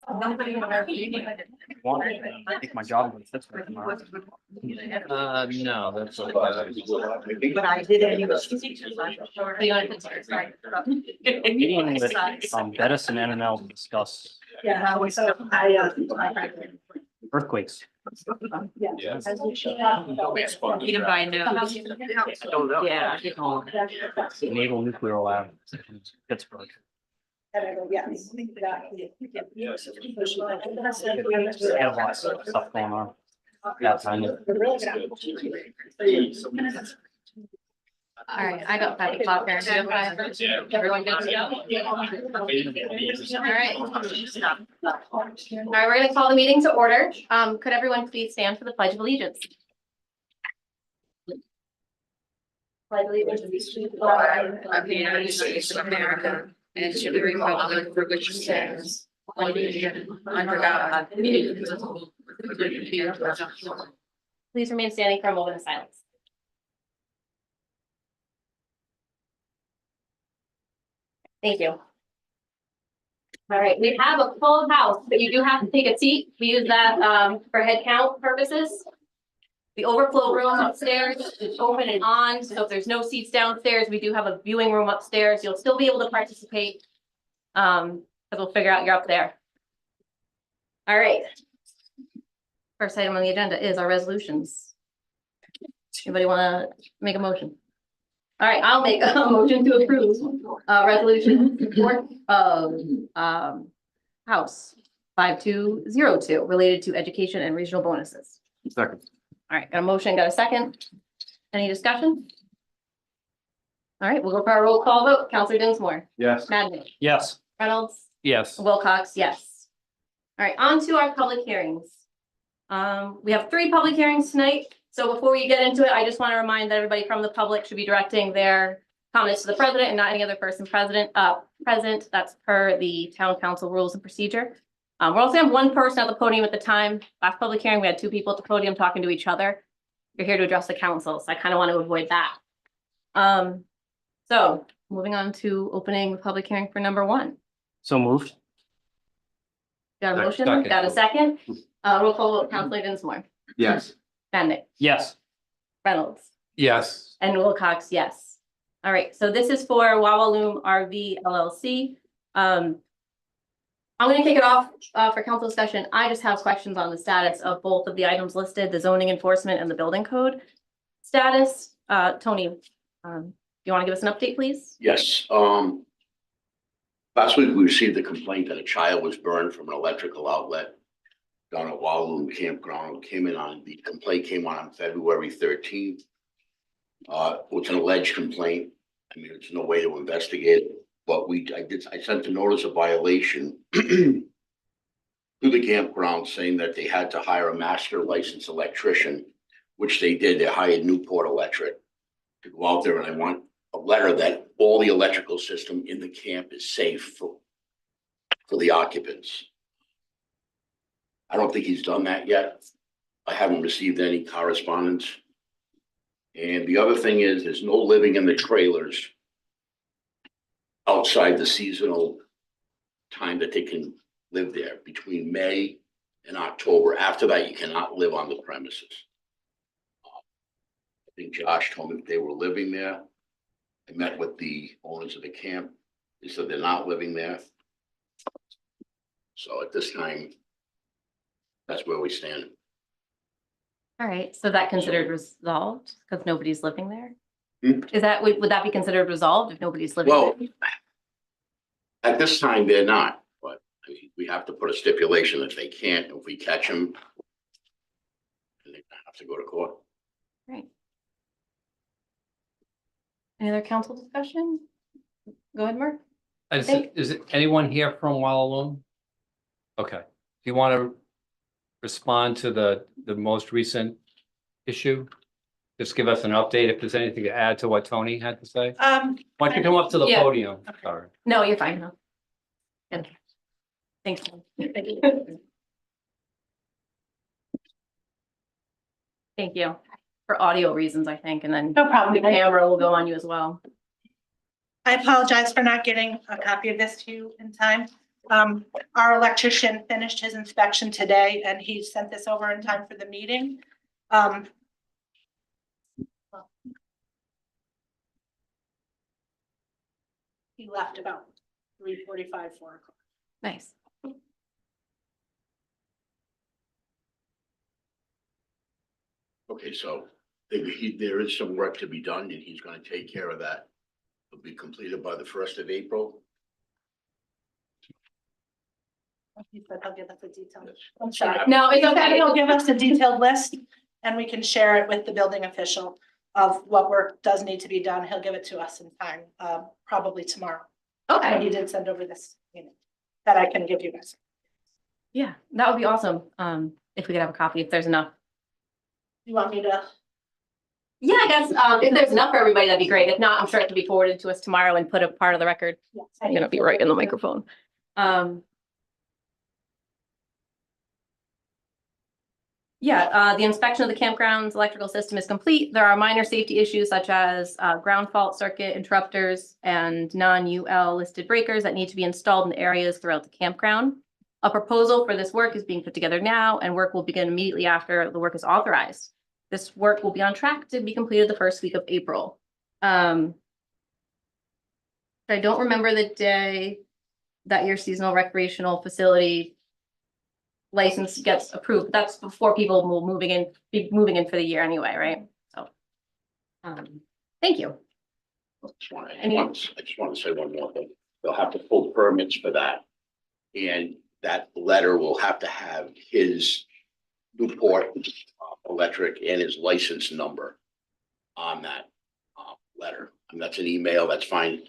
I think my job was this way tomorrow. No, that's okay. But I did anyway. Meeting with Bettis and NNL to discuss Yeah, so earthquakes. Yeah. You can buy notes. Yeah, get home. Naval Nuclear Lab in Pittsburgh. And I go, yeah. They had a lot of stuff going on. That time. All right, I got 5 o'clock there. Do you have 5? Everyone good to go? All right. All right, we're gonna call the meeting to order. Could everyone please stand for the Pledge of Allegiance? Pledge allegiance to the flag of the United States of America and to the republic for which it stands, one nation, under God, indivisible, with liberty and justice. Please remain standing for a moment of silence. Thank you. All right, we have a full house, but you do have to take a seat. We use that for head count purposes. The overflow room upstairs is open and on, so if there's no seats downstairs, we do have a viewing room upstairs. You'll still be able to participate. Because we'll figure out you're up there. All right. First item on the agenda is our resolutions. Anybody want to make a motion? All right, I'll make a motion to approve resolution support of House 5202 related to education and regional bonuses. Second. All right, got a motion, got a second. Any discussion? All right, we'll go for our roll call vote. Counselor Dinsmore. Yes. Madden. Yes. Reynolds. Yes. Wilcox, yes. All right, on to our public hearings. We have 3 public hearings tonight. So before we get into it, I just want to remind that everybody from the public should be directing their comments to the president and not any other person present. That's per the town council rules and procedure. We're also gonna have 1 person at the podium at the time. Last public hearing, we had 2 people at the podium talking to each other. You're here to address the council, so I kind of want to avoid that. So moving on to opening the public hearing for number 1. So moved. Got a motion, Second. got a second? Roll call vote, Counselor Dinsmore. Yes. Bendick. Yes. Reynolds. Yes. And Wilcox, yes. All right, so this is for Wawaloom RV LLC. I'm gonna kick it off for council discussion. I just have questions on the status of both of the items listed, the zoning enforcement and the building code status. Tony, you want to give us an update, please? Yes, last week we received a complaint that a child was burned from an electrical outlet down at Wawaloom Campground. The complaint came on February 13th. It's an alleged complaint. I mean, there's no way to investigate it, but I sent a notice of violation to the campground saying that they had to hire a master licensed electrician, which they did. They hired Newport Electric to go out there, and I want a letter that all the electrical system in the camp is safe for the occupants. I don't think he's done that yet. I haven't received any correspondence. And the other thing is, there's no living in the trailers outside the seasonal time that they can live there, between May and October. After that, you cannot live on the premises. I think Josh told me that they were living there. I met with the owners of the camp. They said they're not living there. So at this time, that's where we stand. All right, so that considered resolved because nobody's living there? Hmm? Is that, would that be considered resolved if nobody's living Well, there? at this time, they're not, but I mean, we have to put a stipulation that they can't. If we catch them, they have to go to court. Right. Any other council discussion? Go ahead, Mark. Is it anyone here from Wawaloom? Okay. Do you want to respond to the most recent issue? Just give us an update if there's anything to add to what Tony had to say. Why don't you come up to the Yeah. podium? Sorry. No, you're fine. No. Good. Thanks. Thank you. For audio reasons, I think, and then No problem. the camera will go on you as well. I apologize for not getting a copy of this to you in time. Our electrician finished his inspection today and he sent this over in time for the meeting. He left about 3:45, 4 o'clock. Nice. Okay, so there is some work to be done and he's gonna take care of that. It'll be completed by the 1st of April. He said he'll give us a detailed. Yes. I'm sorry. No, it's He said okay. he'll give us a detailed list and we can share it with the building official of what work does need to be done. He'll give it to us in time, probably tomorrow. But Okay, he did send over this, that I can give you guys. yeah, that would be awesome. If we could have a copy, if there's enough. You want me to? Yeah, I guess, if there's enough for everybody, that'd be great. If not, I'm sure it can be forwarded to us tomorrow and put a part of the record. Yes, I'm gonna be right in the microphone. Yeah, the inspection of the campground's electrical system is complete. There are minor safety issues such as ground fault circuit interrupters and non-UL listed breakers that need to be installed in areas throughout the campground. A proposal for this work is being put together now and work will begin immediately after the work is authorized. This work will be on track to be completed the first week of April. I don't remember the day that your seasonal recreational facility license gets approved. That's before people will be moving in for the year anyway, right? So, thank you. I just want to say one more thing. They'll have to pull permits for that. And that letter will have to have his Newport Electric and his license number on that letter. And that's an email, that's fine.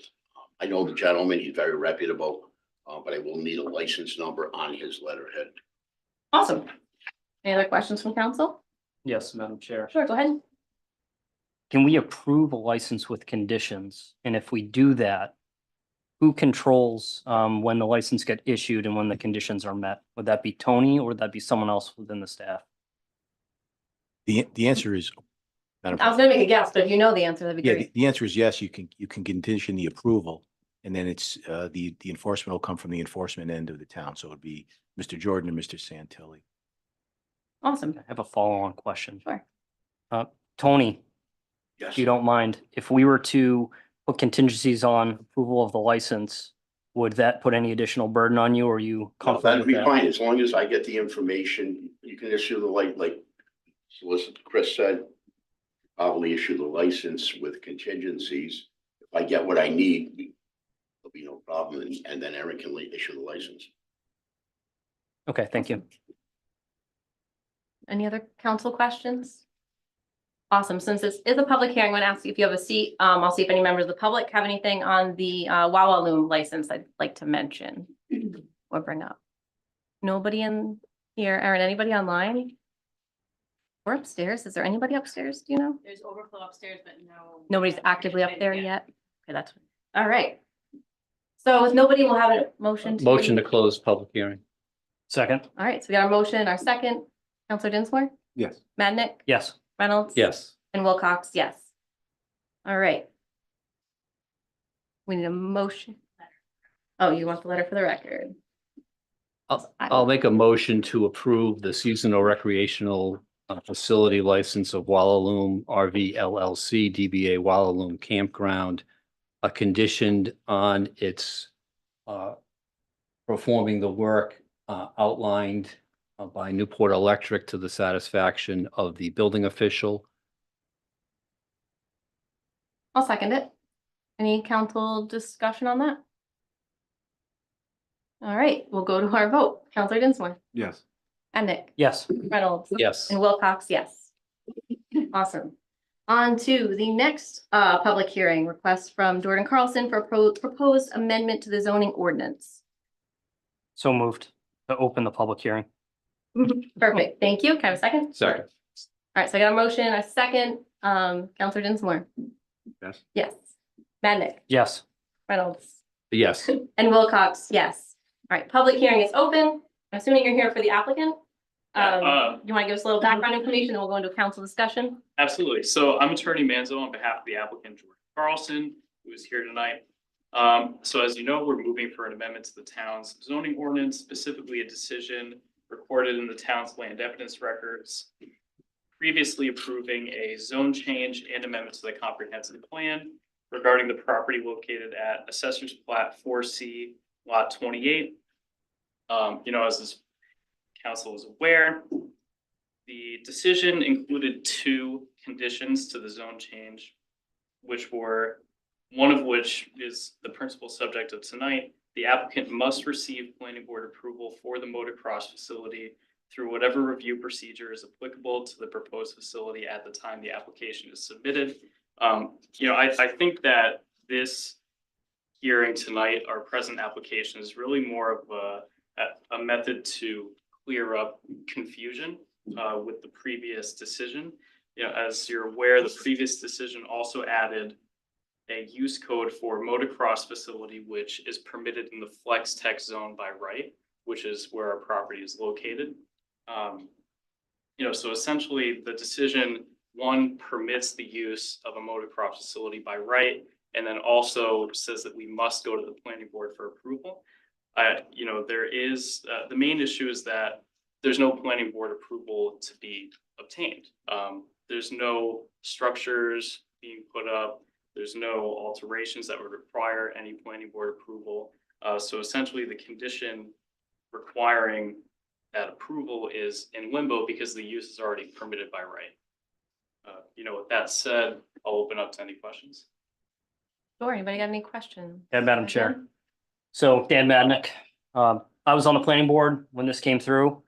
I know the gentleman, he's very reputable, but I will need a license number on his letterhead. Awesome. Any other questions from council? Yes, Madam Chair. Sure, go ahead. Can we approve a license with conditions? And if we do that, who controls when the license get issued and when the conditions are met? Would that be Tony or would that be someone else within the staff? The answer is. Madam I was gonna make a guess, but if you know the answer, that'd be Yeah, great. the answer is yes, you can condition the approval. And then it's, the enforcement will come from the enforcement end of the town. So it'd be Mr. Jordan and Mr. Santilli. Awesome. I have a follow-on question. Sure. Tony, Yes. if you don't mind, if we were to put contingencies on approval of the license, would that put any additional burden on you or are you No, comfortable that'd with be that? fine, as long as I get the information, you can issue the like Solicitor Chris said, probably issue the license with contingencies. If I get what I need, there'll be no problem, and then Aaron can issue the license. Okay, thank you. Any other council questions? Awesome. Since this is a public hearing, I'm going to ask you if you have a seat. I'll see if any members of the public have anything on the Wawa Loom license I'd like to mention or bring up. Nobody in here. Erin, anybody online? Or upstairs? Is there anybody upstairs? Do you know? There's overflow upstairs, but no. Nobody's actively up there yet? Okay, that's, all right. So with nobody, we'll have a motion. Motion to close public hearing. Second? All right, so we got our motion, our second. Counselor Dinsmore, Yes. Madnick, Yes. Reynolds. Yes. And Wilcox, yes. All right. We need a motion. Oh, you want the letter for the record? I'll make a motion to approve the seasonal recreational facility license of Wallaloom RV LLC, DBA Wallaloom Campground, conditioned on its performing the work outlined by Newport Electric to the satisfaction of the building official. I'll second it. Any council discussion on that? All right, we'll go to our vote. Counselor Dinsmore, Yes. Madnick, Yes. Reynolds. Yes. And Wilcox, yes. Awesome. On to the next public hearing, request from Jordan Carlson for proposed amendment to the zoning ordinance. So moved to open the public hearing. Perfect, thank you. Can I have a second? Second. All right, so I got a motion, a second. Counselor Dinsmore. Yes. Yes. Madnick, Yes. Reynolds, Yes. and Wilcox, yes. All right, public hearing is open. I'm assuming you're here for the applicant. You want to give us a little background information, then we'll go into a council discussion? Absolutely. So I'm Attorney Manzo on behalf of the applicant, George Carlson, who is here tonight. So as you know, we're moving for an amendment to the town's zoning ordinance, specifically a decision recorded in the town's land evidence records, previously approving a zone change and amendment to the comprehensive plan regarding the property located at Assessor's Plat 4C, Lot 28. As this council is aware, the decision included 2 conditions to the zone change, which were, one of which is the principal subject of tonight. The applicant must receive planning board approval for the motocross facility through whatever review procedure is applicable to the proposed facility at the time the application is submitted. I think that this hearing tonight, our present application, is really more of a method to clear up confusion with the previous decision. As you're aware, the previous decision also added a use code for motocross facility, which is permitted in the flex tech zone by right, which is where our property is located. So essentially the decision, one, permits the use of a motocross facility by right, and then also says that we must go to the planning board for approval. There is, the main issue is that there's no planning board approval to be obtained. There's no structures being put up. There's no alterations that would require any planning board approval. So essentially the condition requiring that approval is in limbo because the use is already permitted by right. With that said, I'll open up to any questions. Sure, anybody got any questions? Yeah, Madam Chair. So Dan Madnick, I was on the planning board when this came through.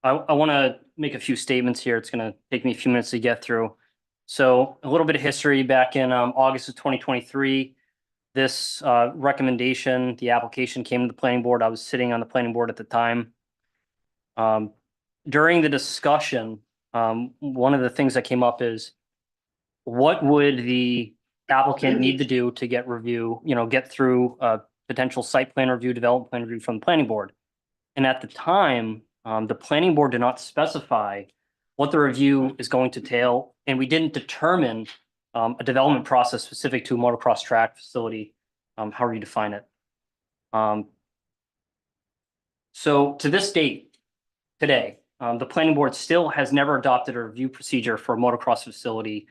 I want to make a few statements here. It's going to take me a few minutes to get through. So a little bit of history. Back in August of 2023, this recommendation, the application came to the planning board. I was sitting on the planning board at the time. During the discussion, one of the things that came up is, what would the applicant need to do to get review, get through a potential site plan review, development plan review from the planning board? And at the time, the planning board did not specify what the review is going to entail, and we didn't determine a development process specific to a motocross track facility, however you define it. So to this date, today, the planning board still has never adopted a review procedure for a motocross facility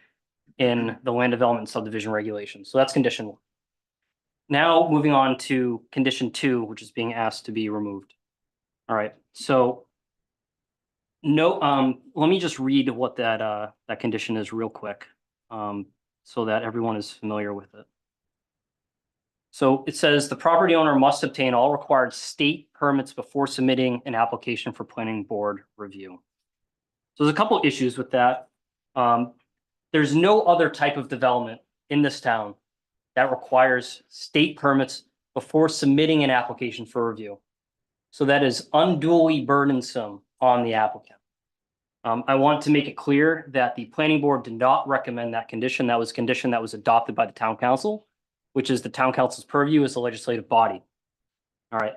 in the land development subdivision regulations. So that's condition 1. Now moving on to condition 2, which is being asked to be removed. All right, so no, let me just read what that condition is real quick, so that everyone is familiar with it. So it says the property owner must obtain all required state permits before submitting an application for planning board review. So there's a couple issues with that. There's no other type of development in this town that requires state permits before submitting an application for review. So that is unduly burdensome on the applicant. I want to make it clear that the planning board did not recommend that condition. That was a condition that was adopted by the town council, which is the town council's purview as the legislative body. All right,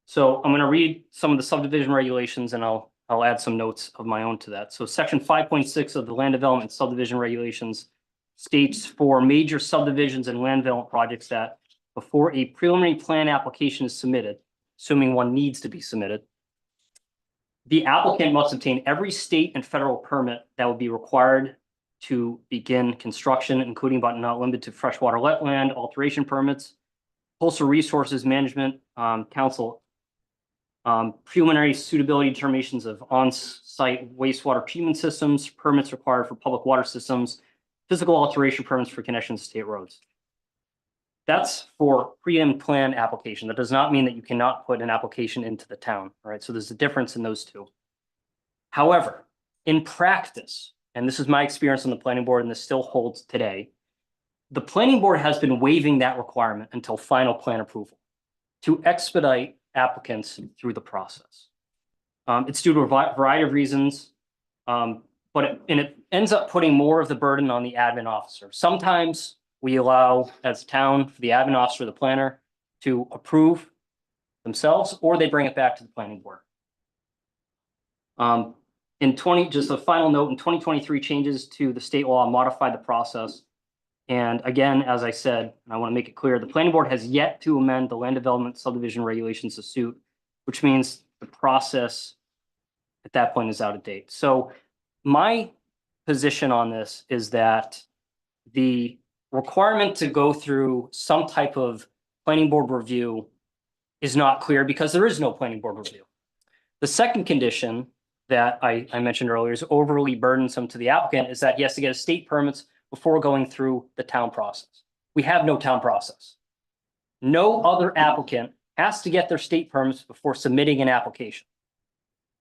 so I'm going to read some of the subdivision regulations, and I'll add some notes of my own to that. So section 5.6 of the land development subdivision regulations states for major subdivisions and land development projects that before a preliminary plan application is submitted, assuming one needs to be submitted, the applicant must obtain every state and federal permit that would be required to begin construction, including but not limited to freshwater wetland alteration permits, coastal resources management council, preliminary suitability determinations of on-site wastewater treatment systems, permits required for public water systems, physical alteration permits for connections to state roads. That's for pre-and plan application. That does not mean that you cannot put an application into the town, all right? So there's a difference in those two. However, in practice, and this is my experience on the planning board, and this still holds today, the planning board has been waiving that requirement until final plan approval to expedite applicants through the process. It's due to a variety of reasons, but it ends up putting more of the burden on the admin officer. Sometimes we allow, as a town, for the admin officer, the planner, to approve themselves, or they bring it back to the planning board. Just a final note, in 2023, changes to the state law modified the process And again, as I said, and I want to make it clear, the planning board has yet to amend the land development subdivision regulations of suit, which means the process at that point is out of date. So my position on this is that the requirement to go through some type of planning board review is not clear because there is no planning board review. The second condition that I mentioned earlier is overly burdensome to the applicant is that he has to get a state permits before going through the town process. We have no town process. No other applicant has to get their state permits before submitting an application.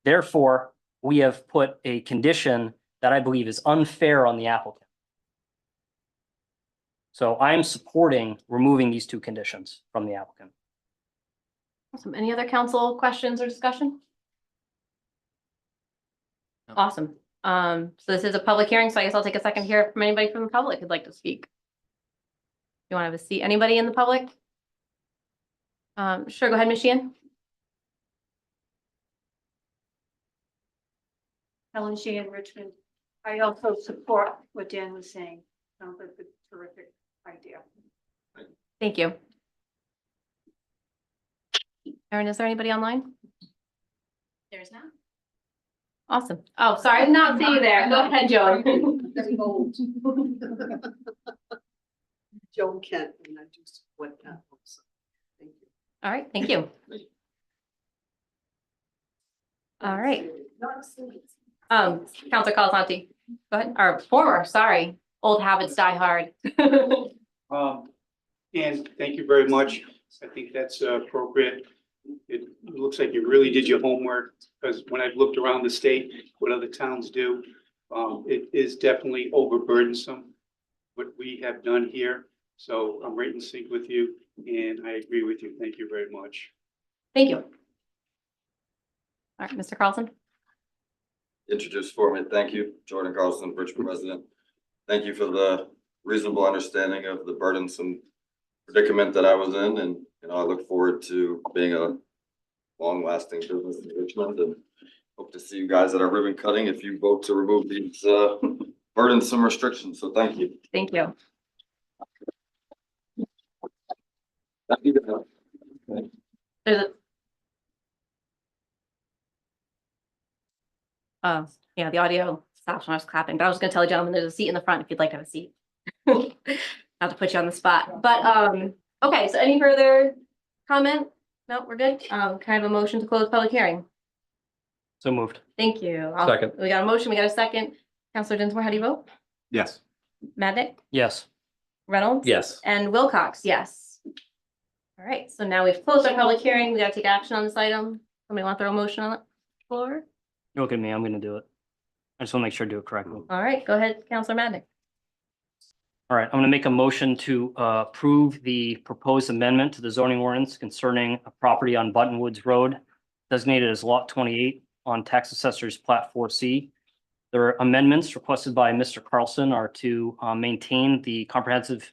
Therefore, we have put a condition that I believe is unfair on the applicant. So I am supporting removing these two conditions from the applicant. Awesome. Any other council questions or discussion? No. Awesome. So this is a public hearing, so I guess I'll take a second here from anybody from the public who'd like to speak. You want to have a seat? Anybody in the public? Sure, go ahead, Ms. Sheehan. Helen Sheehan, Richmond. I also support what Dan was saying. Sounds like a terrific idea. Thank you. Erin, is there anybody online? There's not. Awesome. Oh, sorry, I did not see you there. Go ahead, Joan. Joan Kent, and I do support that also. Thank you. All right, thank you. All right. Counselor Colasanti, go ahead, or former, sorry, old habits die hard. And thank you very much. I think that's appropriate. It looks like you really did your homework, because when I've looked around the state, what other towns do, it is definitely overburdensome what we have done here. So I'm right in sync with you, and I agree with you. Thank you very much. Thank you. All right, Mr. Carlson. Introduced for me. Thank you, Jordan Carlson, Richmond resident. Thank you for the reasonable understanding of the burdensome predicament that I was in, and I look forward to being a long-lasting business in Richmond, and hope to see you guys at our ribbon cutting if you vote to remove these burdensome restrictions. So thank you. Thank you. There's a. Yeah, the audio stopped when I was clapping, but I was gonna tell the gentleman there's a seat in the front if you'd like to have a seat. Not to put you on the spot, but, okay, so any further comment? No, we're good. Can I have a motion to close public hearing? So moved. Thank you. Second. We got a motion, we got a second. Counselor Dinsmore, how do you vote? Yes. Madnick, Yes. Reynolds? Yes. And Wilcox, yes. All right, so now we've closed our public hearing. We gotta take action on this item. Somebody want to throw a motion on the floor? Look at me, I'm gonna do it. I just want to make sure I do it correctly. All right, go ahead, Counselor Madnick. All right, I'm gonna make a motion to approve the proposed amendment to the zoning ordinance concerning a property on Buttonwoods Road designated as Lot 28 on Tax Assessor's Plat 4C. Their amendments requested by Mr. Carlson are to maintain the comprehensive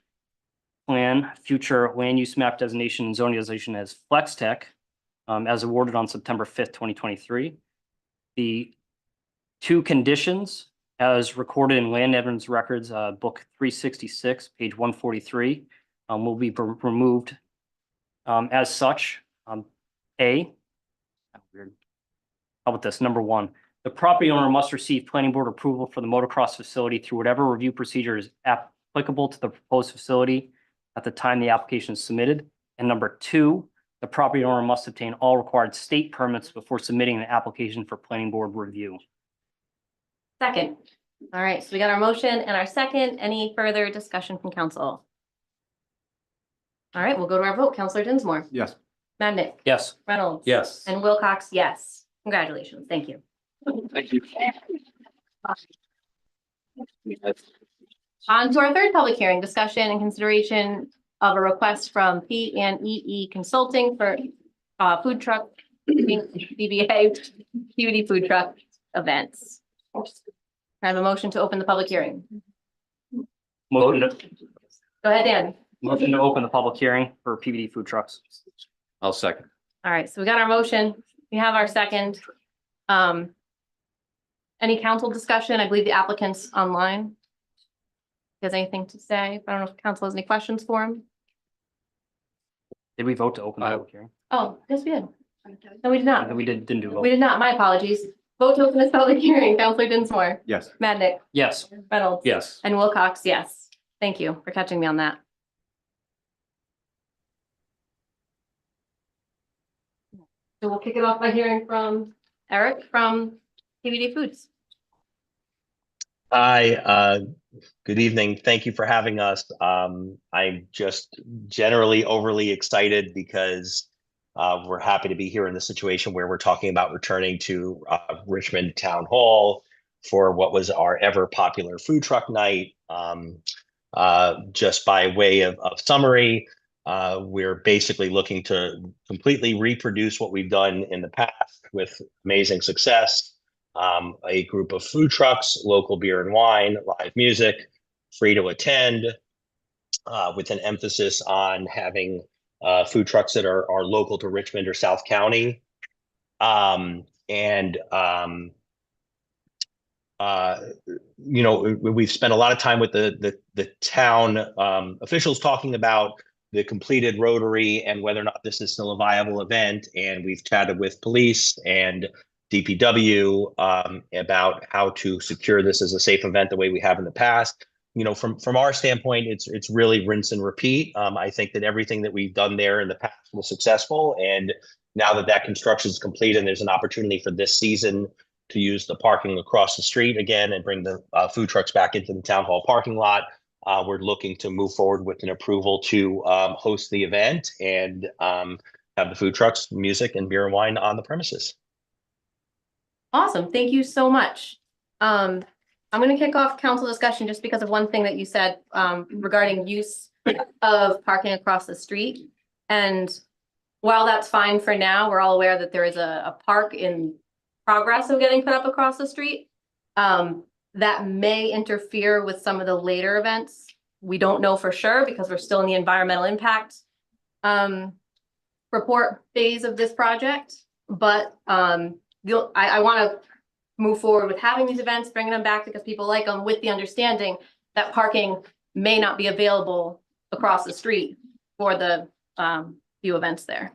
plan, future land use map designation and zoning designation as Flex Tech as awarded on September 5th, 2023. The two conditions as recorded in land evidence records, book 366, page 143, will be removed as such. Weird. How about this? Number one, the property owner must receive planning board approval for the motocross facility through whatever review procedure is applicable to the proposed facility at the time the application is submitted. And number two, the property owner must obtain all required state permits before submitting an application for planning board review. Second. All right, so we got our motion and our second. Any further discussion from council? All right, we'll go to our vote. Counselor Dinsmore, Yes. Madnick, Yes. Reynolds. Yes. And Wilcox, yes. Congratulations. Thank you. Thank you. On to our third public hearing, discussion and consideration of a request from P&EE Consulting for food truck, DBA, PUD food truck events. I have a motion to open the public hearing. Motion Go ahead, Dan. to open the public hearing for PBD food trucks. I'll second. All right, so we got our motion. We have our second. Any council discussion? I believe the applicant's online. has anything to say. I don't know if council has any questions for him. Did we vote to open the I- public hearing? Oh, yes, we did. No, we did not. We didn't do We vote. did not. My apologies. Vote to open this public hearing. Counselor Dinsmore, Yes. Madnick, Yes. Reynolds. Yes. And Wilcox, yes. Thank you for catching me on that. So we'll kick it off by hearing from Eric from PBD Foods. Hi, good evening. Thank you for having us. I'm just generally overly excited because we're happy to be here in the situation where we're talking about returning to Richmond Town Hall for what was our ever popular food truck night. Just by way of summary, we're basically looking to completely reproduce what we've done in the past with amazing success. A group of food trucks, local beer and wine, live music, free to attend, with an emphasis on having food trucks that are local to Richmond or South County. We've spent a lot of time with the town officials talking about the completed Rotary and whether or not this is still a viable event. And we've chatted with police and DPW about how to secure this as a safe event the way we have in the past. From our standpoint, it's really rinse and repeat. I think that everything that we've done there in the past was successful, and now that construction is complete and there's an opportunity for this season to use the parking across the street again and bring the food trucks back into the town hall parking lot, we're looking to move forward with an approval to host the event and have the food trucks, music, and beer and wine on the premises. Awesome. Thank you so much. I'm going to kick off council discussion just because of one thing that you said regarding use of parking across the street. And while that's fine for now, we're all aware that there is a park in progress of getting put up across the street that may interfere with some of the later events. We don't know for sure because we're still in the environmental impact report phase of this project. But I want to move forward with having these events, bringing them back because people like them, with the understanding that parking may not be available across the street for the few events there.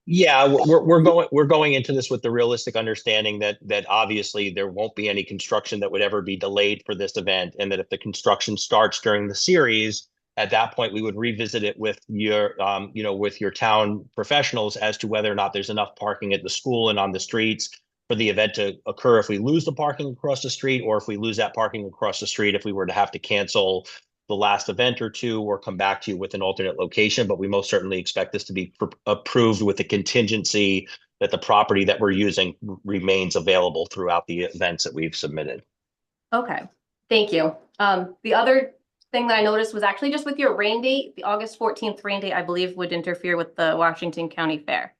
Yeah, we're going into this with the realistic understanding that obviously there won't be any construction that would ever be delayed for this event, and that if the construction starts during the series, at that point we would revisit it with your with your town professionals as to whether or not there's enough parking at the school and on the streets for the event to occur if we lose the parking across the street, or if we lose that parking across the street if we were to have to cancel the last event or two or come back to you with an alternate location. But we most certainly expect this to be approved with the contingency that the property that we're using remains available throughout the events that we've submitted. Okay, thank you. The other thing that I noticed was actually just with your rain date, the August 14th rain date, I believe would interfere with the Washington County Fair.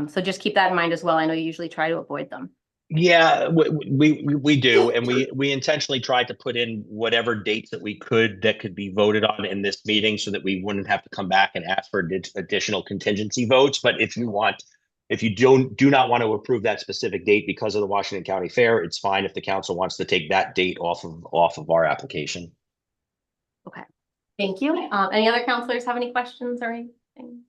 So just keep that in mind as well. I know you usually try to avoid them. Yeah, we do, and we intentionally tried to put in whatever dates that we could that could be voted on in this meeting, so that we wouldn't have to come back and ask for additional contingency votes. But if you do not want to approve that specific date because of the Washington County Fair, it's fine if the council wants to take that date off of our application. Okay, thank you. Any other counselors have any questions or anything?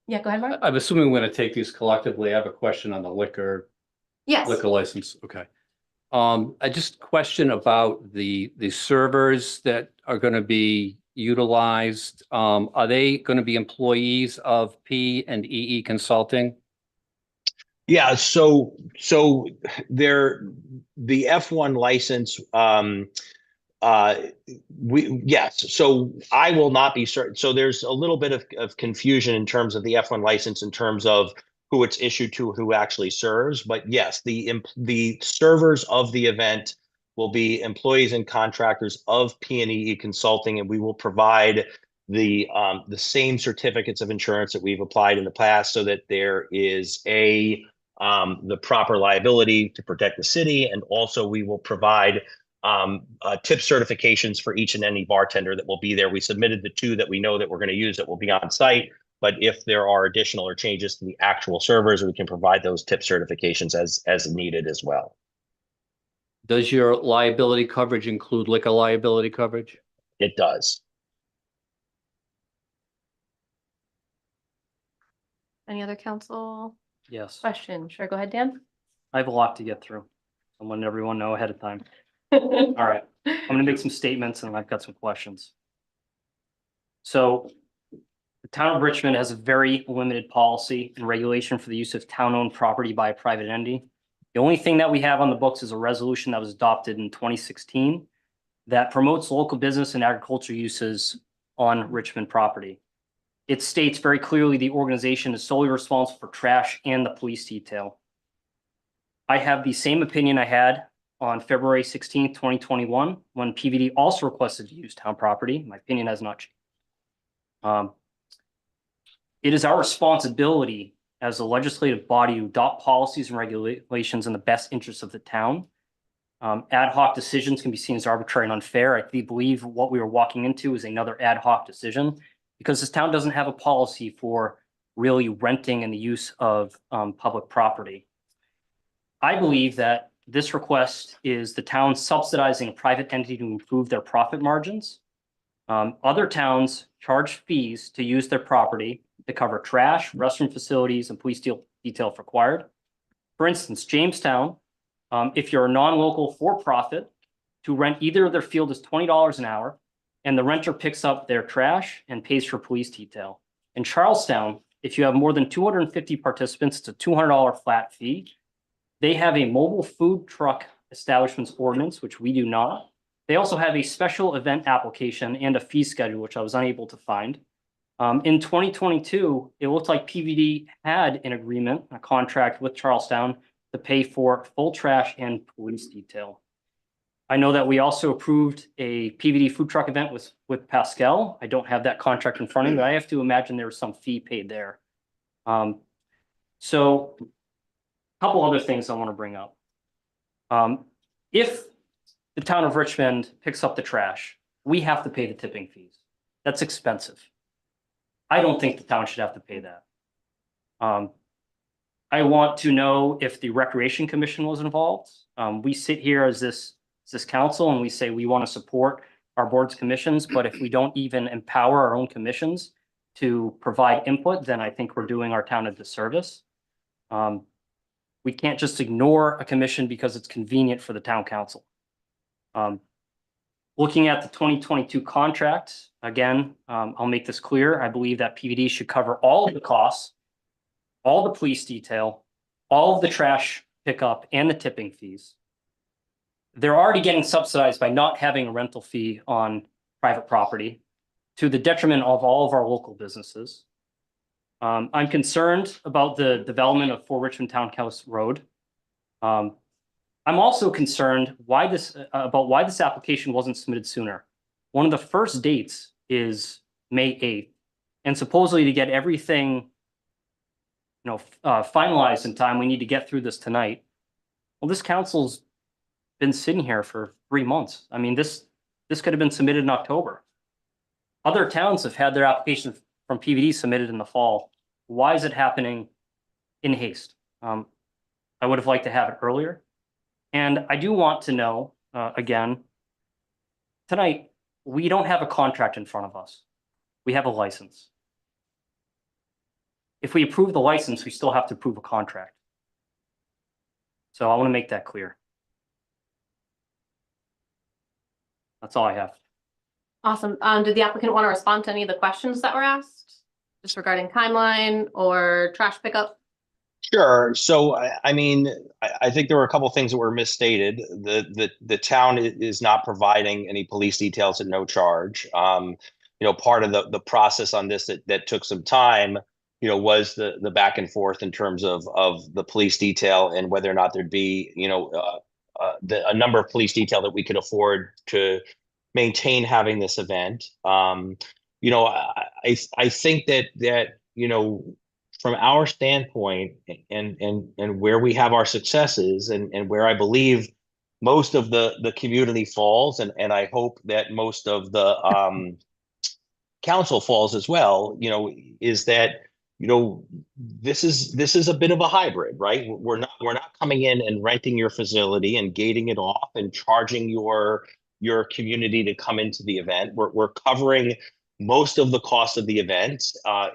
Yeah, go ahead, Mark. I'm assuming we're going to take these collectively. I have a question on the liquor Yes. license. Okay. I just question about the servers that are going to be utilized. Are they going to be employees of P&EE Consulting? Yeah, so the F1 license, yes, so I will not be certain. So there's a little bit of confusion in terms of the F1 license in terms of who it's issued to, who actually serves. But yes, the servers of the event will be employees and contractors of P&EE Consulting, and we will provide the same certificates of insurance that we've applied in the past, so that there is the proper liability to protect the city, and also we will provide tip certifications for each and any bartender that will be there. We submitted the 2 that we know that we're going to use that will be on site, but if there are additional or changes to the actual servers, we can provide those tip certifications as needed as well. Does your liability coverage include liquor liability coverage? It does. Any other council Yes, questions? Sure, go ahead, Dan. I have a lot to get through. I'm letting everyone know ahead of time. All right, I'm gonna make some statements and I've got some questions. So the town of Richmond has a very limited policy and regulation for the use of town-owned property by a private entity. The only thing that we have on the books is a resolution that was adopted in 2016 that promotes local business and agriculture uses on Richmond property. It states very clearly the organization is solely responsible for trash and the police detail. I have the same opinion I had on February 16th, 2021, when PVD also requested to use town property. My opinion has not changed. It is our responsibility as a legislative body to adopt policies and regulations in the best interest of the town. Ad hoc decisions can be seen as arbitrary and unfair. I believe what we were walking into is another ad hoc decision because this town doesn't have a policy for really renting and the use of public property. I believe that this request is the town subsidizing a private entity to improve their profit margins. Other towns charge fees to use their property to cover trash, restroom facilities, and police detail if required. For instance, Jamestown, if you're a non-local for-profit, to rent either of their field is $20 an hour, and the renter picks up their trash and pays for police detail. In Charlestown, if you have more than 250 participants, it's a $200 flat fee. They have a mobile food truck establishments ordinance, which we do not. They also have a special event application and a fee schedule, which I was unable to find. In 2022, it looked like PVD had an agreement, a contract with Charlestown to pay for full trash and police detail. I know that we also approved a PVD food truck event with Pascal. I don't have that contract in front of me, but I have to imagine there was some fee paid there. So a couple other things I want to bring up. If the town of Richmond picks up the trash, we have to pay the tipping fees. That's expensive. I don't think the town should have to pay that. I want to know if the Recreation Commission was involved. We sit here as this council and we say we want to support our boards commissions, but if we don't even empower our own commissions to provide input, then I think we're doing our town a disservice. We can't just ignore a commission because it's convenient for the town council. Looking at the 2022 contract, again, I'll make this clear. I believe that PVD should cover all of the costs, all the police detail, all of the trash pickup, and the tipping fees. They're already getting subsidized by not having a rental fee on private property to the detriment of all of our local businesses. I'm concerned about the development of 4 Richmond Townhouse Road. I'm also concerned about why this application wasn't submitted sooner. One of the first dates is May 8th, and supposedly to get everything, finalized in time, we need to get through this tonight. Well, this council's been sitting here for 3 months. I mean, this could have been submitted in October. Other towns have had their applications from PVD submitted in the fall. Why is it happening in haste? I would have liked to have it earlier. And I do want to know, again, tonight, we don't have a contract in front of us. We have a license. If we approve the license, we still have to approve a contract. So I want to make that clear. That's all I have. Awesome. Did the applicant want to respond to any of the questions that were asked? Just regarding timeline or trash pickup? Sure. So, I mean, I think there were a couple of things that were misstated. The town is not providing any police details at no charge. Part of the process on this that took some time, was the back and forth in terms of the police detail and whether or not there'd be, a number of police detail that we could afford to maintain having this event. I think that from our standpoint and where we have our successes and where I believe most of the community falls, and I hope that most of the council falls as well, is that this is a bit of a hybrid, right? We're not coming in and renting your facility and gating it off and charging your community to come into the event. We're covering most of the cost of the event.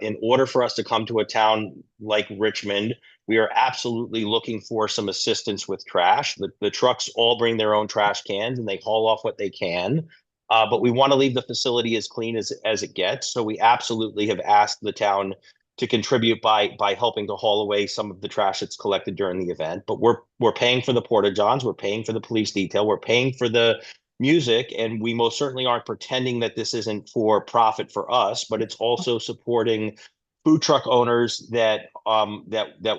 In order for us to come to a town like Richmond, we are absolutely looking for some assistance with trash. The trucks all bring their own trash cans and they haul off what they can. But we want to leave the facility as clean as it gets. So we absolutely have asked the town to contribute by helping to haul away some of the trash that's collected during the event. But we're paying for the porta-johns, we're paying for the police detail, we're paying for the music, and we most certainly aren't pretending that this isn't for profit for us, but it's also supporting food truck owners that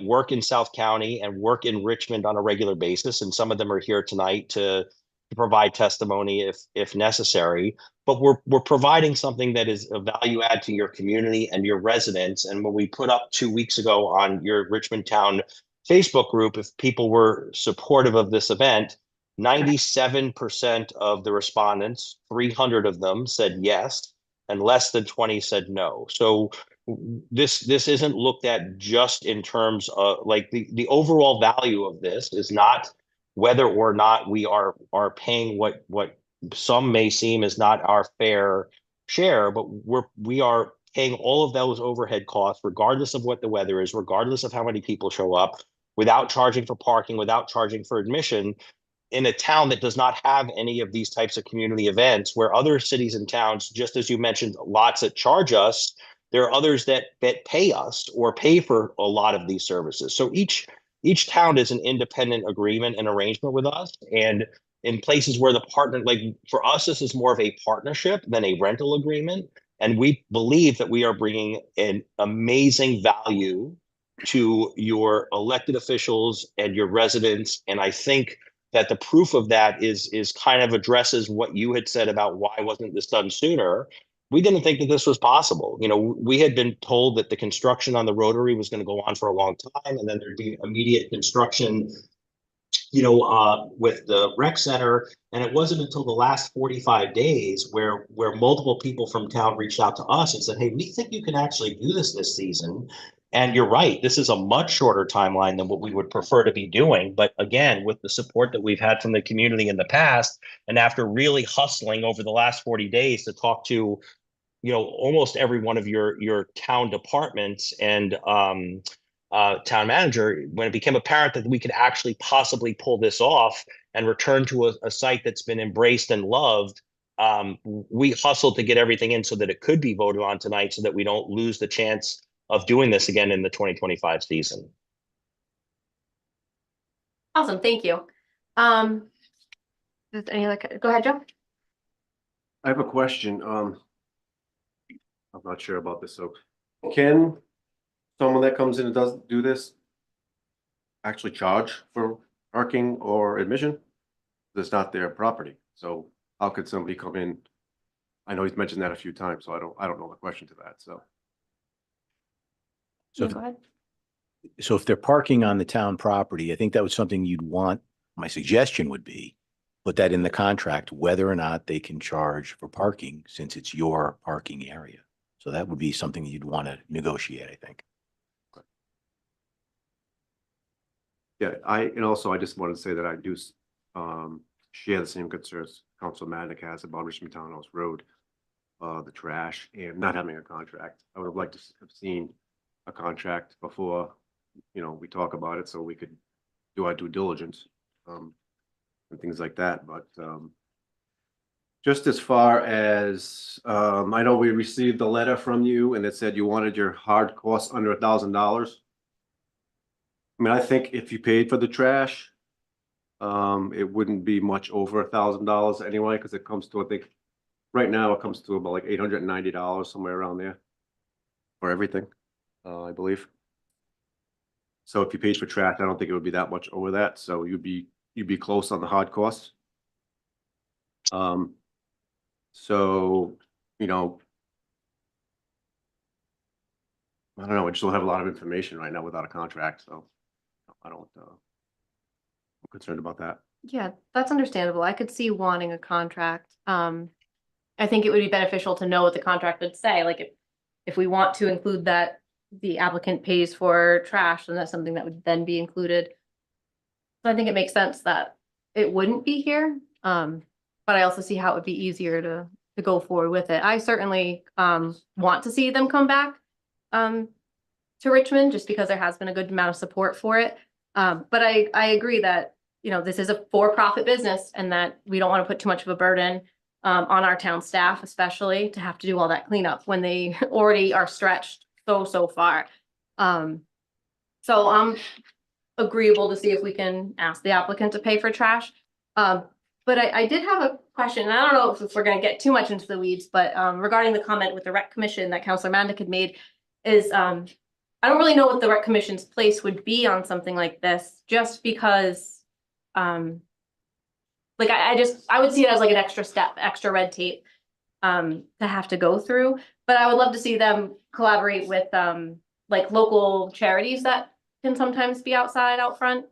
work in South County and work in Richmond on a regular basis, and some of them are here tonight to provide testimony if necessary. But we're providing something that is a value add to your community and your residents. And when we put up 2 weeks ago on your Richmond Town Facebook group, if people were supportive of this event, 97% of the respondents, 300 of them, said yes, and less than 20 said no. So this isn't looked at just in terms of like the overall value of this is not whether or not we are paying what some may seem is not our fair share, but we are paying all of those overhead costs, regardless of what the weather is, regardless of how many people show up, without charging for parking, without charging for admission, in a town that does not have any of these types of community events, where other cities and towns, just as you mentioned, lots that charge us, there are others that pay us or pay for a lot of these services. So each town is an independent agreement and arrangement with us. And in places where the partner, like for us, this is more of a partnership than a rental agreement. And we believe that we are bringing an amazing value to your elected officials and your residents. And I think that the proof of that is kind of addresses what you had said about why wasn't this done sooner. We didn't think that this was possible. We had been told that the construction on the Rotary was going to go on for a long time, and then there'd be immediate construction, with the rec center. And it wasn't until the last 45 days where multiple people from town reached out to us and said, hey, we think you can actually do this season. And you're right, this is a much shorter timeline than what we would prefer to be doing. But again, with the support that we've had from the community in the past, and after really hustling over the last 40 days to talk to, almost every one of your town departments and town manager, when it became apparent that we could actually possibly pull this off and return to a site that's been embraced and loved, we hustled to get everything in so that it could be voted on tonight so that we don't lose the chance of doing this again in the 2025 season. Awesome, thank you. Any other, go ahead, Joe. I have a question. I'm not sure about this. So can someone that comes in and does do this actually charge for parking or admission? It's not their property. So how could somebody come in? I know he's mentioned that a few times, so I don't know the question to that. So Go ahead. So if they're parking on the town property, I think that was something you'd want, my suggestion would be, put that in the contract, whether or not they can charge for parking since it's your parking area. So that would be something you'd want to negotiate, I think. yeah, I just wanted to say that I do share the same concerns Council Maddock has about Richmond Townhouse Road, the trash and not having a contract. I would have liked to have seen a contract before, we talk about it so we could do our due diligence and things like that. But just as far as I know we received a letter from you and it said you wanted your hard costs under $1,000. I mean, I think if you paid for the trash, it wouldn't be much over $1,000 anyway, because it comes to, I think right now it comes to about like $890, somewhere around there for everything, I believe. So if you paid for trash, I don't think it would be that much over that. So you'd be close on the hard costs. So, I don't know. I just don't have a lot of information right now without a contract. So I don't, I'm concerned about that. Yeah, that's understandable. I could see wanting a contract. I think it would be beneficial to know what the contract would say. Like if we want to include that the applicant pays for trash, then that's something that would then be included. So I think it makes sense that it wouldn't be here. But I also see how it would be easier to go forward with it. I certainly want to see them come back to Richmond, just because there has been a good amount of support for it. But I agree that, you know, this is a for-profit business and that we don't want to put too much of a burden on our town staff, especially to have to do all that cleanup when they already are stretched so far. So I'm agreeable to see if we can ask the applicant to pay for trash. But I did have a question, and I don't know if we're gonna get too much into the weeds, but regarding the comment with the rec commission that Councilor Mandic had made is, I don't really know what the rec commission's place would be on something like this, just because, like, I would see it as like an extra step, extra red tape, to have to go through, but I would love to see them collaborate with, like local charities that can sometimes be outside, out front.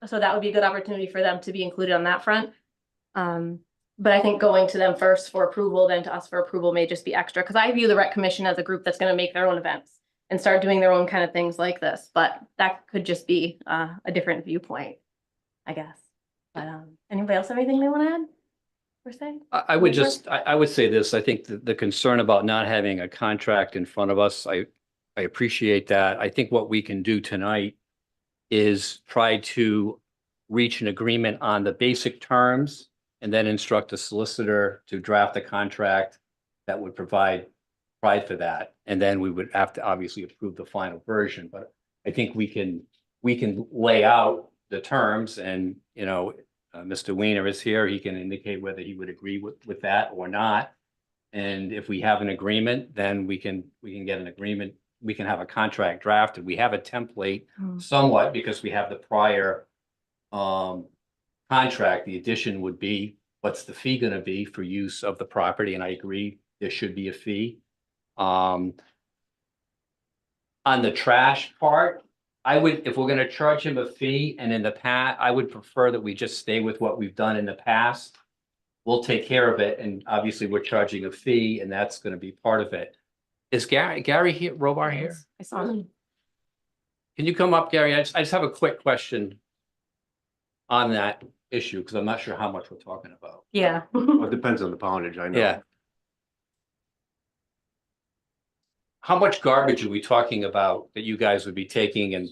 So that would be a good opportunity for them to be included on that front. But I think going to them first for approval, then to us for approval may just be extra, because I view the rec commission as a group that's gonna make their own events and start doing their own kind of things like this, but that could just be a different viewpoint, I guess. But anybody else have anything they want to add? Per se? I would just, I would say this, I think the concern about not having a contract in front of us, I appreciate that. I think what we can do tonight is try to reach an agreement on the basic terms and then instruct a solicitor to draft a contract that would provide for that. And then we would have to obviously approve the final version, but I think we can lay out the terms and, you know, Mr. Weiner is here. He can indicate whether he would agree with that or not. And if we have an agreement, then we can get an agreement. We can have a contract drafted. We have a template somewhat because we have the prior contract. The addition would be, what's the fee going to be for use of the property? And I agree, there should be a fee. On the trash part, I would, if we're going to charge him a fee, and in the past, I would prefer that we just stay with what we've done in the past. We'll take care of it, and obviously we're charging a fee, and that's going to be part of it. Is Gary here, Robar here? I saw him. Can you come up, Gary? I just have a quick question on that issue, because I'm not sure how much we're talking about. Yeah. Well, it depends on the poundage, I know. Yeah. How much garbage are we talking about that you guys would be taking and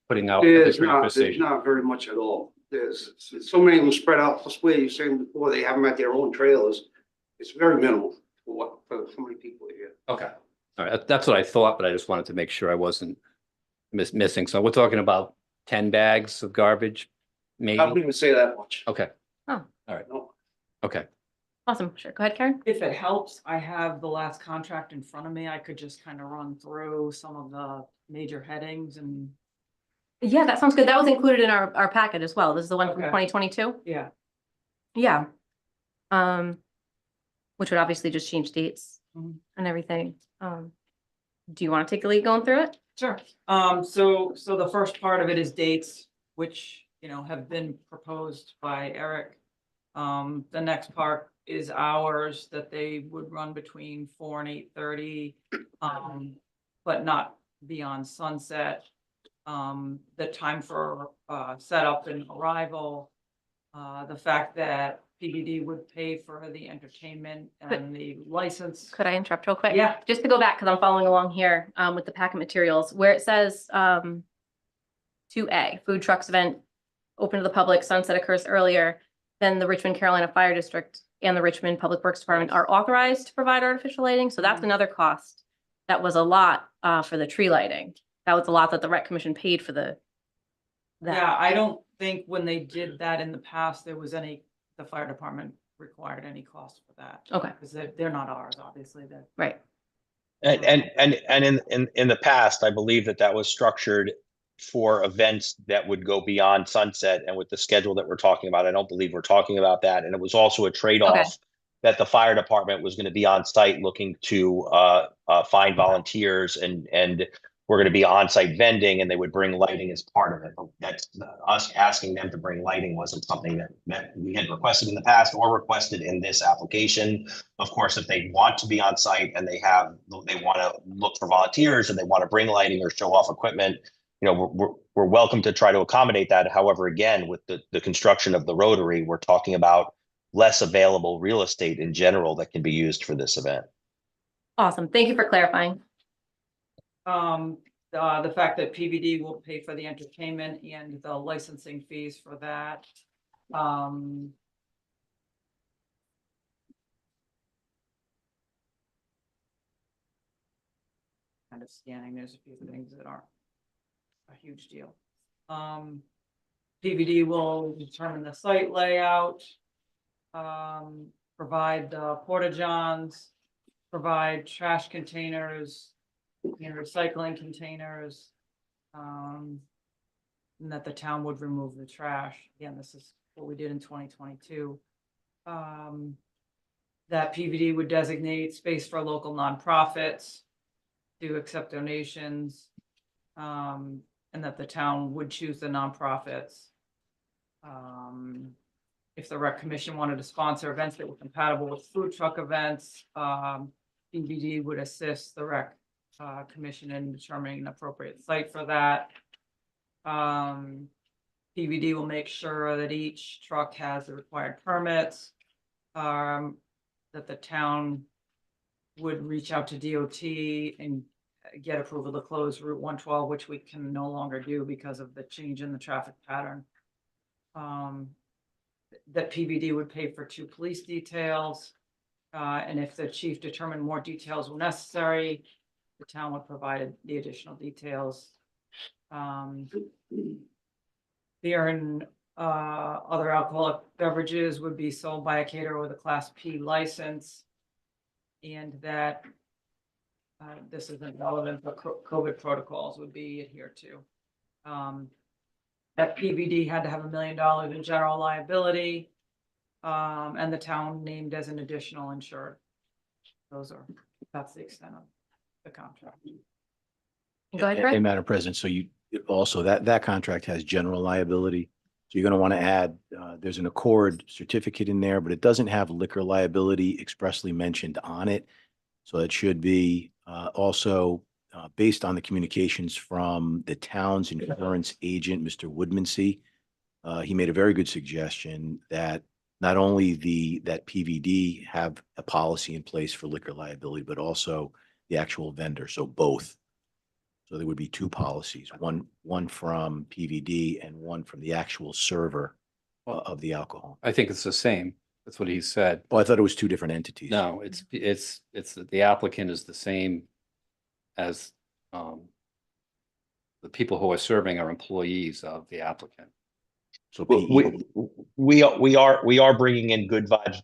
putting out? at the There's transfer not station? very much at all. There's so many of them spread out, plus where you're saying before, they have them at their own trailers. It's very minimal for so many people here. Okay, all right, that's what I thought, but I just wanted to make sure I wasn't missing. So we're talking about 10 bags of garbage, maybe? I wouldn't even say that much. Okay. Oh. All right, No. okay. Awesome. Sure. Go ahead, Karen. If it helps, I have the last contract in front of me. I could just kind of run through some of the major headings and. Yeah, that sounds good. That was included in our packet as well. This is the one from Okay. 2022. Yeah. Yeah. Which would obviously just change dates Mhm. and everything. Do you want to take the lead going through it? Sure. So the first part of it is dates, which, you know, have been proposed by Eric. The next part is hours that they would run between 4 and 8:30, but not beyond sunset. The time for setup and arrival. The fact that PBD would pay for the entertainment and the license. Could I interrupt real quick? Yeah. Just to go back, because I'm following along here with the packet materials, where it says 2A, food trucks event open to the public, sunset occurs earlier than the Richmond Carolina Fire District and the Richmond Public Works Department are authorized to provide artificial lighting. So that's another cost. That was a lot for the tree lighting. That was a lot that the rec commission paid for that. Yeah, I don't think when they did that in the past, the fire department required any cost for that. Okay. Because they're not ours, obviously, Right. And in the past, I believe that was structured for events that would go beyond sunset, and with the schedule that we're talking about, I don't believe we're talking about that. And it was also a trade-off that the fire department was going to be on site looking to find volunteers and were going to be on-site vending and they would bring lighting as part of it. But that's us asking them to bring lighting wasn't something that we had requested in the past or requested in this application. Of course, if they want to be on site and they want to look for volunteers and they want to bring lighting or show off equipment, we're welcome to try to accommodate that. However, again, with the construction of the Rotary, we're talking about less available real estate in general that can be used for this event. Awesome. Thank you for clarifying. The fact that PVD will pay for the entertainment and the licensing fees for that. Kind of scanning, there's a few things that aren't a huge deal. PVD will determine the site layout, provide the porta-johns, provide trash containers and recycling containers, and that the town would remove the trash. Again, this is what we did in 2022. That PVD would designate space for local nonprofits to accept donations, and that the town would choose the nonprofits. If the rec commission wanted to sponsor events that were compatible with food truck events, PVD would assist the rec commission in determining an appropriate site for that. PVD will make sure that each truck has the required permits, that the town would reach out to DOT and get approval to close Route 112, which we can no longer do because of the change in the traffic pattern. That PVD would pay for 2 police details, and if the chief determined more details were necessary, the town would provide the additional details. Beer and other alcoholic beverages would be sold by a caterer with a Class P license, and that this isn't relevant, but COVID protocols would be adhered to. That PVD had to have $1 million in general liability, and the town named as an additional insured. That's the extent of the contract. Go ahead, And Fred. Madam President, so you also that contract has general liability. So you're going to want to add, there's an Accord certificate in there, but it doesn't have liquor liability expressly mentioned on it. So it should be also based on the communications from the town's insurance agent, Mr. Woodmansey. He made a very good suggestion that not only that PVD have a policy in place for liquor liability, but also the actual vendor. So both. So there would be 2 policies, one from PVD and one from the actual server of the alcohol. I think it's the same. That's what he said. Oh, I thought it was 2 different entities. No, it's the applicant is the same as the people who are serving are employees of the applicant. So we are bringing in Good Vibes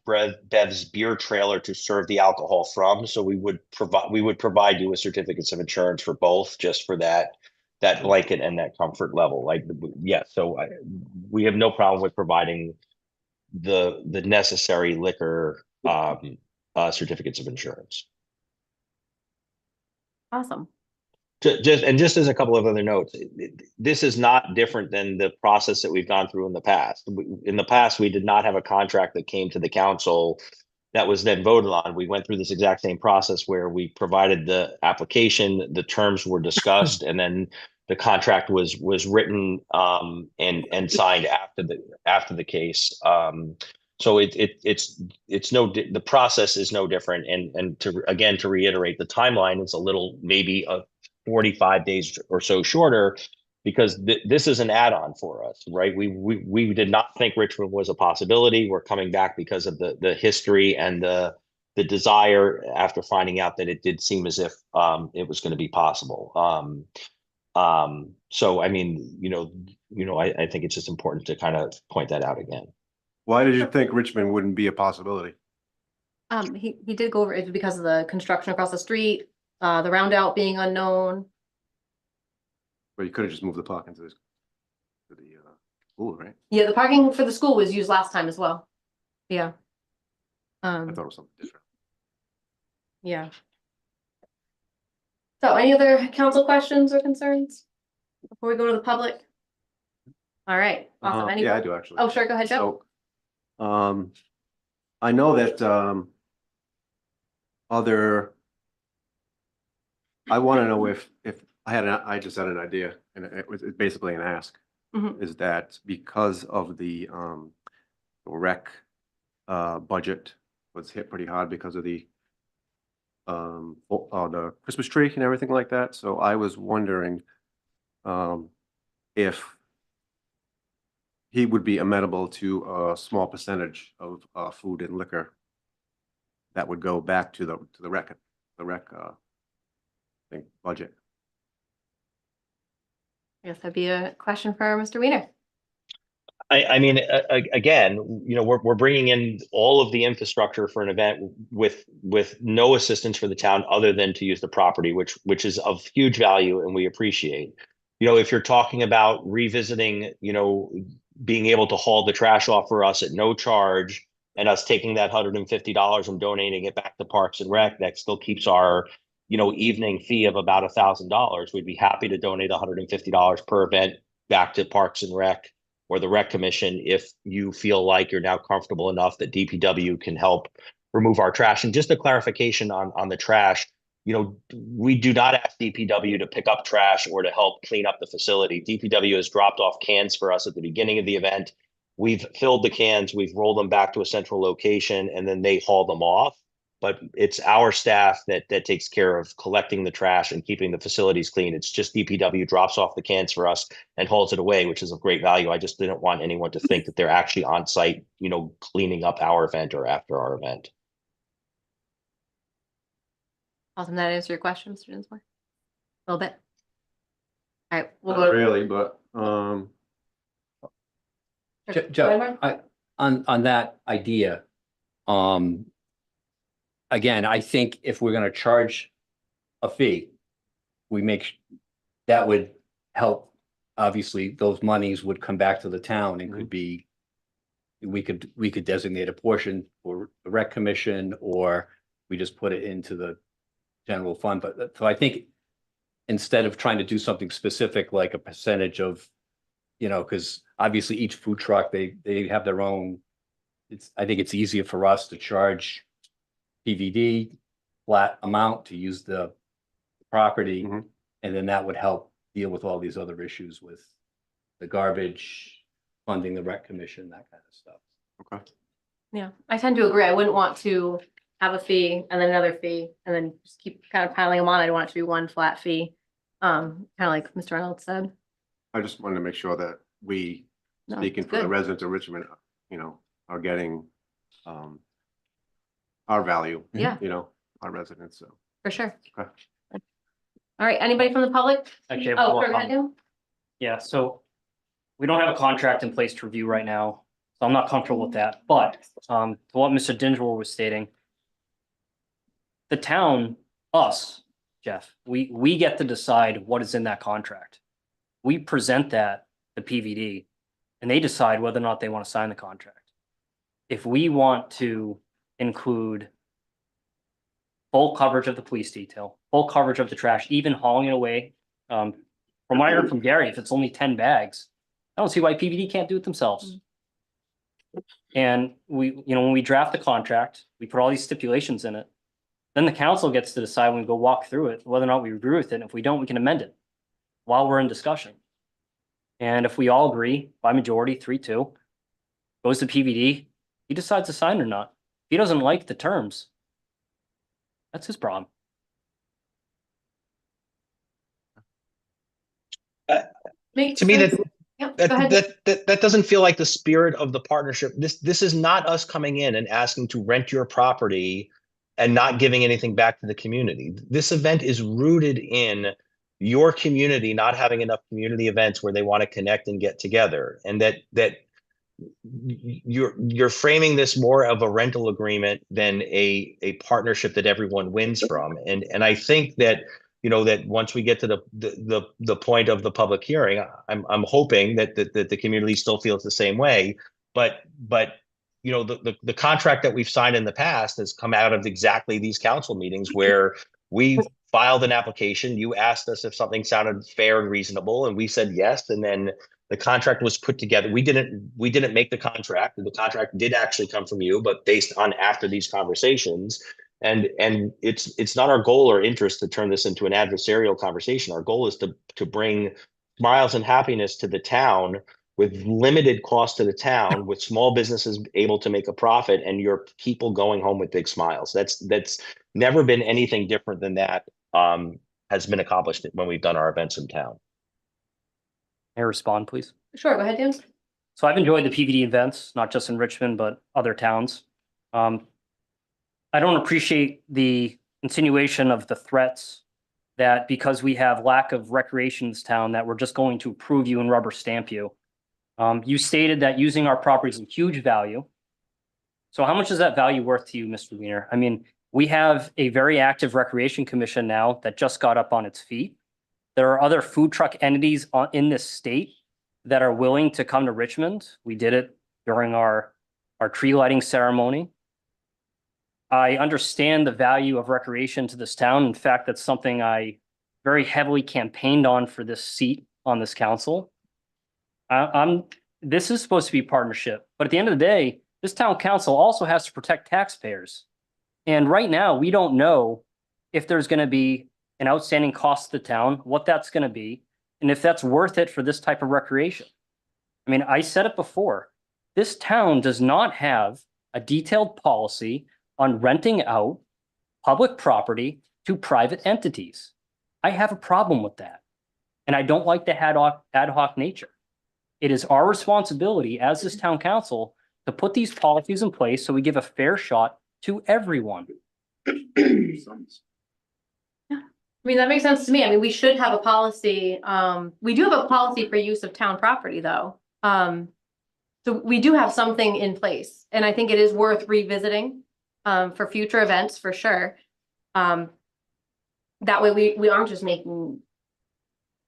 Bev's beer trailer to serve the alcohol from. So we would provide you with certificates of insurance for both, just for that blanket and that comfort level. Like, yeah. So we have no problem with providing the necessary liquor certificates of insurance. Awesome. Just as a couple of other notes, this is not different than the process that we've gone through in the past. In the past, we did not have a contract that came to the council that was then voted on. We went through this exact same process where we provided the application, the terms were discussed, and then the contract was written and signed after the case. So the process is no different. And to reiterate, the timeline is a little, maybe 45 days or so shorter, because this is an add-on for us, right? We did not think Richmond was a possibility. We're coming back because of the history and the desire after finding out that it did seem as if it was going to be possible. So I mean, I think it's just important to kind of point that out again. Why did you think Richmond wouldn't be a possibility? He did go over it because of the construction across the street, the roundabout being unknown. Well, you could have just moved the parking to the school, right? Yeah, the parking for the school was used last time as well. Yeah. I thought it was something different. Yeah. So any other council questions or concerns before we go to the public? All right, awesome. Any? Yeah, I do actually. Oh, sure, go ahead, Joe. So, I know that, I want to know if I just had an idea, and it's basically an ask. Mhm. Is that because of the rec budget was hit pretty hard because of the Christmas tree and everything like that. So I was wondering if he would be amenable to a small percentage of food and liquor that would go back to the rec thing budget. I guess that'd be a question for Mr. Weiner. I mean, again, you know, we're bringing in all of the infrastructure for an event with no assistance for the town other than to use the property, which is of huge value and we appreciate. You know, if you're talking about revisiting, you know, being able to haul the trash off for us at no charge and us taking that $150 and donating it back to Parks and Rec, that still keeps our, you know, evening fee of about $1,000. We'd be happy to donate $150 per event back to Parks and Rec or the Rec Commission if you feel like you're now comfortable enough that DPW can help remove our trash. And just a clarification on the trash, you know, we do not ask DPW to pick up trash or to help clean up the facility. DPW has dropped off cans for us at the beginning of the event. We've filled the cans, we've rolled them back to a central location, and then they haul them off. But it's our staff that takes care of collecting the trash and keeping the facilities clean. It's just DPW drops off the cans for us and hauls it away, which is of great value. I just didn't want anyone to think that they're actually on site, you know, cleaning up our event or after our event. Awesome. That answer your question, Mr. Dinsmore? A little bit. All right, we'll Not go. really, but Joe, on that idea, again, I think if we're gonna charge a fee, that would help. Obviously, those monies would come back to the town and could be, we could designate a portion for the Rec Commission, or we just put it into the general fund. But so I think instead of trying to do something specific, like a percentage of, you know, because obviously each food truck, they have their own. I think it's easier for us to charge PVD flat amount to use the property, and then that would help deal with all these other issues with the garbage, funding the Rec Commission, that kind of stuff. Okay. Yeah, I tend to agree. I wouldn't want to have a fee and then another fee and then just keep kind of piling them on. I don't want it to be one flat fee. Kind of like Mr. Reynolds said. I just wanted to make sure that we, No, speaking it's for the good. residents of Richmond, you know, are getting our value. Yeah. You know, our residents, so. For sure. Okay. All right, anybody from the public? Actually, I have Oh, one sure, go ahead, comment. Jim. Yeah, so we don't have a contract in place to review right now, so I'm not comfortable with that. But to what Mr. Dinsmore was stating, the town, us, Jeff, we get to decide what is in that contract. We present that to PVD, and they decide whether or not they want to sign the contract. If we want to include full coverage of the police detail, full coverage of the trash, even hauling it away. From what I heard from Gary, if it's only 10 bags, I don't see why PVD can't do it themselves. And we, you know, when we draft the contract, we put all these stipulations in it. Then the council gets to decide when we go walk through it, whether or not we agree with it. And if we don't, we can amend it while we're in discussion. And if we all agree by majority, 3-2, goes to PVD, he decides to sign or not. If he doesn't like the terms, that's his problem. Makes To me, sense. Yep, go ahead. that doesn't feel like the spirit of the partnership. This is not us coming in and asking to rent your property and not giving anything back to the community. This event is rooted in your community not having enough community events where they want to connect and get together, and that you're framing this more of a rental agreement than a partnership that everyone wins from. And I think that, you know, that once we get to the point of the public hearing, I'm hoping that the community still feels the same way. But you know, the contract that we've signed in the past has come out of exactly these council meetings where we've filed an application. You asked us if something sounded fair and reasonable, and we said yes. And then the contract was put together. We didn't make the contract. The contract did actually come from you, but based on after these conversations. And it's not our goal or interest to turn this into an adversarial conversation. Our goal is to bring smiles and happiness to the town with limited cost to the town, with small businesses able to make a profit, and your people going home with big smiles. That's never been anything different than that has been accomplished when we've done our events in town. May I respond, please? Sure, go ahead, Dan. So I've enjoyed the PVD events, not just in Richmond, but other towns. I don't appreciate the insinuation of the threats that because we have lack of recreation in this town, that we're just going to approve you and rubber stamp you. You stated that using our property is a huge value. So how much is that value worth to you, Mr. Wiener? I mean, we have a very active recreation commission now that just got up on its feet. There are other food truck entities in this state that are willing to come to Richmond. We did it during our tree lighting ceremony. I understand the value of recreation to this town. In fact, that's something I very heavily campaigned on for this seat on this council. This is supposed to be partnership, but at the end of the day, this town council also has to protect taxpayers. And right now, we don't know if there's going to be an outstanding cost to the town, what that's going to be, and if that's worth it for this type of recreation. I mean, I said it before, this town does not have a detailed policy on renting out public property to private entities. I have a problem with that. And I don't like the ad hoc nature. It is our responsibility as this town council to put these policies in place so we give a fair shot to everyone. I mean, that makes sense to me. I mean, we should have a policy. We do have a policy for use of town property, though. So we do have something in place, and I think it is worth revisiting for future events, for sure. That way we aren't just making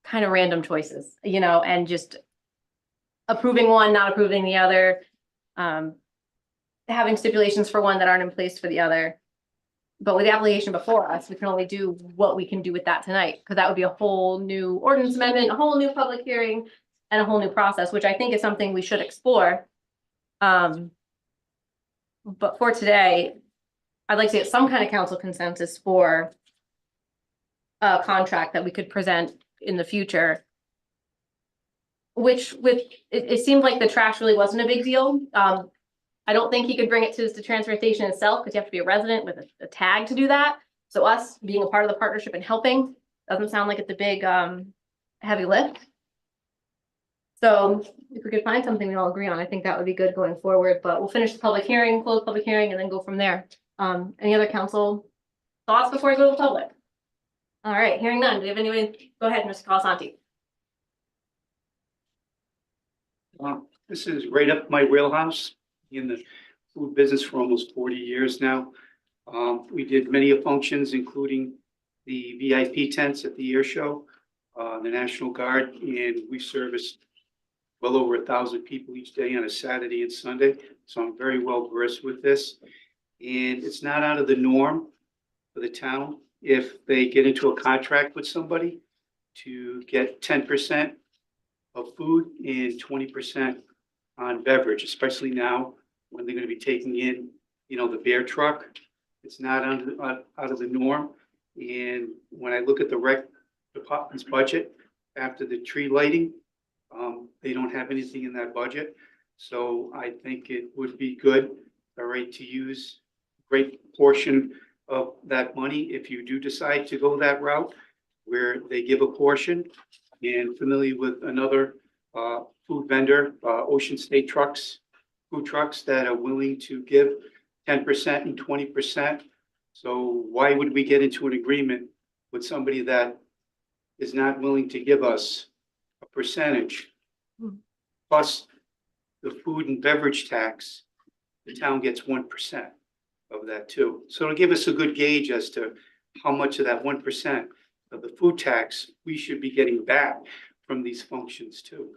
kind of random choices, you know, and just approving one, not approving the other, having stipulations for one that aren't in place for the other. But with the application before us, we can only do what we can do with that tonight, because that would be a whole new ordinance amendment, a whole new public hearing, and a whole new process, which I think is something we should explore. But for today, I'd like to get some kind of council consensus for a contract that we could present in the future. Which it seemed like the trash really wasn't a big deal. I don't think he could bring it to the transfer station itself, because you have to be a resident with a tag to do that. So us being a part of the partnership and helping doesn't sound like it's a big heavy lift. So if we could find something we all agree on, I think that would be good going forward. But we'll finish the public hearing, close the public hearing, and then go from there. Any other council thoughts before we go to the public? All right, hearing none. Do you have anybody? Go ahead, Mr. Colasanti. This is right up my wheelhouse, in the food business for almost 40 years now. We did many functions, including the VIP tents at the air show, the National Guard, and we serviced well over 1,000 people each day on a Saturday and Sunday. So I'm very well versed with this. And it's not out of the norm for the town if they get into a contract with somebody to get 10% of food and 20% on beverage, especially now when they're going to be taking in, you know, the beer truck. It's not out of the norm. And when I look at the rec department's budget after the tree lighting, they don't have anything in that budget. So I think it would be good, all right, to use a great portion of that money if you do decide to go that route, where they give a portion. And familiar with another food vendor, Ocean State Trucks, food trucks that are willing to give 10% and 20%. So why would we get into an agreement with somebody that is not willing to give us a percentage? Plus the food and beverage tax, the town gets 1% of that too. So it'll give us a good gauge as to how much of that 1% of the food tax we should be getting back from these functions too,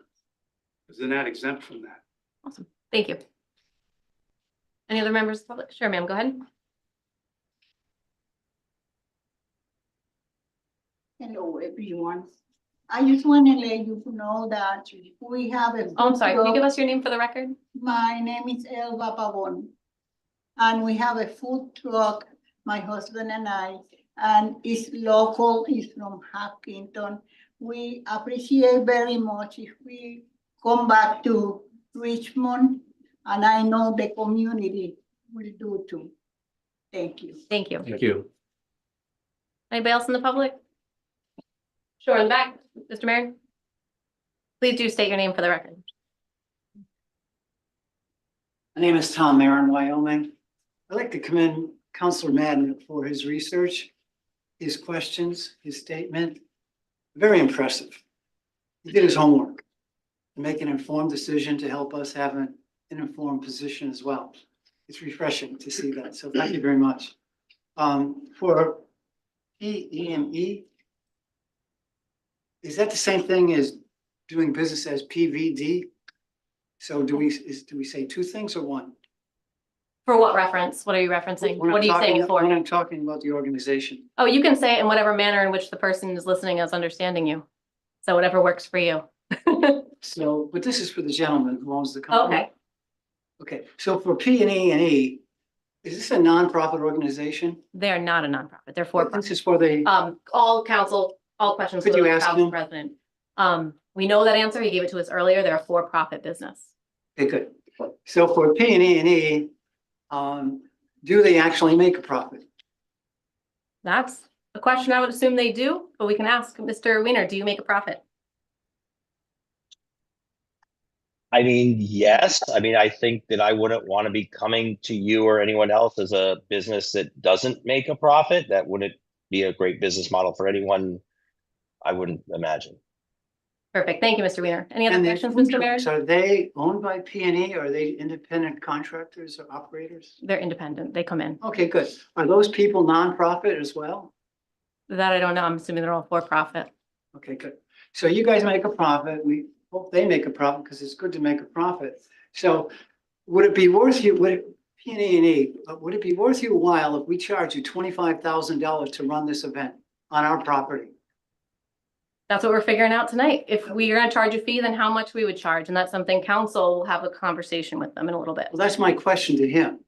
because they're not exempt from that. Awesome. Thank you. Any other members of the public? Sure, ma'am, go ahead. Hello, everyone. I just want to let you know that we have a. Oh, I'm sorry, can you food give truck. us your name for the record? My name is Elba Pavon. And we have a food truck, my husband and I, and it's local, it's from Hopkinton. We appreciate very much if we come back to Richmond, and I know the community will do too. Thank you. Thank you. Thank you. Anybody else in the public? Sure, in the back, Mr. Mayor. Please do state your name for the record. My name is Tom Marin, Wyoming. I'd like to commend Councilor Madden for his research, his questions, his statement. Very impressive. He did his homework to make an informed decision to help us have an informed position as well. It's refreshing to see that. So thank you very much. For PEME, is that the same thing as doing business as PVD? So do we say two things or one? For what reference? What are you referencing? When What I'm are you saying talking- it for? When I'm talking about the organization. Oh, you can say it in whatever manner in which the person is listening is understanding you. So whatever works for you. So, but this is for the gentleman who owns the company. Okay, Okay, so for P&E, is this a nonprofit organization? they are not a nonprofit. They're for This is for the, all council, all questions. Could for you the ask council him? President. We know that answer. He gave it to us earlier. They're a for-profit business. okay, good. So for P&E, do they actually make a profit? That's a question I would assume they do, but we can ask Mr. Weiner, do you make a profit? I mean, yes. I mean, I think that I wouldn't want to be coming to you or anyone else as a business that doesn't make a profit. That wouldn't be a great business model for anyone, I wouldn't imagine. Perfect. Thank you, Mr. Weiner. Any other And the questions, food Mr. Mayor? trucks, are they owned by P&E? Are they independent contractors or operators? They're independent. They come in. Okay, good. Are those people nonprofit as well? That I don't know. I'm assuming they're all for-profit. Okay, good. So you guys make a profit. We hope they make a profit because it's good to make a profit. So would it be worth you, P&E, would it be worth your while if we charge you $25,000 to run this event on our property? That's what we're figuring out tonight. If we are gonna charge a fee, then how much we would charge, and that's something council will have a conversation with them in a little bit. Well, that's my question to him.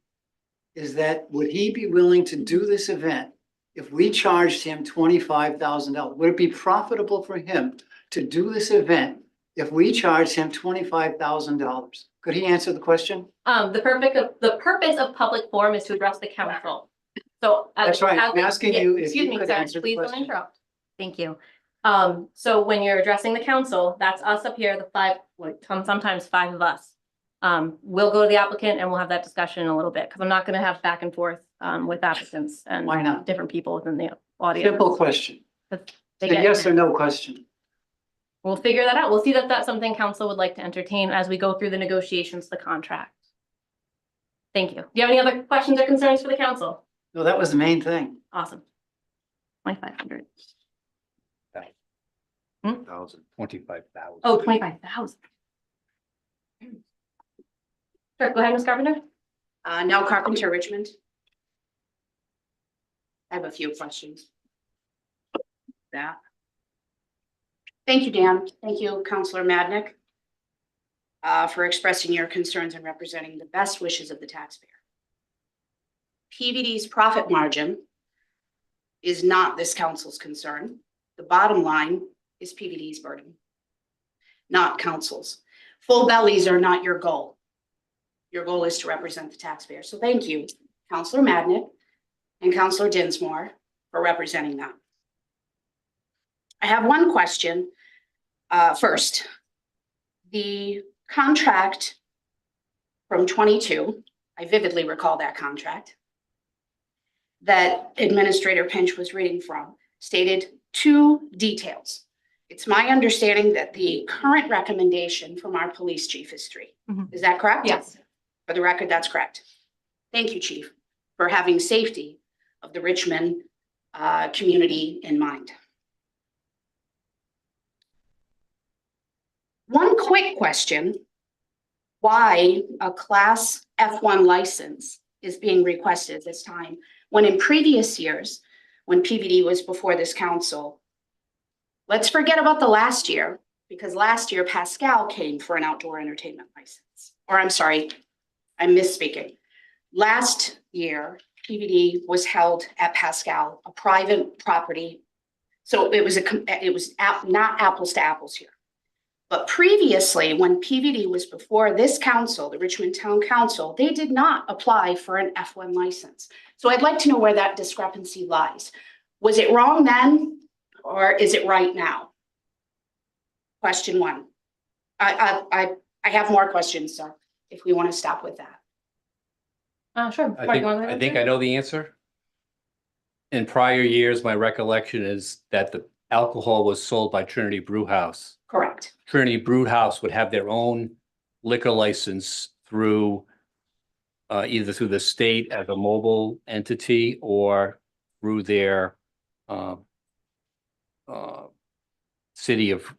Is that, would he be willing to do this event if we charged him $25,000? Would it be profitable for him to do this event if we charged him $25,000? Could he answer the question? The purpose of public forum is to address the council. So. That's right. I'm asking you if Excuse you me, could sir, answer the please don't question. interrupt. Thank you. So when you're addressing the council, that's us up here, the five, sometimes five of us. We'll go to the applicant and we'll have that discussion in a little bit, because I'm not gonna have back and forth with applicants and Why not? different people within the audience. Simple question. They It's a get- yes or no question. We'll figure that out. We'll see that that's something council would like to entertain as we go through the negotiations, the contract. Thank you. Do you have any other questions or concerns for the council? No, that was the main thing. Awesome. 2,500. 25,000. Oh, 25,000. Sure, go ahead, Ms. Carpenter. Nell Carpenter, Richmond. I have a few questions. That. Thank you, Dan. Thank you, Councilor Madnick, for expressing your concerns and representing the best wishes of the taxpayer. PVD's profit margin is not this council's concern. The bottom line is PVD's burden, not council's. Full bellies are not your goal. Your goal is to represent the taxpayer. So thank you, Councilor Madnick and Councilor Dinsmore, for representing that. I have one question. First, the contract from 22, I vividly recall that contract that Administrator Pinch was reading from, stated two details. It's my understanding that the current recommendation from our police chief is 3. Is that correct? Yes. For the record, that's correct. Thank you, Chief, for having safety of the Richmond community in mind. One quick question: why a Class F1 license is being requested at this time, when in previous years, when PVD was before this council, Let's forget about the last year, because last year Pascal came for an outdoor entertainment license. Or I'm sorry, I'm misspeaking. Last year, PVD was held at Pascal, a private property. So it was not apples to apples here. But previously, when PVD was before this council, the Richmond Town Council, they did not apply for an F1 license. So I'd like to know where that discrepancy lies. Was it wrong then, or is it right now? Question one. I have more questions, so if we want to stop with that. Sure. Marty, you wanna go I think ahead? I know the answer. In prior years, my recollection is that the alcohol was sold by Trinity Brew House. Correct. Trinity Brew House would have their own liquor license through either through the state as a mobile entity or through their city of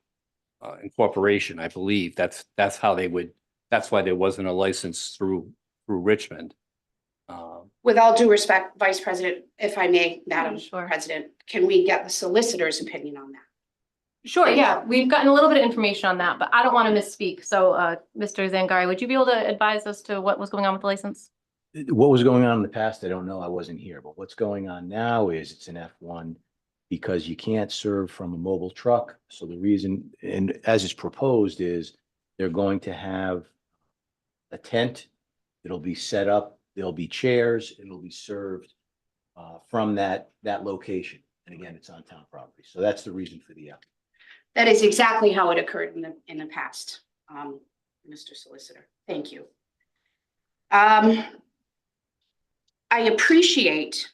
incorporation, I believe. That's how they would, that's why there wasn't a license through Richmond. With all due respect, Vice President, if I may, Madam Sure. President, can we get the solicitor's opinion on that? Sure, yeah, we've gotten a little bit of information on that, but I don't want to misspeak. So, Mr. Zangari, would you be able to advise us to what was going on with the license? What was going on in the past, I don't know. I wasn't here, but what's going on now is it's an F1 because you can't serve from a mobile truck. So the reason, and as it's proposed, is they're going to have a tent. It'll be set up. There'll be chairs. It'll be served from that location. And again, it's on town property. So that's the reason for the F. That is exactly how it occurred in the past, Mr. Solicitor. Thank you. I appreciate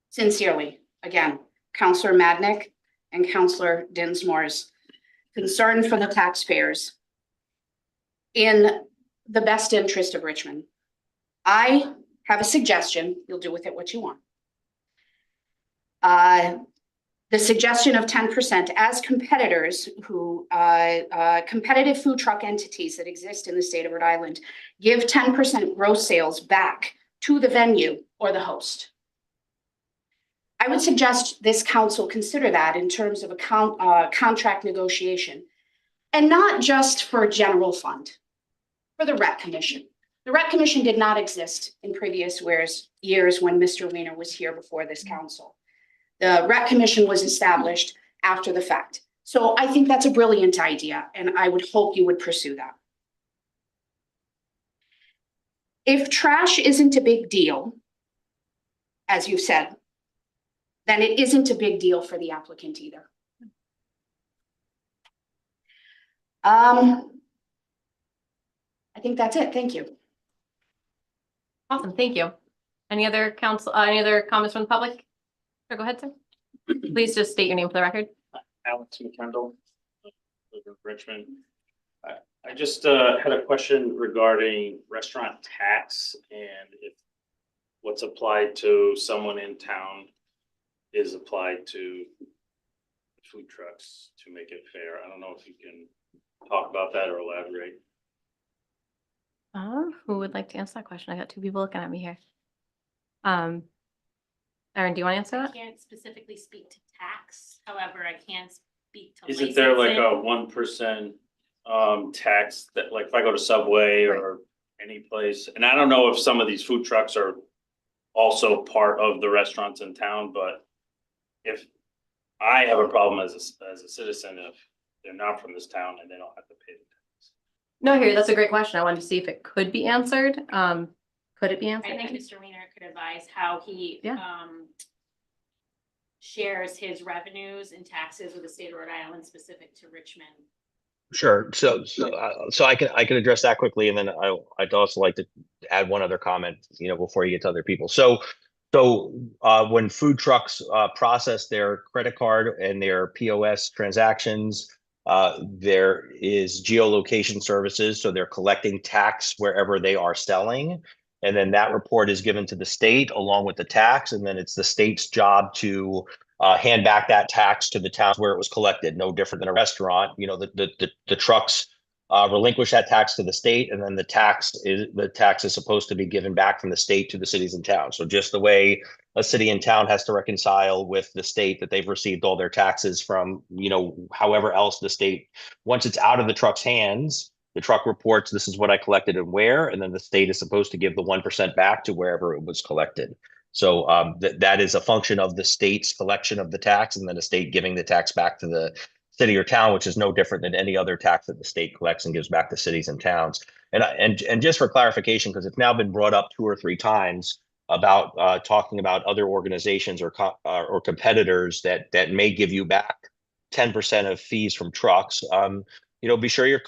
sincerely, again, Councillor Madnick and Councillor Dinsmore's concern for the taxpayers in the best interest of Richmond. I have a suggestion. You'll do with it what you want. The suggestion of 10% as competitors who, competitive food truck entities that exist in the state of Rhode Island, give 10% gross sales back to the venue or the host. I would suggest this council consider that in terms of a contract negotiation, and not just for general fund, for the Rec Commission. The Rec Commission did not exist in previous years when Mr. Weiner was here before this council. The Rec Commission was established after the fact. So I think that's a brilliant idea, and I would hope you would pursue that. If trash isn't a big deal, as you said, then it isn't a big deal for the applicant either. I think that's it. Thank you. Awesome, thank you. Any other comments from the public? Sure, go ahead, sir. Please just state your name for the record. Alex McKendall, live in Richmond. I just had a question regarding restaurant tax and if what's applied to someone in town is applied to food trucks to make it fair. I don't know if you can talk about that or elaborate. Who would like to answer that question? I got two people looking at me here. Erin, do you want to answer I that? can't specifically speak to tax, however, I can speak to Isn't there like licensing. a 1% tax that, like, if I go to Subway or any place, and I don't know if some of these food trucks are also part of the restaurants in town, but if I have a problem as a citizen, if they're not from this town and they don't have to pay the tax. No, here, that's a great question. I wanted to see if it could be answered. Could it be answered? I think Mr. Weiner could advise how he shares his revenues and taxes with the state of Rhode Island specific to Richmond. Sure. So I can address that quickly, and then I'd also like to add one other comment, before you get to other people. So when food trucks process their credit card and their POS transactions, there is geolocation services, so they're collecting tax wherever they are selling, and then that report is given to the state along with the tax, and then it's the state's job to hand back that tax to the towns where it was collected. No different than a restaurant. The trucks relinquish that tax to the state, and then the tax is supposed to be given back from the state to the cities and towns. So just the way a city and town has to reconcile with the state that they've received all their taxes from, however else the state, once it's out of the truck's hands, the truck reports, this is what I collected and where, and then the state is supposed to give the 1% back to wherever it was collected. So that is a function of the state's collection of the tax, and then the state giving the tax back to the city or town, which is no different than any other tax that the state collects and gives back to cities and towns. And just for clarification, because it's now been brought up 2 or 3 times about talking about other organizations or competitors that may give you back 10% of fees from trucks. Be sure you're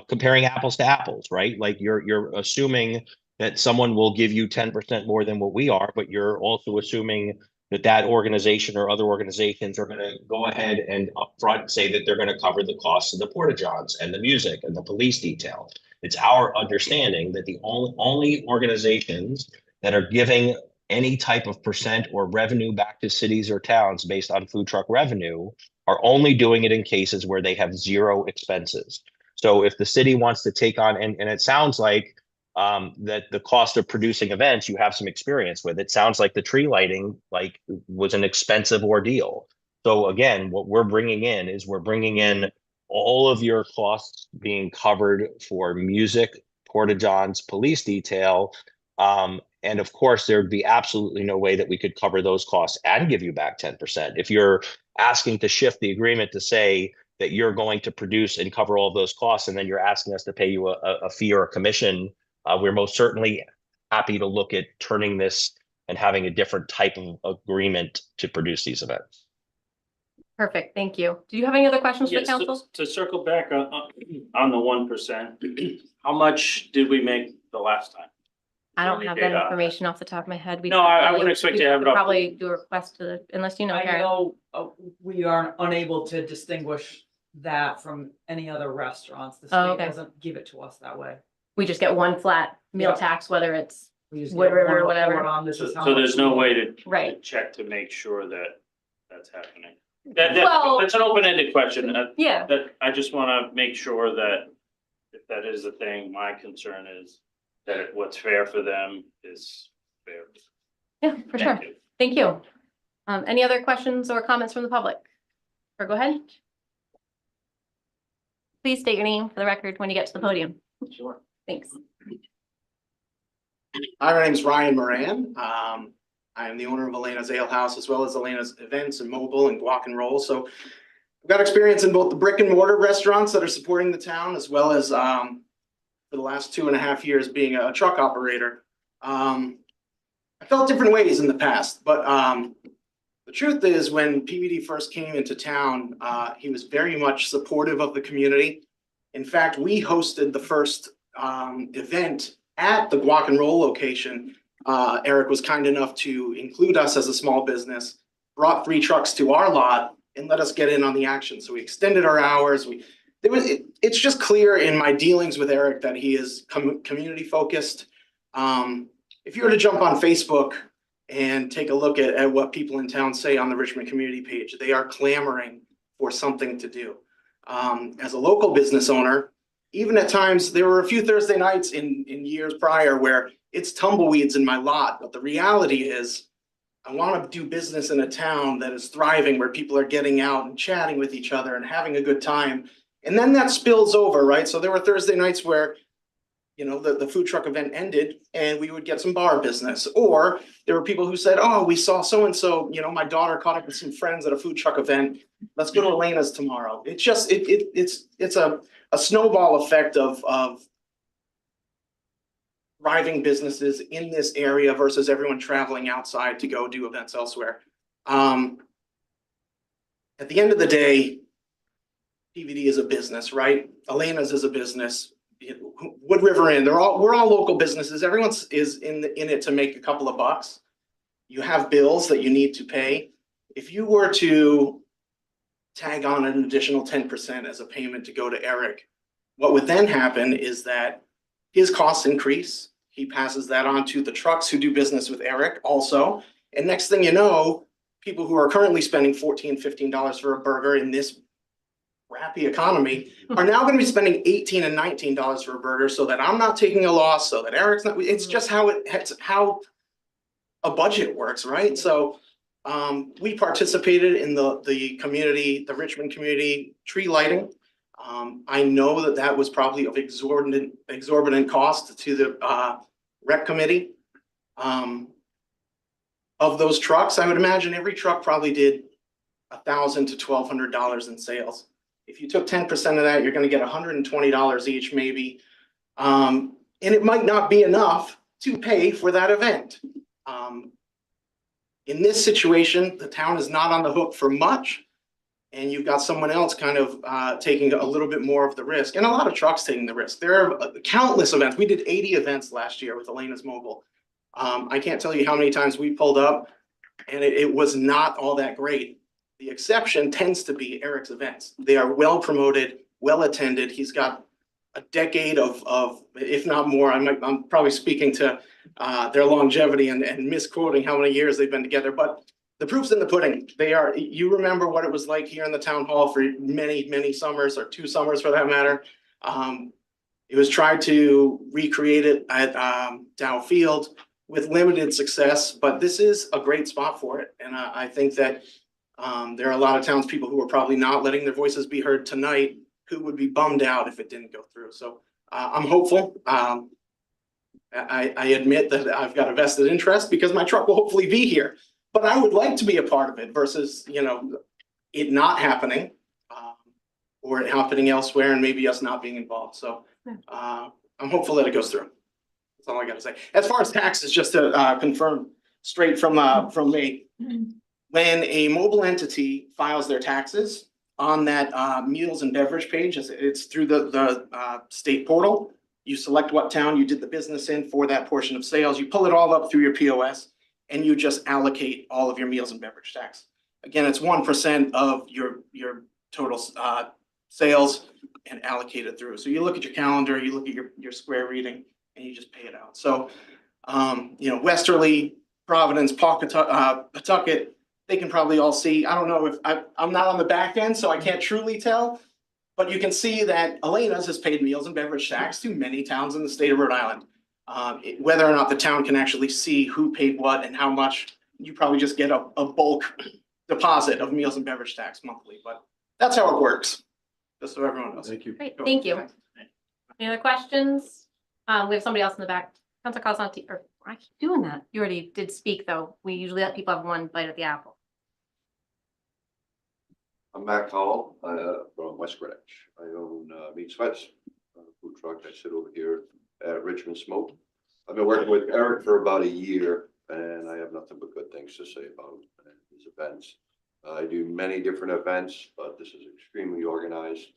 comparing apples to apples, right? Like you're assuming that someone will give you 10% more than what we are, but you're also assuming that organization or other organizations are going to go ahead and upfront say that they're going to cover the costs of the porta-johns and the music and the police detail. It's our understanding that the only organizations that are giving any type of percent or revenue back to cities or towns based on food truck revenue are only doing it in cases where they have 0 expenses. So if the city wants to take on, and it sounds like that the cost of producing events, you have some experience with. It sounds like the tree lighting was an expensive ordeal. So again, what we're bringing in all of your costs being covered for music, porta-johns, police detail. And of course, there'd be absolutely no way that we could cover those costs and give you back 10%. If you're asking to shift the agreement to say that you're going to produce and cover all of those costs, and then you're asking us to pay you a fee or a commission, we're most certainly happy to look at turning this and having a different type of agreement to produce these events. Perfect, thank you. Do you have any other questions for the Yes, council? to circle back on the 1%, how much did we make the last time? I don't Any have that data on information off the top of my head. No, I wouldn't expect to have it up. Probably do a request to unless you know, I Karen. know we are unable to distinguish that from any other restaurants. The Oh, state okay. doesn't give it to us that way. We just get one flat meal Yeah. tax, whether it's We just Wood get River or one whatever. on this is how So there's much no we- way to Right. check to make sure that that's happening. Well- That's an open-ended question. Yeah. That I just want to make sure that if that is a thing, my concern is that what's fair for them is fair. Yeah, for sure. Thank you. Thank you. Any other questions or comments from the public? Or go ahead. Please state your name for the record when you get to the podium. Sure. Thanks. Hi, my name is Ryan Moran. I am the owner of Elena's Ale House as well as Elena's Events and Mobile and Guac and Roll. So I've got experience in both the brick and mortar restaurants that are supporting the town as well as for the last 2.5 years being a truck operator. I felt different ways in the past, but the truth is when PVD first came into town, he was very much supportive of the community. In fact, we hosted the first event at the Guac and Roll location. Eric was kind enough to include us as a small business, brought 3 trucks to our lot and let us get in on the action. So we extended our hours. It's just clear in my dealings with Eric that he is community focused. If you were to jump on Facebook and take a look at what people in town say on the Richmond community page, they are clamoring for something to do. As a local business owner, even at times, there were a few Thursday nights in years prior where it's tumbleweeds in my lot. But the reality is I want to do business in a town that is thriving, where people are getting out and chatting with each other and having a good time. And then that spills over, right? So there were Thursday nights where, the food truck event ended and we would get some bar business. Or there were people who said, oh, we saw so-and-so, my daughter caught up with some friends at a food truck event. Let's go to Elena's tomorrow. It's just, it's a snowball effect of thriving businesses in this area versus everyone traveling outside to go do events elsewhere. At the end of the day, PVD is a business, right? Elena's is a business. Wood River Inn, we're all local businesses. Everyone is in it to make a couple of bucks. You have bills that you need to pay. If you were to tag on an additional 10% as a payment to go to Eric, what would then happen is that his costs increase. He passes that on to the trucks who do business with Eric also. And next thing you know, people who are currently spending $14, $15 for a burger in this crappy economy are now going to be spending $18 and $19 for a burger, so that I'm not taking a loss, so that Eric's not. It's just how a budget works, right? So we participated in the Richmond community tree lighting. I know that that was probably of exorbitant cost to the rec committee. Of those trucks, I would imagine every truck probably did $1,000 to $1,200 in sales. If you took 10% of that, you're going to get $120 each, maybe. And it might not be enough to pay for that event. In this situation, the town is not on the hook for much, and you've got someone else kind of taking a little bit more of the risk, and a lot of trucks taking the risk. There are countless events. We did 80 events last year with Elena's Mobile. I can't tell you how many times we pulled up, and it was not all that great. The exception tends to be Eric's events. They are well promoted, well attended. He's got a decade of, if not more, I'm probably speaking to their longevity and misquoting how many years they've been together, but the proof's in the pudding. You remember what it was like here in the town hall for many, many summers, or 2 summers for that matter. It was tried to recreate it at Dow Field with limited success, but this is a great spot for it. And I think that there are a lot of townspeople who are probably not letting their voices be heard tonight, who would be bummed out if it didn't go through. So I'm hopeful. I admit that I've got a vested interest because my truck will hopefully be here, but I would like to be a part of it versus, it not happening or it happening elsewhere and maybe us not being involved. So I'm hopeful that it goes through. That's all I got to say. As far as taxes, just to confirm straight from me, when a mobile entity files their taxes on that meals and beverage page, it's through the state portal. You select what town you did the business in for that portion of sales. You pull it all up through your POS and you just allocate all of your meals and beverage tax. Again, it's 1% of your total sales and allocate it through. So you look at your calendar, you look at your square reading, and you just pay it out. So, Westerly, Providence, Pawcatucket, they can probably all see. I don't know if I'm not on the back end, so I can't truly tell. But you can see that Elena's has paid meals and beverage tax to many towns in the state of Rhode Island. Whether or not the town can actually see who paid what and how much, you probably just get a bulk deposit of meals and beverage tax monthly. But that's how it works, just so everyone knows. Thank you. Great, thank you. Any other questions? We have somebody else in the back. Councilor Cossanti, or I keep doing that. You already did speak, though. We usually let people have one bite at the apple. I'm Matt Cowell, from West Greenwich. I own Meat Sweats, food truck. I sit over here at Richmond Smoke. I've been working with Eric for about a year, and I have nothing but good things to say about his events. I do many different events, but this is extremely organized,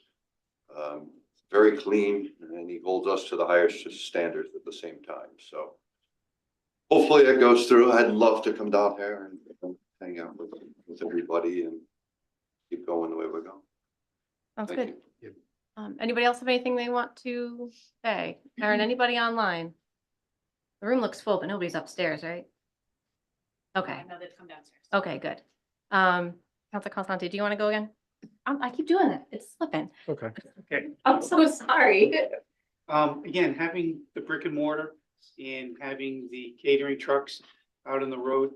very clean, and he holds us to the highest standards at the same time. So hopefully it goes through. I'd love to come down here and hang out with everybody and keep going the way we're going. Sounds Thank good. Anybody else have anything they want to say? Aaron, anybody online? The room looks full, but nobody's upstairs, right? Okay. No, they've come downstairs. Okay, good. Councilor Constante, do you want to go again? I keep doing it. It's slipping. Okay. Okay. I'm so sorry. Again, having the brick and mortar and having the catering trucks out on the road,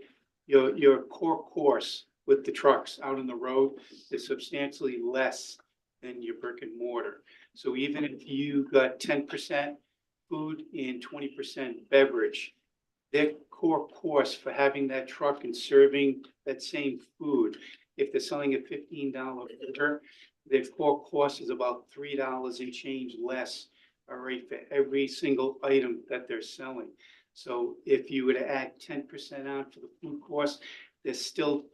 your core course with the trucks out on the road is substantially less than your brick and mortar. So even if you got 10% food and 20% beverage, their core course for having that truck and serving that same food, if they're selling a $15 burger, their core cost is about $3 and change less, all right, for every single item that they're selling. So if you were to add 10% on for the food cost, there's still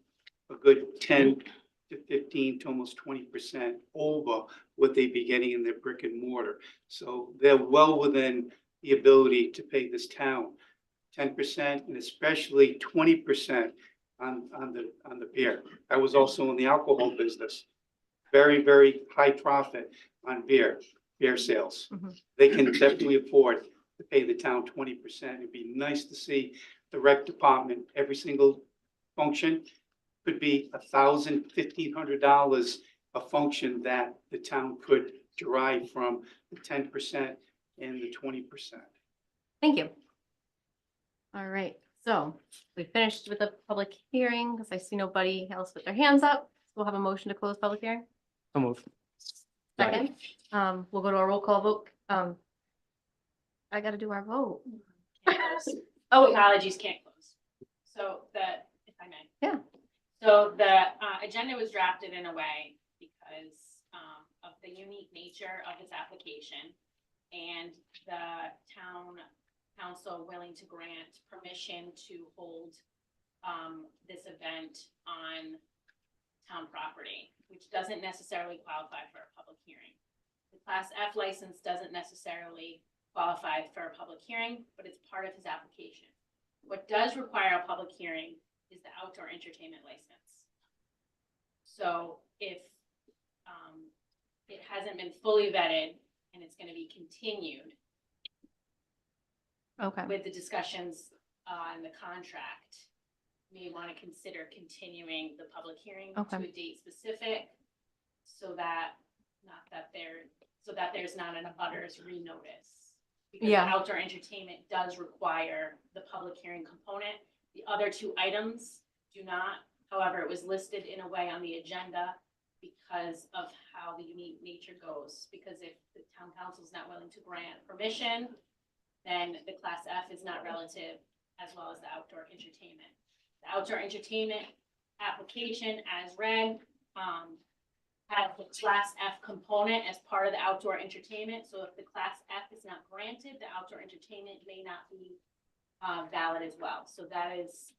a good 10 to 15 to almost 20% over what they'd be getting in their brick and mortar. So they're well within the ability to pay this town 10% and especially 20% on the beer. I was also in the alcohol business. Very, very high profit on beer sales. They can definitely afford to pay the town 20%. It'd be nice to see the rec department, every single function could be $1,000, $1,500 a function that the town could derive from the 10% and the 20%. Thank you. All right. So we finished with the public hearing because I see nobody else with their hands up. We'll have a motion to close public hearing. So moved. Second, we'll go to a roll call vote. I gotta do our vote. Oh, Apologies, can't close. So if I may. Yeah. So the agenda was drafted in a way because of the unique nature of this application and the town council willing to grant permission to hold this event on town property, which doesn't necessarily qualify for a public hearing. The Class F license doesn't necessarily qualify for a public hearing, but it's part of his application. What does require a public hearing is the outdoor entertainment license. So if it hasn't been fully vetted and it's gonna be continued okay. with the discussions on the contract, you may want to consider continuing the public hearing to Okay. a date specific so that there's not an abutters renotice. Because Yeah. outdoor entertainment does require the public hearing component. The other two items do not. However, it was listed in a way on the agenda because of how the unique nature goes. Because if the town council is not willing to grant permission, then the Class F is not relative, as well as the outdoor entertainment. The outdoor entertainment application as read, has the Class F component as part of the outdoor entertainment. So if the Class F is not granted, the outdoor entertainment may not be valid as well. So that is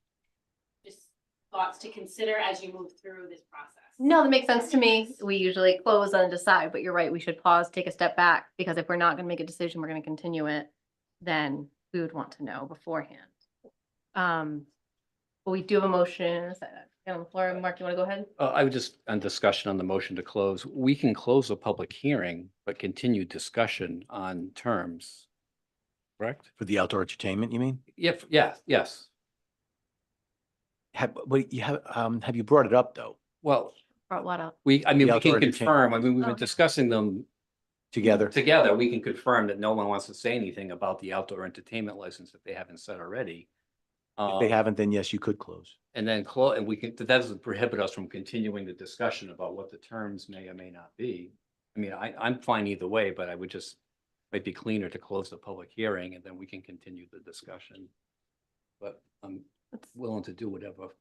just thoughts to consider as you move through this process. No, that makes sense to me. We usually close and decide, but you're right. We should pause, take a step back, because if we're not gonna make a decision, we're gonna continue it, then we would want to know beforehand. But we do have a motion on the floor. Mark, you wanna go ahead? I would just, on discussion on the motion to close, we can close a public hearing, but continue discussion on terms. Correct? For the outdoor entertainment, you mean? Yes. Have you brought it up, though? Well, Brought what up? we The can outdoor confirm, we've been Okay. discussing them Together? together. We can confirm that no one wants to say anything about the outdoor entertainment license if they haven't said already. If they haven't, then yes, you could close. And then and that doesn't prohibit us from continuing the discussion about what the terms may or may not be. I mean, I'm fine either way, but I would just, might be cleaner to close the public hearing and then we can continue the discussion. But I'm willing to do whatever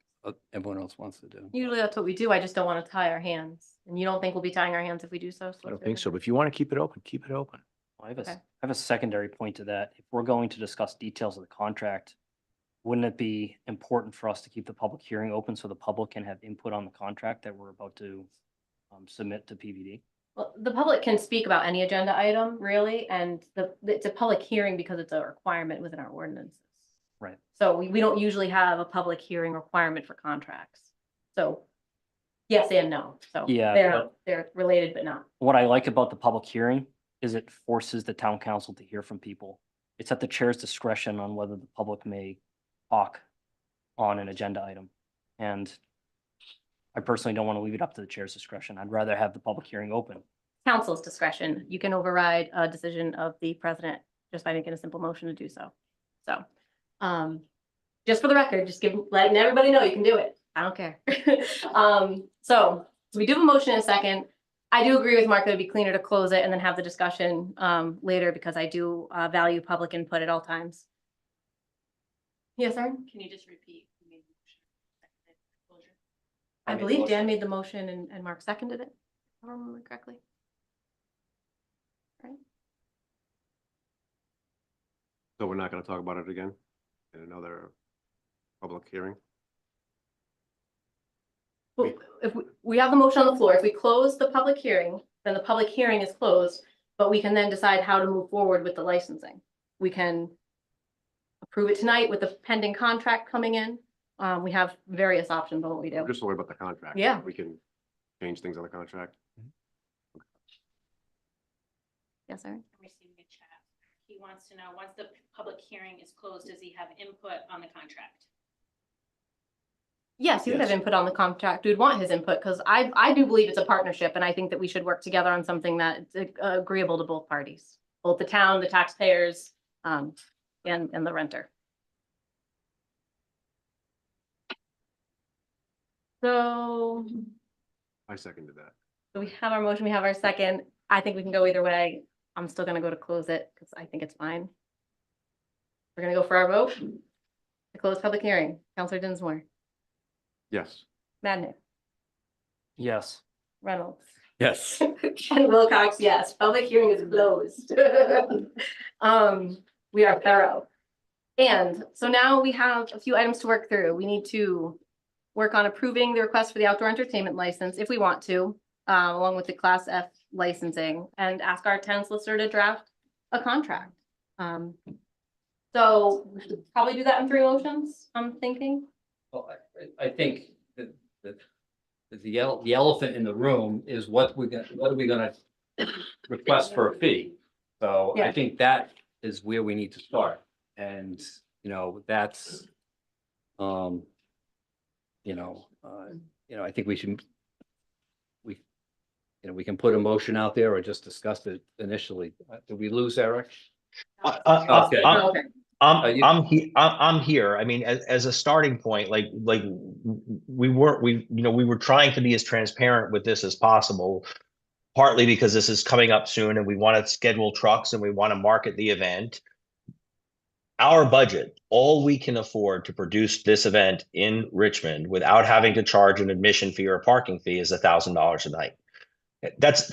everyone else wants to do. Usually that's what we do. I just don't wanna tie our hands. And you don't think we'll be tying our hands if we do so? I don't think so, but if you want to keep it open, keep it open. I have Okay. I have a secondary point to that. If we're going to discuss details of the contract, wouldn't it be important for us to keep the public hearing open so the public can have input on the contract that we're about to submit to PVD? Well, the public can speak about any agenda item, really, and it's a public hearing because it's a requirement within our ordinances. Right. So we don't usually have a public hearing requirement for contracts. So yes and no. So Yeah, they're related, but not. What I like about the public hearing is it forces the town council to hear from people. It's at the chair's discretion on whether the public may talk on an agenda item. And I personally don't want to leave it up to the chair's discretion. I'd rather have the public hearing open. Council's discretion. You can override a decision of the president just by making a simple motion to do so. So, just for the record, just letting everybody know you can do it. I don't care. So we do have a motion in a second. I do agree with Mark that it'd be cleaner to close it and then have the discussion later because I do value public input at all times. Yes, sir? Can you just repeat? who made the motion? Closure? I believe Dan made the motion and Mark seconded it, if I remember correctly. Right? So we're not gonna talk about it again in another public hearing? Well, if we have the motion on the floor, if we close the public hearing, then the public hearing is closed, but we can then decide how to move forward with the licensing. We can approve it tonight with the pending contract coming in. We have various options on what we do. I'm just worried about the contract. Yeah. We can change things on the contract. Yes, sir. I'm receiving a chat. He wants to know, once the public hearing is closed, does he have input on the contract? Yes, he would have Yes. input on the contract. We'd want his input because I do believe it's a partnership and I think that we should work together on something that's agreeable to both parties, both the town, the taxpayers, and the renter. So I seconded that. we have our motion, we have our second. I think we can go either way. I'm still gonna go to close it because I think it's fine. We're gonna go for our vote. To close public hearing. Counselor Dinsmore, Yes. Madden, Yes. Reynolds. Yes. Ken Wilcox, yes. Public hearing is closed. We are thorough. And so now we have a few items to work through. We need to work on approving the request for the outdoor entertainment license if we want to, along with the Class F licensing, and ask our town solicitor to draft a contract. So we should probably do that in 3 motions, I'm thinking. Well, I think that the elephant in the room is what are we gonna request for a fee? So I Yeah. think that is where we need to start. And, that's, I think we should, we can put a motion out there or just discuss it initially. Did we lose Eric? Okay. Okay. I'm here. I mean, as a starting point, like we were trying to be as transparent with this as possible, partly because this is coming up soon and we want to schedule trucks and we want to market the event. Our budget, all we can afford to produce this event in Richmond without having to charge an admission fee or a parking fee is $1,000 a night. That's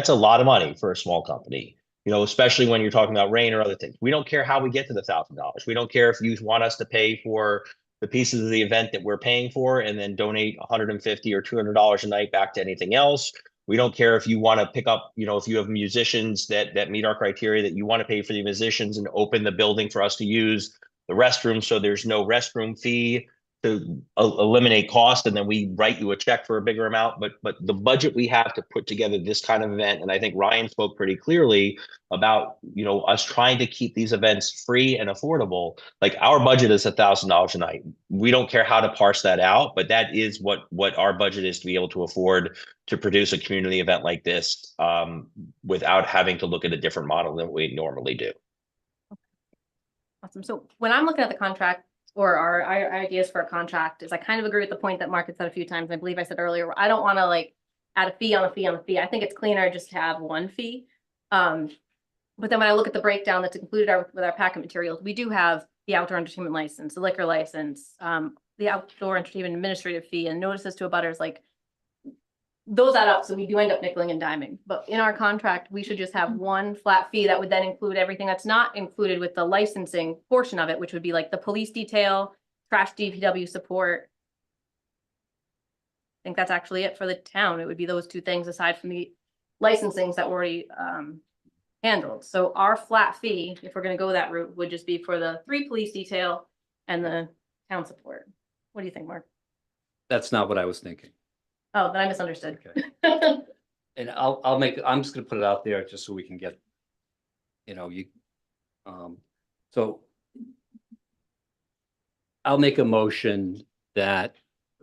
a lot of money for a small company, especially when you're talking about rain or other things. We don't care how we get to the $1,000. We don't care if you want us to pay for the pieces of the event that we're paying for and then donate $150 or $200 a night back to anything else. We don't care if you want to pick up, if you have musicians that meet our criteria, that you want to pay for the musicians and open the building for us to use the restroom so there's no restroom fee to eliminate cost, and then we write you a check for a bigger amount. But the budget we have to put together this kind of event, and I think Ryan spoke pretty clearly about us trying to keep these events free and affordable. Like, our budget is $1,000 a night. We don't care how to parse that out, but that is what our budget is to be able to afford to produce a community event like this, without having to look at a different model than we normally do. Awesome. So when I'm looking at the contract, or our ideas for a contract, is I kind of agree with the point that Mark had said a few times. I believe I said earlier, I don't want to add a fee on a fee on a fee. I think it's cleaner just to have one fee. But then when I look at the breakdown that's included with our packet materials, we do have the outdoor entertainment license, the liquor license, the outdoor entertainment administrative fee, and notices to abutters. Those add up, so we do end up nickeling and diming. But in our contract, we should just have one flat fee that would then include everything that's not included with the licensing portion of it, which would be the police detail, trash DPW support. I think that's actually it for the town. It would be those 2 things aside from the licensings that were already handled. So our flat fee, if we're going to go that route, would just be for the 3 police detail and the town support. What do you think, Mark? That's not what I was thinking. Oh, then I misunderstood. Okay. And I'm just gonna put it out there just so we can get, so I'll make a motion that,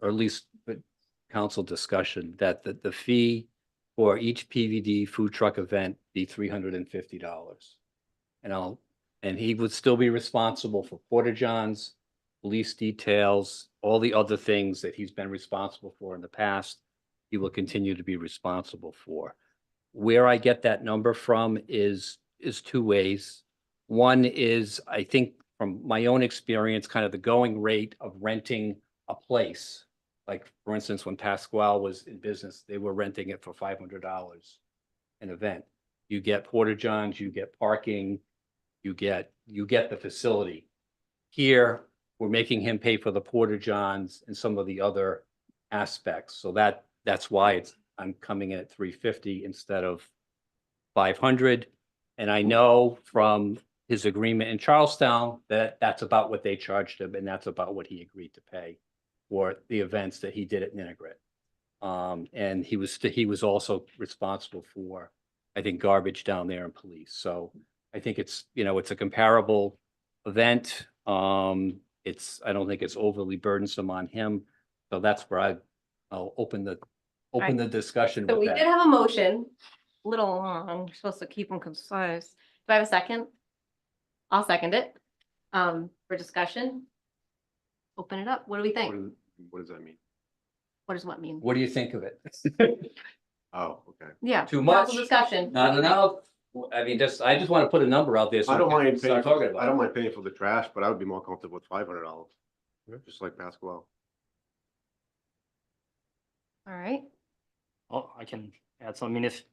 or at least the council discussion, that the fee for each PVD food truck event be $350. And he would still be responsible for porta johns, police details, all the other things that he's been responsible for in the past. He will continue to be responsible for. Where I get that number from is 2 ways. One is, I think from my own experience, kind of the going rate of renting a place. Like, for instance, when Pasquale was in business, they were renting it for $500 an event. You get porta johns, you get parking, you get the facility. Here, we're making him pay for the porta johns and some of the other aspects. So that's why I'm coming in at $350 instead of $500. And I know from his agreement in Charlestown that that's about what they charged him, and that's about what he agreed to pay for the events that he did at Ninigret. And he was also responsible for, I think, garbage down there and police. So I think it's a comparable event. I don't think it's overly burdensome on him. So that's where I'll open the discussion So with we that. did have a motion, a little long, we're supposed to keep them concise. Do I have a second? I'll second it. For discussion. Open it up. What do we think? What does that mean? What does what mean? What do you think of it? Oh, okay. Yeah. Too much? council Discussion. Not enough? I mean, I just want to put a number out there. So I don't we can mind start paying, talking about I it. don't mind paying for the trash, but I would be more comfortable with $500, just like basketball. All right. Oh, I can add some. I mean, if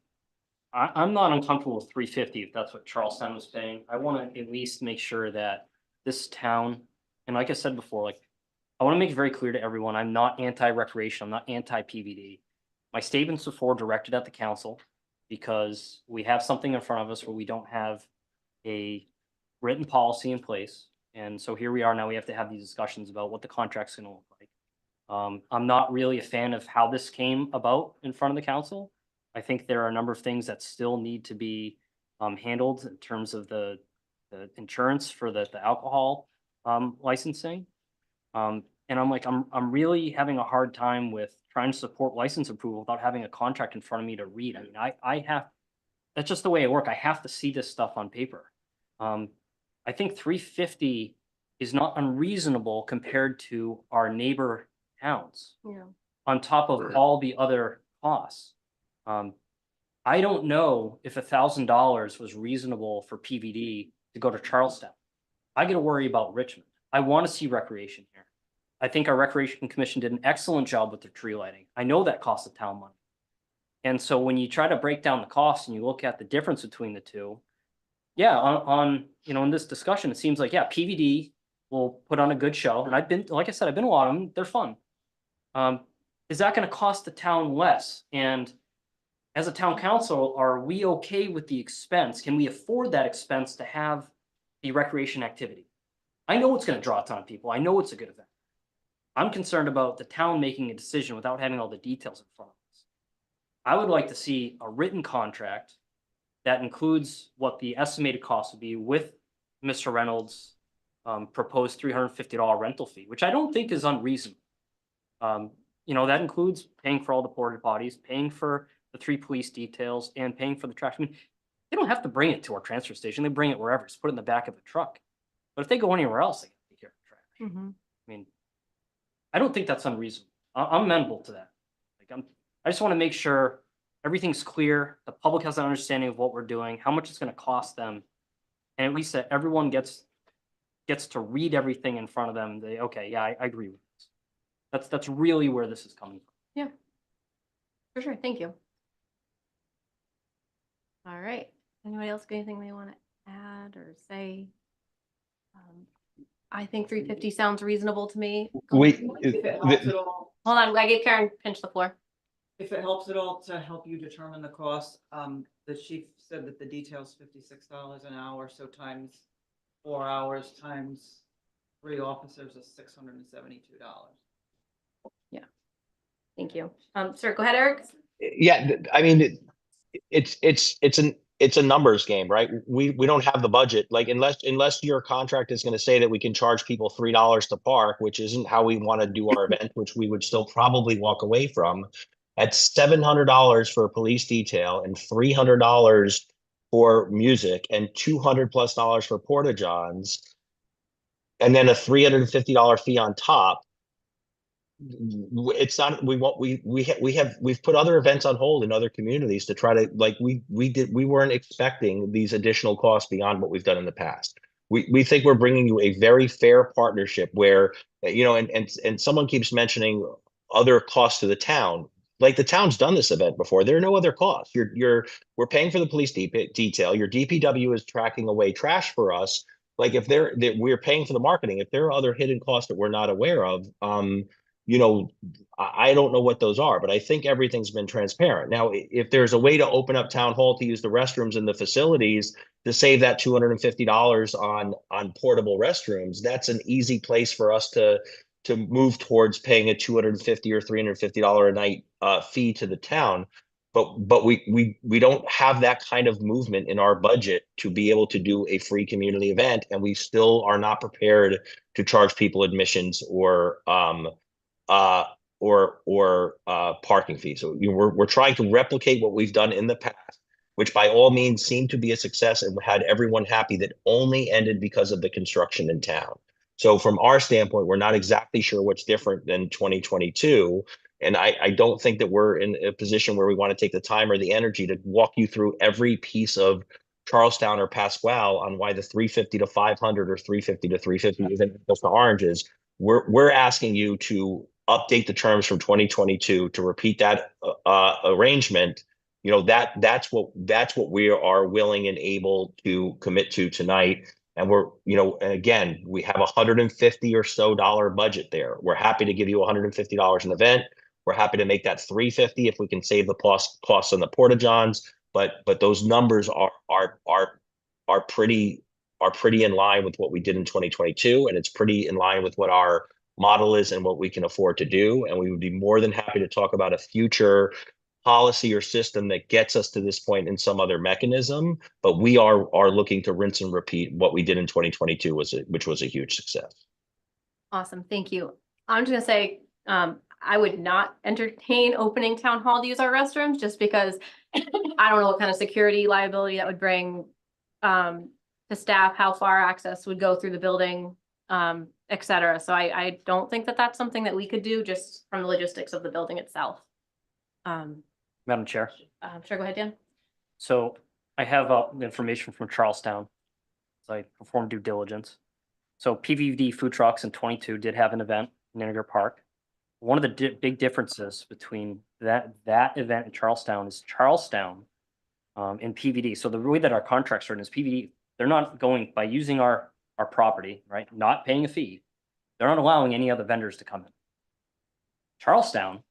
I'm not uncomfortable with 350, if that's what Charlestown was paying, I want to at least make sure that this town, and like I said before, like I want to make it very clear to everyone, I'm not anti-recreation, I'm not anti-PVD. My statements before directed at the council because we have something in front of us where we don't have a written policy in place. And so here we are now, we have to have these discussions about what the contract's going to look like. I'm not really a fan of how this came about in front of the council. I think there are a number of things that still need to be handled in terms of the insurance for the alcohol licensing. And I'm like, I'm really having a hard time with trying to support license approval without having a contract in front of me to read. I mean, I have, that's just the way I work. I have to see this stuff on paper. I think 350 is not unreasonable compared to our neighbor towns. Yeah. On top of all the other costs. I don't know if $1,000 was reasonable for PVD to go to Charlestown. I got to worry about Richmond. I want to see recreation here. I think our Recreation Commission did an excellent job with their tree lighting. I know that costs the town money. And so when you try to break down the costs and you look at the difference between the two, yeah, on you know, in this discussion, it seems like, yeah, PVD will put on a good show. And I've been, like I said, I've been to a lot of them. They're fun. Is that going to cost the town less? And as a town council, are we okay with the expense? Can we afford that expense to have the recreation activity? I know it's going to draw a ton of people. I know it's a good event. I'm concerned about the town making a decision without having all the details in front of us. I would like to see a written contract that includes what the estimated cost would be with Mr. Reynolds' proposed $350 rental fee, which I don't think is unreasonable. You know, that includes paying for all the porta potties, paying for the 3 police details, and paying for the trash. I mean, they don't have to bring it to our transfer station. They bring it wherever. Just put it in the back of a truck. But if they go anywhere else, they can take care of the trash. Mm-hmm. I mean, I don't think that's unreasonable. I'm amenable to that. Like I just want to make sure everything's clear. The public has an understanding of what we're doing, how much it's going to cost them, and at least that everyone gets to read everything in front of them. They, okay, yeah, I agree with this. That's really where this is coming from. Yeah. For sure. Thank you. All right. Anybody else got anything they want to add or say? I think 350 sounds reasonable to me. If it helps at all, Hold on, I gave Karen pinch the floor. if it helps at all to help you determine the cost, the chief said that the detail's $56 an hour, so times 4 hours times 3 officers is $672. Yeah. Thank you. Sir, go ahead, Eric. Yeah, I mean, it's a numbers game, right? We don't have the budget, like unless your contract is going to say that we can charge people $3 to park, which isn't how we want to do our event, which we would still probably walk away from. At $700 for a police detail and $300 for music and $200+ for porta johns, and then a $350 fee on top. It's not, we've put other events on hold in other communities to try to, like, we weren't expecting these additional costs beyond what we've done in the past. We think we're bringing you a very fair partnership where, you know, and someone keeps mentioning other costs to the town. Like, the town's done this event before. There are no other costs. We're paying for the police detail. Your DPW is tracking away trash for us. Like, if we're paying for the marketing, if there are other hidden costs that we're not aware of, you know, I don't know what those are, but I think everything's been transparent. Now, if there's a way to open up town hall to use the restrooms and the facilities to save that $250 on portable restrooms, that's an easy place for us to move towards paying a $250 or $350 a night fee to the town. But we don't have that kind of movement in our budget to be able to do a free community event, and we still are not prepared to charge people admissions or parking fees. So we're trying to replicate what we've done in the past, which by all means seemed to be a success and had everyone happy, that only ended because of the construction in town. So from our standpoint, we're not exactly sure what's different than 2022, And I don't think that we're in a position where we want to take the time or the energy to walk you through every piece of Charlestown or Pasquale on why the 350 to 500 or 350 to 350 isn't apples to oranges. We're asking you to update the terms from 2022 to repeat that arrangement. You know, that's what we are willing and able to commit to tonight. And we're, you know, and again, we have $150 or so budget there. We're happy to give you $150 an event. We're happy to make that 350 if we can save the costs on the porta johns. But those numbers are pretty in line with what we did in 2022, and it's pretty in line with what our model is and what we can afford to do. And we would be more than happy to talk about a future policy or system that gets us to this point in some other mechanism. But we are looking to rinse and repeat what we did in 2022, which was a huge success. Awesome, thank you. I'm just gonna say, I would not entertain opening town hall to use our restrooms just because I don't know what kind of security liability that would bring to staff, how far access would go through the building, et cetera. So I don't think that that's something that we could do just from the logistics of the building itself. Madam Chair. Sure, go ahead, Dan. So I have information from Charlestown. So I performed due diligence. So PVD food trucks in 22 did have an event in Integer Park. One of the big differences between that event in Charlestown is Charlestown and PVD. So the way that our contracts are written is PVD, they're not going by using our property, right? Not paying a fee. They're not allowing any other vendors to come in. Charlestown,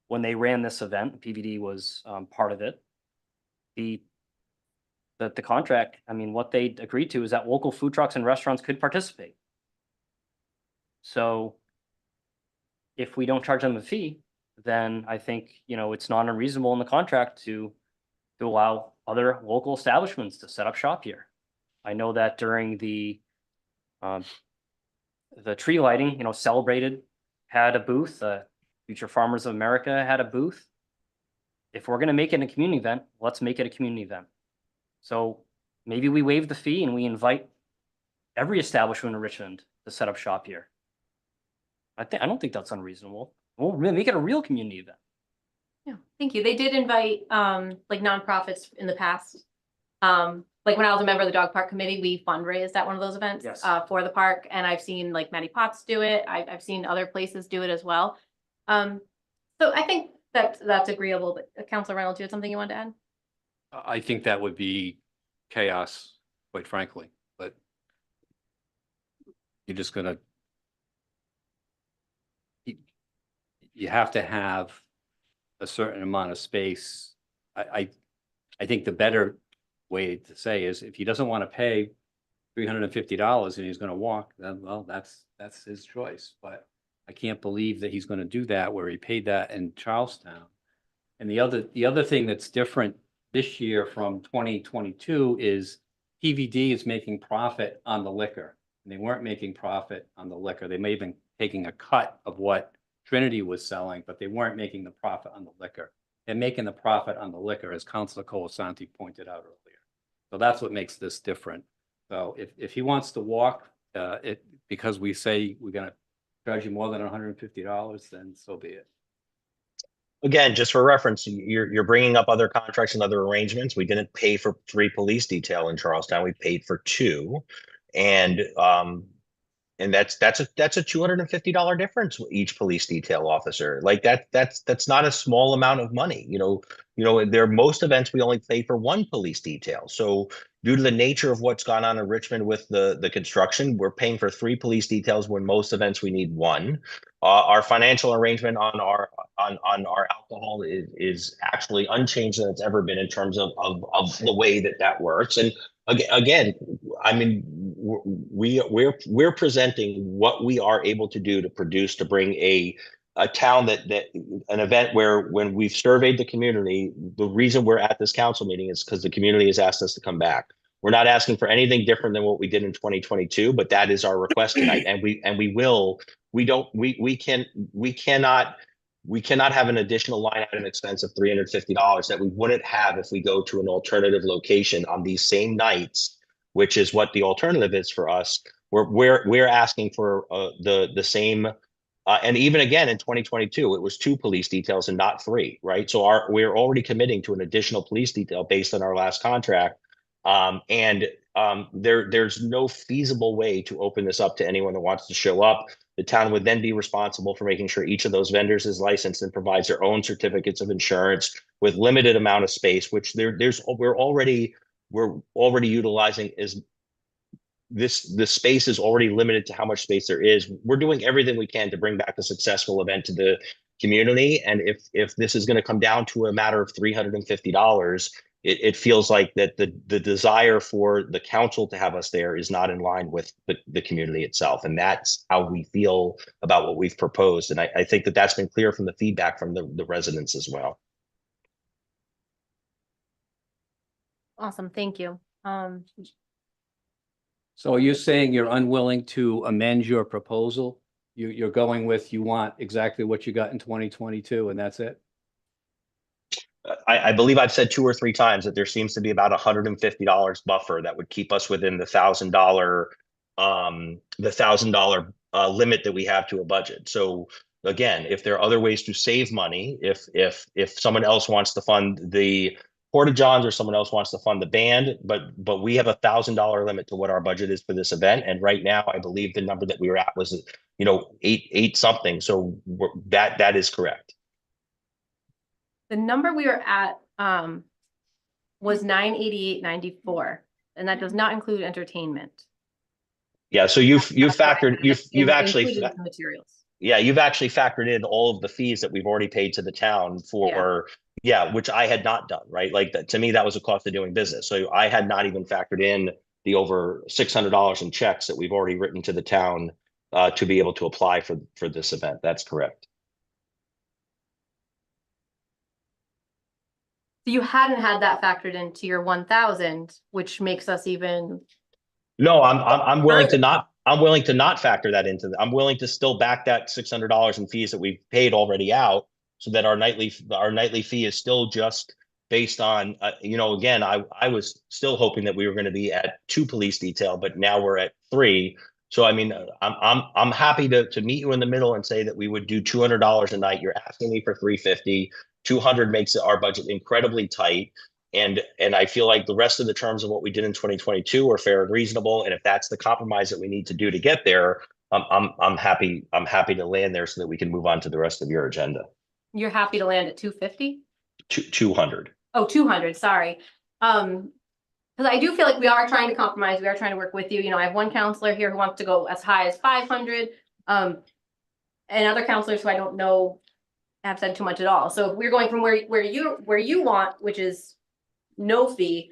when they ran this event, PVD was part of it. The contract, I mean, what they agreed to is that local food trucks and restaurants could participate. So if we don't charge them a fee, then I think, you know, it's not unreasonable in the contract to allow other local establishments to set up shop here. I know that during the tree lighting, you know, Celebrated had a booth, Future Farmers of America had a booth. If we're going to make it a community event, let's make it a community event. So maybe we waive the fee and we invite every establishment in Richmond to set up shop here. I don't think that's unreasonable. We'll make it a real community event. Yeah, thank you. They did invite like nonprofits in the past. Like when I was a member of the dog park committee, we fundraised at one of those events. Yes. For the park, and I've seen like Matty Potts do it. I've seen other places do it as well. So I think that's agreeable. But Councilor Reynolds, you had something you wanted to add? I think that would be chaos, quite frankly, but you're just gonna, you have to have a certain amount of space. I think the better way to say is if he doesn't want to pay $350 and he's going to walk, then well, that's his choice. But I can't believe that he's going to do that where he paid that in Charlestown. And the other thing that's different this year from 2022 is PVD is making profit on the liquor. And they weren't making profit on the liquor. They may have been taking a cut of what Trinity was selling, but they weren't making the profit on the liquor. They're making the profit on the liquor, as Councilor Colasanti pointed out earlier. So that's what makes this different. So if he wants to walk because we say we're going to charge you more than $150, then so be it. Again, just for reference, you're bringing up other contracts and other arrangements. We didn't pay for 3 police detail in Charlestown. We paid for 2, and that's a $250 difference with each police detail officer. Like that's not a small amount of money. You know, there are most events we only pay for 1 police detail. So due to the nature of what's gone on in Richmond with the construction, we're paying for 3 police details when most events we need 1. Our financial arrangement on our alcohol is actually unchanged than it's ever been in terms of the way that works. And again, I mean, we're presenting what we are able to do to produce, to bring a town that an event where when we've surveyed the community, the reason we're at this council meeting is because the community has asked us to come back. We're not asking for anything different than what we did in 2022, but that is our request tonight. And we cannot have an additional line item expense of $350 that we wouldn't have if we go to an alternative location on these same nights, which is what the alternative is for us. We're asking for the same And even again, in 2022, it was 2 police details and not 3, right? So we're already committing to an additional police detail based on our last contract. There's no feasible way to open this up to anyone that wants to show up. The town would then be responsible for making sure each of those vendors is licensed and provides their own certificates of insurance with limited amount of space, which we're already utilizing the space is already limited to how much space there is. We're doing everything we can to bring back a successful event to the community. And if this is going to come down to a matter of $350, it feels like that the desire for the council to have us there is not in line with the community itself. And that's how we feel about what we've proposed. And I think that that's been clear from the feedback from the residents as well. Awesome, thank you. So you're saying you're unwilling to amend your proposal? You're going with, you want exactly what you got in 2022 and that's it? I believe I've said 2 or 3 times that there seems to be about $150 buffer that would keep us within the $1,000 limit that we have to a budget. So again, if there are other ways to save money, if someone else wants to fund the Porta-Johns or someone else wants to fund the band, but we have a $1,000 limit to what our budget is for this event. And right now, I believe the number that we were at was, eight something. So that is correct. The number we were at was $988.94, and that does not include entertainment. Yeah, so you've factored, you've actually included the materials. Yeah, you've actually factored in all of the fees that we've already paid to the town for, which I had not done, right? Like that, to me, that was a cost of doing business. So I had not even factored in the over $600 in checks that we've already written to the town to be able to apply for this event. That's correct. So you hadn't had that factored into your 1,000, which makes us even. No, I'm willing to not. I'm willing to not factor that into. I'm willing to still back that $600 in fees that we've paid already out, so that our nightly fee is still just based on. Again, I was still hoping that we were going to be at 2 police detail, but now we're at 3. So I mean, I'm happy to meet you in the middle and say that we would do $200 a night. You're asking me for $350. 200 makes our budget incredibly tight. And I feel like the rest of the terms of what we did in 2022 are fair and reasonable. And if that's the compromise that we need to do to get there, I'm happy to land there so that we can move on to the rest of your agenda. You're happy to land at 250? 200. Oh, 200, sorry. Because I do feel like we are trying to compromise. We are trying to work with you. I have one counselor here who wants to go as high as 500. And other counselors who I don't know have said too much at all. So if we're going from where you want, which is no fee,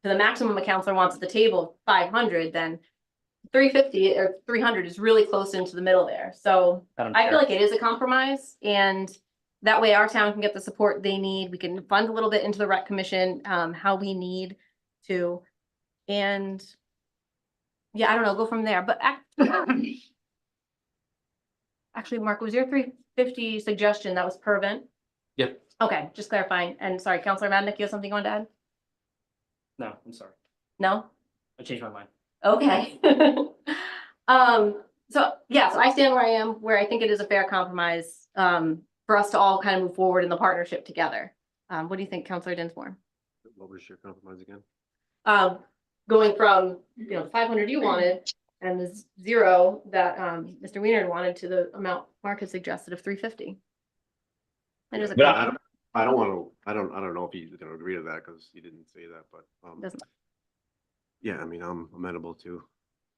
to the maximum a counselor wants at the table, 500, then 350 or 300 is really close into the middle there. So I feel like it is a compromise, and that way our town can get the support they need. We can fund a little bit into the rec commission, how we need to, and I don't know, go from there. But actually, Mark, was your 350 suggestion that was per event? Yep. Okay, just clarifying. And sorry, Councilor Madnick, you have something you want to add? No, I'm sorry. No? I changed my mind. Okay. So I stand where I am, where I think it is a fair compromise for us to all kind of move forward in the partnership together. What do you think, Councilor Dinsmore? What was your compromise again? Going from, 500 you wanted and the 0 that Mr. Wiener wanted to the amount Mark has suggested of 350. And there's a I don't know if he's going to agree to that because he didn't say that, but yeah, I mean, I'm amenable to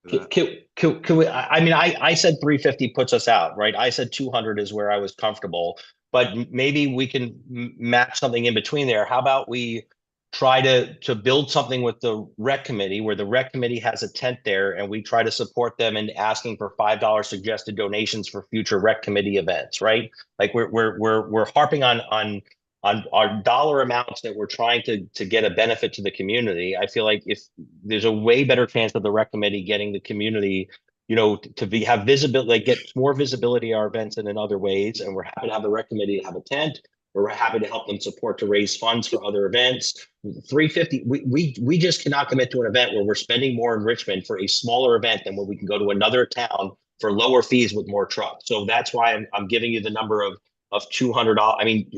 that. Can we, I said 350 puts us out, right? I said 200 is where I was comfortable, but maybe we can match something in between there. How about we try to build something with the rec committee, where the rec committee has a tent there, and we try to support them in asking for $5 suggested donations for future rec committee events, right? Like we're harping on our dollar amounts that we're trying to get a benefit to the community. I feel like if there's a way better chance of the rec committee getting the community, have visibility, like get more visibility at our events than in other ways. And we're happy to have the rec committee have a tent. We're happy to help them support to raise funds for other events. 350, we just cannot commit to an event where we're spending more in Richmond for a smaller event than when we can go to another town for lower fees with more trucks. So that's why I'm giving you the number of $200. I mean,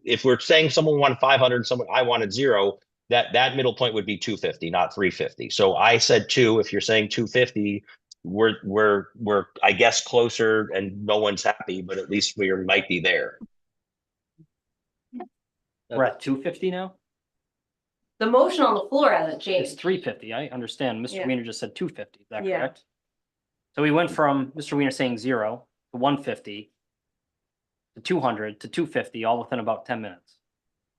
if we're saying someone wanted 500, someone I wanted 0, that middle point would be 250, not 350. So I said 2. If you're saying 250, we're I guess closer, and no one's happy, but at least we might be there. We're at 250 now? The motion on the floor hasn't It's changed. 350. I understand. Mr. Yeah. Weiner just said 250. Is that Yeah. correct? So we went from Mr. Weiner saying 0 to 150 to 200 to 250, all within about 10 minutes.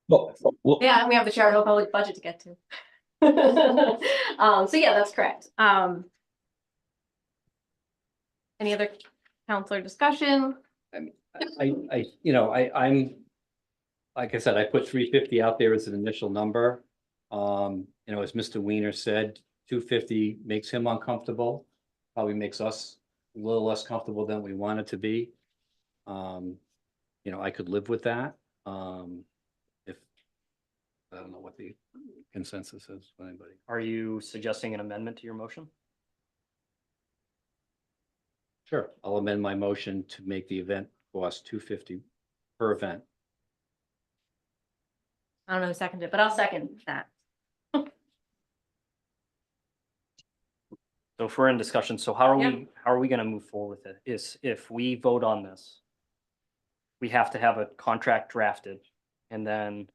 Well, Yeah, and we have the charitable public budget to get to. So yeah, that's correct. Any other counselor discussion? I'm, like I said, I put 350 out there as an initial number. As Mr. Weiner said, 250 makes him uncomfortable, probably makes us a little less comfortable than we want it to be. I could live with that. If I don't know what the consensus is for anybody. Are you suggesting an amendment to your motion? Sure, I'll amend my motion to make the event cost $250 per event. I don't know who seconded it, but I'll second that. So if we're in discussion, so how are we gonna move forward with it? Is if we vote on this, we have to have a contract drafted, and then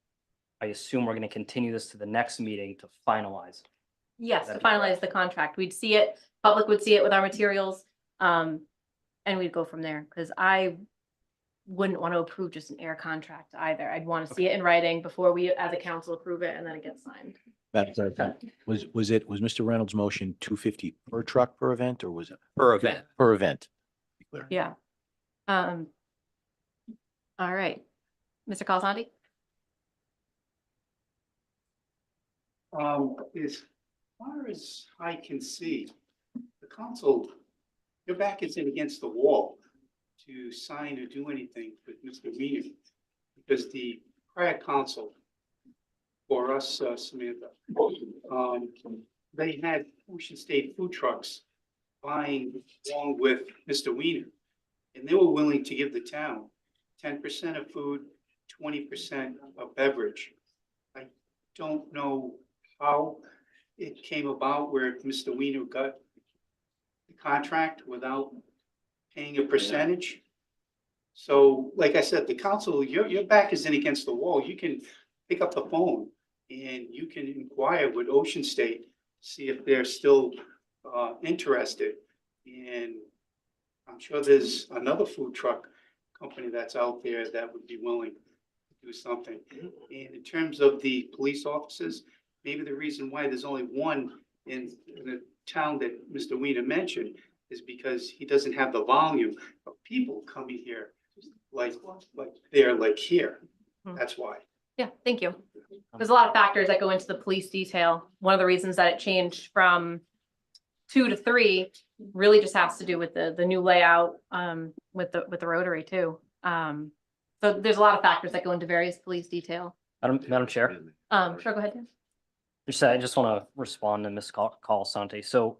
I assume we're gonna continue this to the next meeting to finalize. Yes, to That'd be finalize the contract. We'd see it, public would see it with our materials. And we'd go from there, because I wouldn't want to approve just an air contract either. I'd want to see it in writing before we, as a council, approve it, and then it gets signed. Madam Clerk, was Mr. Reynolds' motion 250 per truck per event, or was it? Per event. Per event. Be clear. Yeah. All right. Mr. Colasanti? As far as I can see, the council, your back isn't against the wall to sign or do anything with Mr. Weiner, because the prior council for us, Samantha, they had Ocean State food trucks buying along with Mr. Weiner, and they were willing to give the town 10% of food, 20% of beverage. I don't know how it came about where Mr. Weiner got the contract without paying a percentage. So, like I said, the council, your back isn't against the wall. You can pick up the phone and you can inquire with Ocean State, see if they're still interested. And I'm sure there's another food truck company that's out there that would be willing to do something. And in terms of the police officers, maybe the reason why there's only one in the town that Mr. Weiner mentioned is because he doesn't have the volume of people coming here like they're like here. That's why. Yeah, thank you. There's a lot of factors that go into the police detail. One of the reasons that it changed from 2 to 3 really just has to do with the new layout with the rotary too. So there's a lot of factors that go into various police detail. Madam Chair. Sure, go ahead, Dan. I just want to respond to Ms. Colasanti. So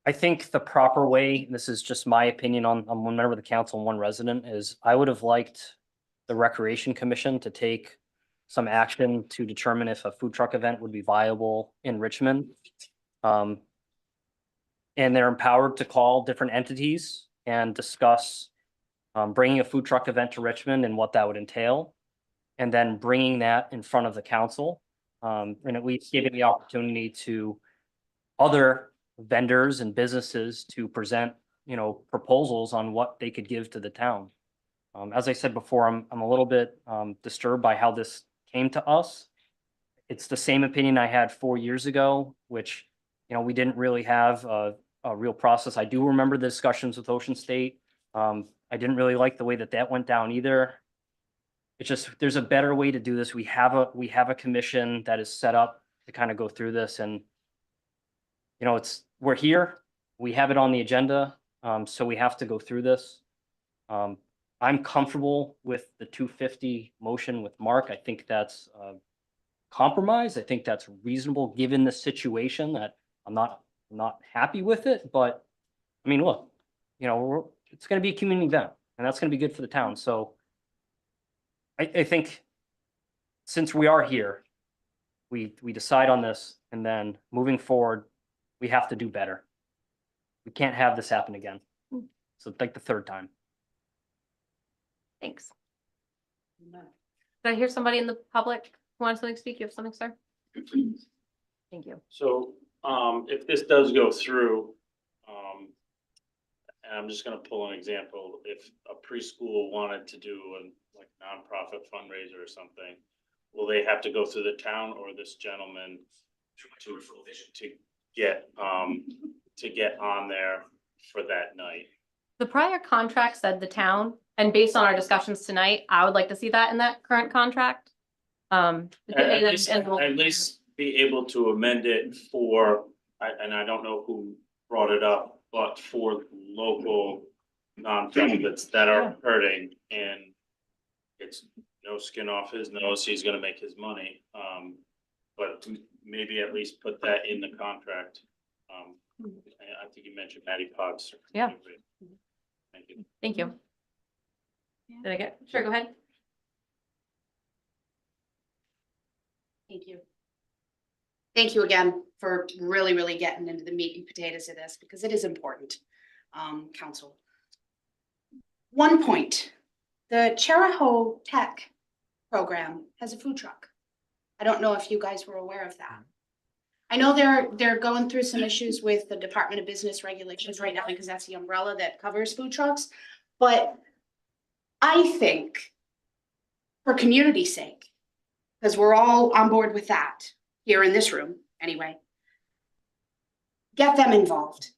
I think the proper way, and this is just my opinion on one member of the council and one resident, is I would have liked the Recreation Commission to take some action to determine if a food truck event would be viable in Richmond. And they're empowered to call different entities and discuss bringing a food truck event to Richmond and what that would entail, and then bringing that in front of the council. And at least giving the opportunity to other vendors and businesses to present, proposals on what they could give to the town. As I said before, I'm a little bit disturbed by how this came to us. It's the same opinion I had 4 years ago, which, we didn't really have a real process. I do remember the discussions with Ocean State. I didn't really like the way that went down either. It's just, there's a better way to do this. We have a commission that is set up to kind of go through this, and we're here, we have it on the agenda. So we have to go through this. I'm comfortable with the 250 motion with Mark. I think that's compromise. I think that's reasonable given the situation. That I'm not happy with it, but I mean, look, you know, it's gonna be a community event, and that's gonna be good for the town, so. I think since we are here, we decide on this, and then moving forward, we have to do better. We can't have this happen again. So like the third time. Thanks. Did I hear somebody in the public who wants to speak? You have something, sir? Thank you. So, if this does go through, and I'm just gonna pull an example, if a preschool wanted to do a like nonprofit fundraiser or something, will they have to go through the town or this gentleman to get on there for that night? The prior contract said the town, and based on our discussions tonight, I would like to see that in that current contract. At least be able to amend it for, and I don't know who brought it up, but for local nonprofits that are hurting, and it's no skin off his nose, he's gonna make his money. But maybe at least put that in the contract. I think you mentioned Matty Potts. Yeah. Thank you. Thank you. Did I get, sure, go ahead. Thank you. Thank you again for really, really getting into the meat and potatoes of this, because it is important, council. One point, the Charahoe Tech program has a food truck. I don't know if you guys were aware of that. I know they're going through some issues with the Department of Business Regulations right now, because that's the umbrella that covers food trucks. But I think for community's sake, because we're all on board with that here in this room anyway, get them involved.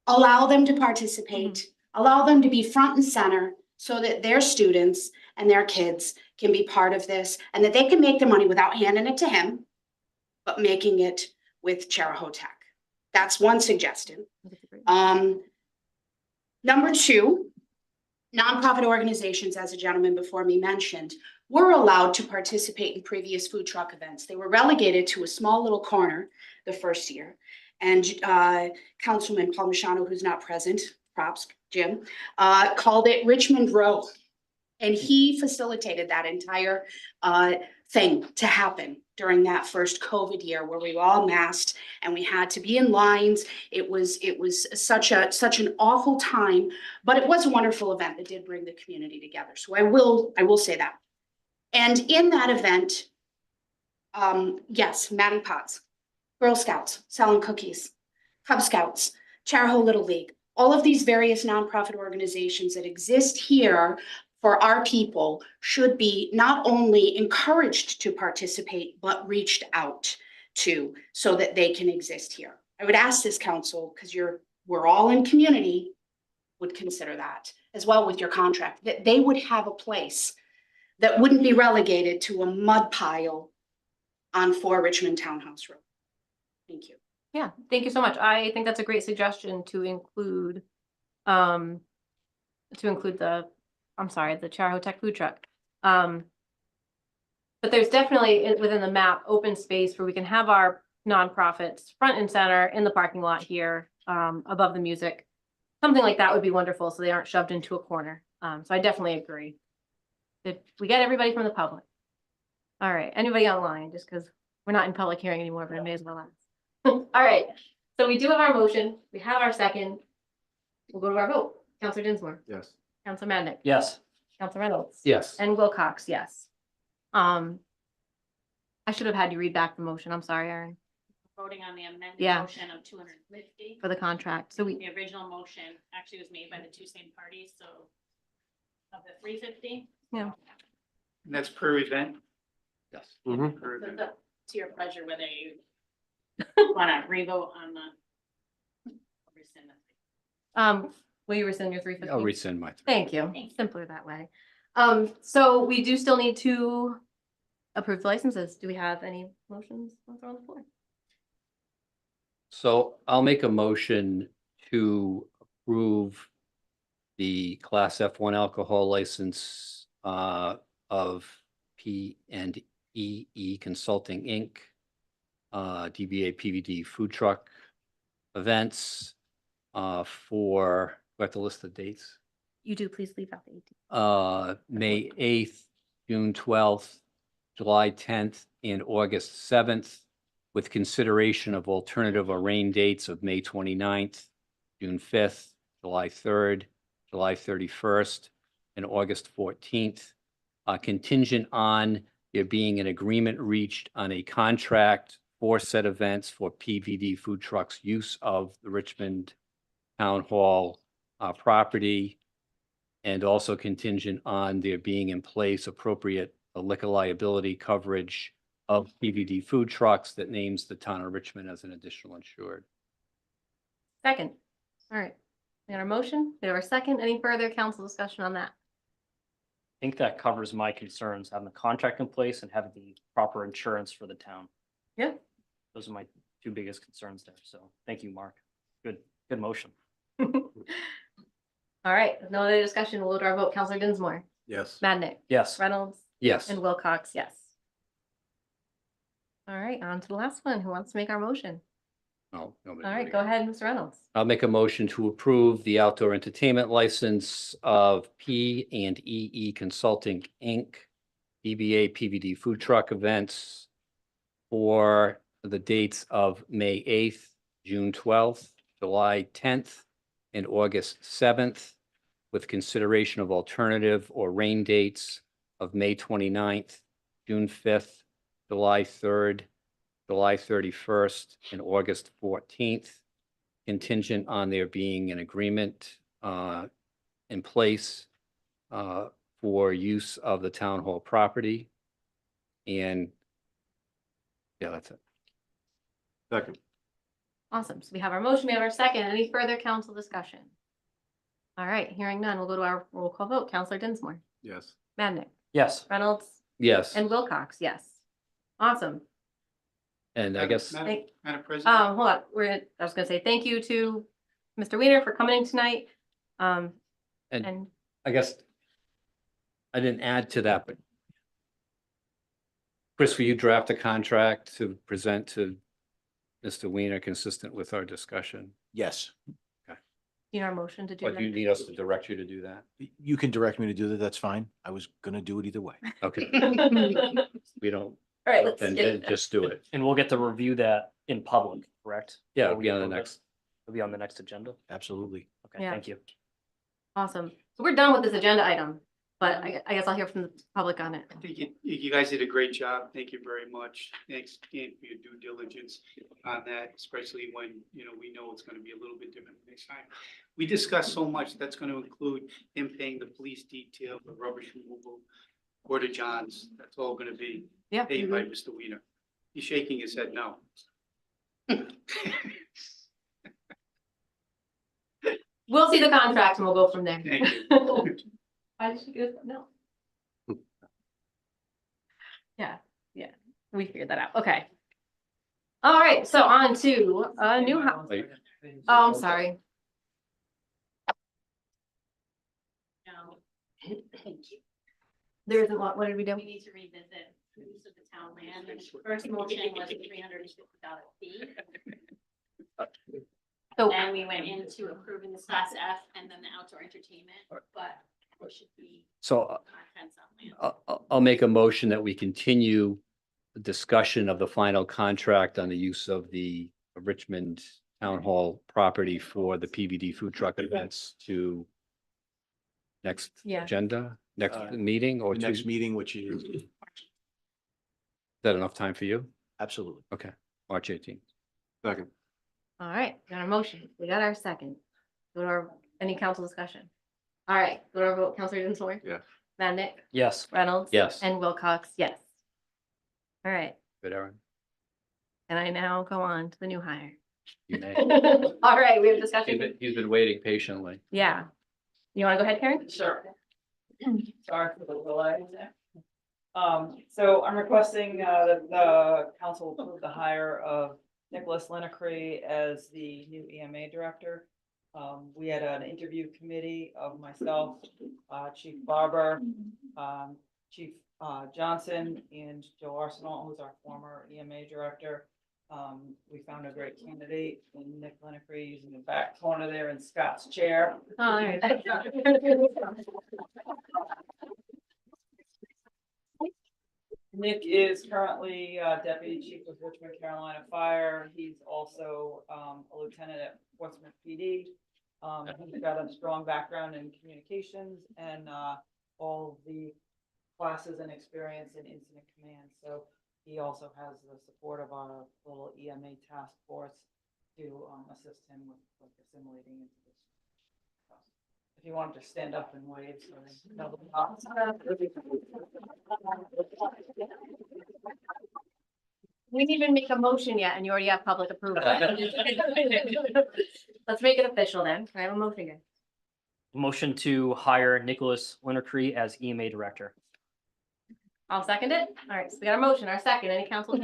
Allow them to participate, allow them to be front and center so that their students and their kids can be part of this, and that they can make the money without handing it to him, but making it with Charahoe Tech. That's one suggestion. Number two, nonprofit organizations, as a gentleman before me mentioned, were allowed to participate in previous food truck events. They were relegated to a small little corner the first year. And Councilman Palmisano, who's not present, props, Jim, called it Richmond Row. And he facilitated that entire thing to happen during that first COVID year, where we were all masked and we had to be in lines. It was such an awful time, but it was a wonderful event that did bring the community together. So I will say that. And in that event, yes, Matty Potts, Girl Scouts selling cookies, Cub Scouts, Charahoe Little League, all of these various nonprofit organizations that exist here for our people should be not only encouraged to participate, but reached out to so that they can exist here. I would ask this council, because we're all in community, would consider that as well with your contract, that they would have a place that wouldn't be relegated to a mud pile on 4 Richmond Townhouse Road. Thank you. Yeah, thank you so much. I think that's a great suggestion to include the Charahoe Tech food truck. But there's definitely within the map open space where we can have our nonprofits front and center in the parking lot here, above the music. Something like that would be wonderful, so they aren't shoved into a corner. So I definitely agree. If we get everybody from the public. All right, anybody online, just because we're not in public hearing anymore, but I may as well ask. All right, so we do have our motion, we have our second. We'll go to our vote. Counselor Dinsmore. Yes. Counselor Madnick. Yes. Counselor Reynolds. Yes. And Wilcox, yes. I should have had you read back the motion. I'm sorry, Erin, Voting on the amended Yeah. motion of 250. for the contract. So we, The original motion actually was made by the two same parties, so of the 350. yeah. And that's per event? Yes. So it's up to your pleasure whether you want to revote on the rescind it. Will you rescind your 350? I'll rescind my. Thank you. Simpler that way. So we do still need to approve the licenses. Do we have any motions on the floor? So I'll make a motion to approve the Class F1 alcohol license of P&EE Consulting, Inc., DBA PVD Food Truck Events for, do I have to list the dates? You do, please leave out the 18th. May 8th, June 12th, July 10th, and August 7th, with consideration of alternative or rain dates of May 29th, June 5th, July 3rd, July 31st, and August 14th, contingent on there being an agreement reached on a contract for said events for PVD food trucks' use of the Richmond Town Hall property, and also contingent on there being in place appropriate liquor liability coverage of PVD food trucks that names the town of Richmond as an additional insured. Second. All right. We got our motion. We have our second. Any further council discussion on that? I think that covers my concerns, having the contract in place and having the proper insurance for the town. Yeah. Those are my two biggest concerns there. So thank you, Mark. Good motion. All right. No other discussion. We'll go to our vote. Counselor Dinsmore, Yes. Madnick, Yes. Reynolds, Yes. and Wilcox, yes. All right, on to the last one. Who wants to make our motion? Oh, nobody. All right, go ahead, Mr. Reynolds. I'll make a motion to approve the outdoor entertainment license of P&EE Consulting, Inc., DBA PVD food truck events for the dates of May 8th, June 12th, July 10th, and August 7th, with consideration of alternative or rain dates of May 29th, June 5th, July 3rd, July 31st, and August 14th, contingent on there being an agreement in place for use of the town hall property. And yeah, that's it. Second. Awesome. So we have our motion, we have our second. Any further council discussion? All right, hearing none, we'll go to our roll call vote. Counselor Dinsmore, Yes. Madnick, Yes. Reynolds, Yes. and Wilcox, yes. Awesome. And I guess, Thank- Madam President. Hold on, I was gonna say thank you to Mr. Weiner for coming in tonight. and And I guess I didn't add to that, but Chris, will you draft a contract to present to Mr. Weiner consistent with our discussion? Yes, you know our motion to do Or do you that. need us to direct you to do that? you can direct me to do that. That's fine. I was gonna do it either way. Okay. We don't, All right, let's then get just do it. And we'll get to review that in public, correct? Yeah, Before it'll we be on the approve it? next. It'll be on the next agenda. Absolutely. Okay, Yeah. thank you. Awesome. So we're done with this agenda item, but I guess I'll hear from the public on it. I think you guys did a great job. Thank you very much. Thanks again for your due diligence on that, especially when, we know it's gonna be a little bit different next time. We discussed so much, that's gonna include him paying the police detail, the rubbish removal, Porta Johns, that's all gonna be Yeah. paid by Mr. Weiner. He's shaking his head no. We'll see the contract and we'll go from there. Thank you. Why did she go? No. Yeah, we figured that out. Okay. All right, so on to a new house. Wait. Oh, I'm sorry. No, There isn't what did we do? we need to revisit the use of the town land. The first motion was a $350 fee. So And we went into approving this class F and then the outdoor entertainment, but there should be So contents on land. I'll make a motion that we continue the discussion of the final contract on the use of the Richmond Town Hall property for the PVD food truck events to next Yeah. agenda, next meeting, or The next meeting, which is, is that enough time for you? absolutely. Okay, March 18th. Second. all right, got our motion. We got our second. Go to our any council discussion. All right, go to our vote. Counselor Dinsmore, Yes. Madnick, Yes. Reynolds, Yes. and Wilcox, yes. All right, Good, Aaron. and I now go on to the new hire. You may. All right, we have discussion. He's been waiting patiently. Yeah. You want to go ahead, Karen? Sure. Sorry for the delay there. So I'm requesting that the council approve the hire of Nicholas Lenacree as the new EMA director. We had an interview committee of myself, Chief Barber, Chief Johnson, and Joe Arsenal, who's our former EMA director. We found a great candidate in Nick Lenacree, he's in the back corner there in Scott's chair. Oh, all right. Nick is currently Deputy Chief of Richmond Carolina Fire. He's also a lieutenant at Portsmouth PD. He's got a strong background in communications and all the classes and experience in incident command. So he also has the support of our little EMA task force to assist him with assimilating into this. If you wanted to stand up and wave. So We didn't even make a motion yet and you already have public approval. Let's make it official then. Can I have a motion again? Motion to hire Nicholas Lenacree as EMA director. I'll second it. All right, so we got a motion, our second. Any council?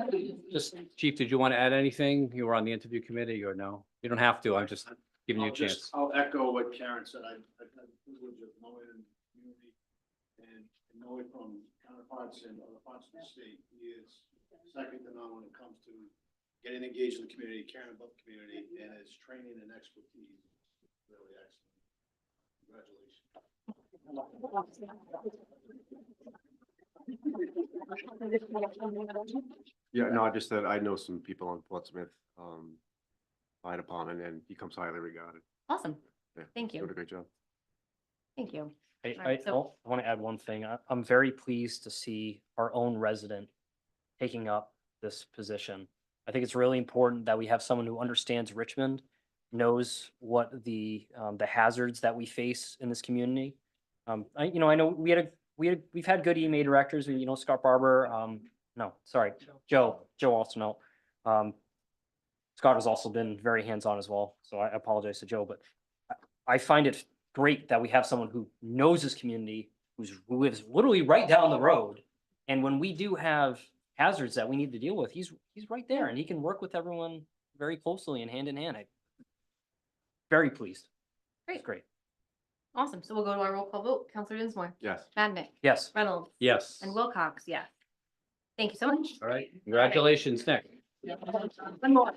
Just, Chief, did you want to add anything? You were on the interview committee or no? You don't have to. I'm just giving you a chance. I'll echo what Karen said. I've had the privilege of knowing him in the community and knowing from counterparts and other parts of the state. He is second to none when it comes to getting engaged in the community, caring about the community, and his training and expertise is really excellent. Congratulations. Yeah, no, I just said I know some people in Portsmouth, Fire Department, and he comes highly regarded. Awesome. Yeah, Thank you. doing a great job. Thank you. I right, so- want to add one thing. I'm very pleased to see our own resident taking up this position. I think it's really important that we have someone who understands Richmond, knows what the hazards that we face in this community. I know we've had good EMA directors, Scott Barber, Joe also know. Scott has also been very hands-on as well, so I apologize to Joe, but I find it great that we have someone who knows this community, who lives literally right down the road. And when we do have hazards that we need to deal with, he's right there and he can work with everyone very closely and hand in hand. I'm very pleased. It's great. Awesome. So we'll go to our roll call vote. Counselor Dinsmore. Yes. Madnick. Yes. Reynolds. Yes. And Wilcox, yes. Thank you so much. All right. Congratulations, Nick. One more.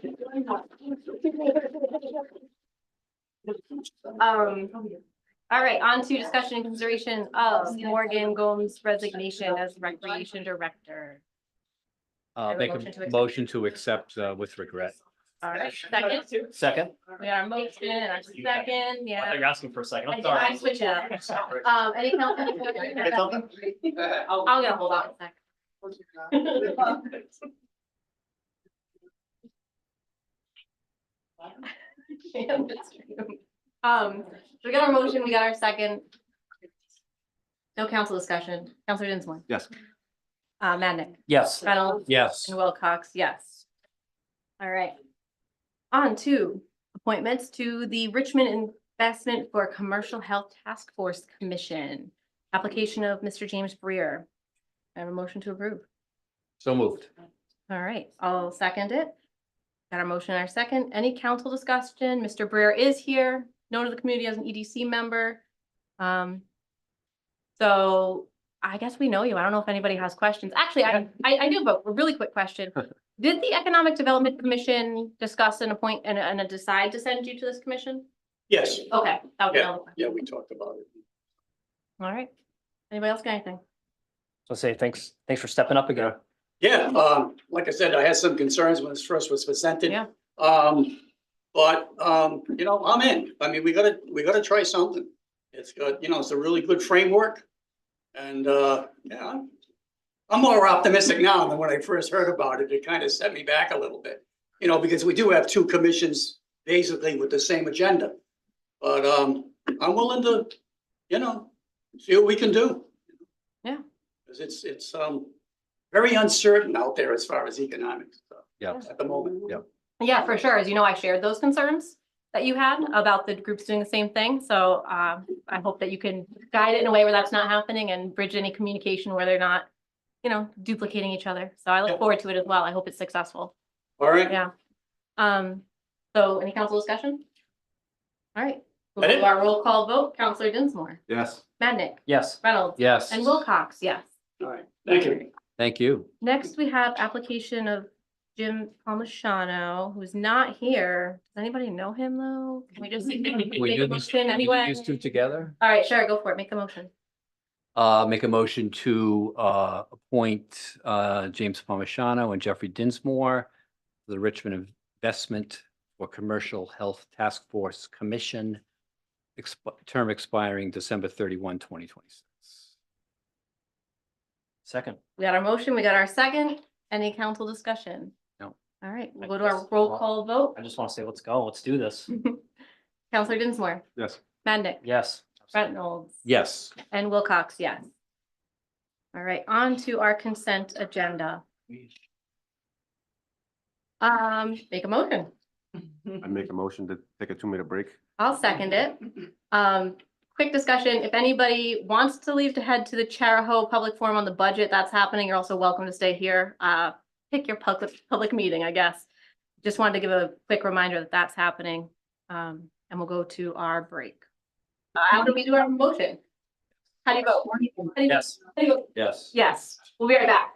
All right, on to discussion and consideration of Morgan Gomes' resignation as recreation director. have a Make motion to a accept. motion to accept with regret. All right, second. Second. We got our motion and our second, yeah. You're asking for a second. I I'm did- I sorry. switch it up. Any council? I'll get a hold on a sec. So we got our motion, we got our second. No council discussion. Counselor Dinsmore. Yes. Madnick. Yes. Reynolds. Yes. And Wilcox, yes. All right. On to appointments to the Richmond Investment for Commercial Health Task Force Commission. Application of Mr. James Breer. I have a motion to approve. So moved. All right, I'll second it. Got our motion, our second. Any council discussion? Mr. Breer is here, known to the community as an EDC member. So I guess we know you. I don't know if anybody has questions. Actually, I do, but a really quick question. Did the Economic Development Commission discuss an appoint and decide to send you to this commission? Yes. Okay, that would be Yeah, all. yeah, we talked about it. All right. Anybody else got anything? So say thanks for stepping up again. Yeah, like I said, I had some concerns when this first was presented. Yeah. But I'm in. I mean, we gotta try something. It's good, it's a really good framework. And, yeah, I'm more optimistic now than when I first heard about it. It kind of set me back a little bit, because we do have two commissions basically with the same agenda. But, I'm willing to, see what we can do. Yeah. Because it's very uncertain out there as far as economics Yeah. at the moment. Yeah. Yeah, for sure. As you know, I shared those concerns that you had about the groups doing the same thing. So I hope that you can guide it in a way where that's not happening and bridge any communication where they're not, duplicating each other. So I look forward to it as well. I hope it's successful. All right. Yeah. So any council discussion? All right. We'll That do it? our roll call vote. Counselor Dinsmore. Yes. Madnick. Yes. Reynolds. Yes. And Wilcox, yes. All right. Thank you. Thank you. Next, we have application of Jim Palmigano, who's not here. Does anybody know him though? Can we just make a motion anyway? These two together? All right, sure, go for it. Make a motion. Make a motion to appoint James Palmigano and Jeffrey Dinsmore to the Richmond Investment for Commercial Health Task Force Commission, term expiring December 31, 2026. Second. We got our motion, we got our second. Any council discussion? No. All right, we'll go to our roll call vote. I just want to say, let's go. Let's do this. Counselor Dinsmore, Yes. Madnick, Yes. Reynolds, Yes. and Wilcox, yes. All right, on to our consent agenda. Make a motion. I make a motion to take a 2-minute break. I'll second it. Quick discussion, if anybody wants to leave to head to the Charahoe Public Forum on the budget, that's happening. You're also welcome to stay here. Pick your public meeting, I guess. Just wanted to give a quick reminder that that's happening. And we'll go to our break. How do we do our motion? How do you vote? Yes. How do you vote? Yes. Yes, we'll be right back.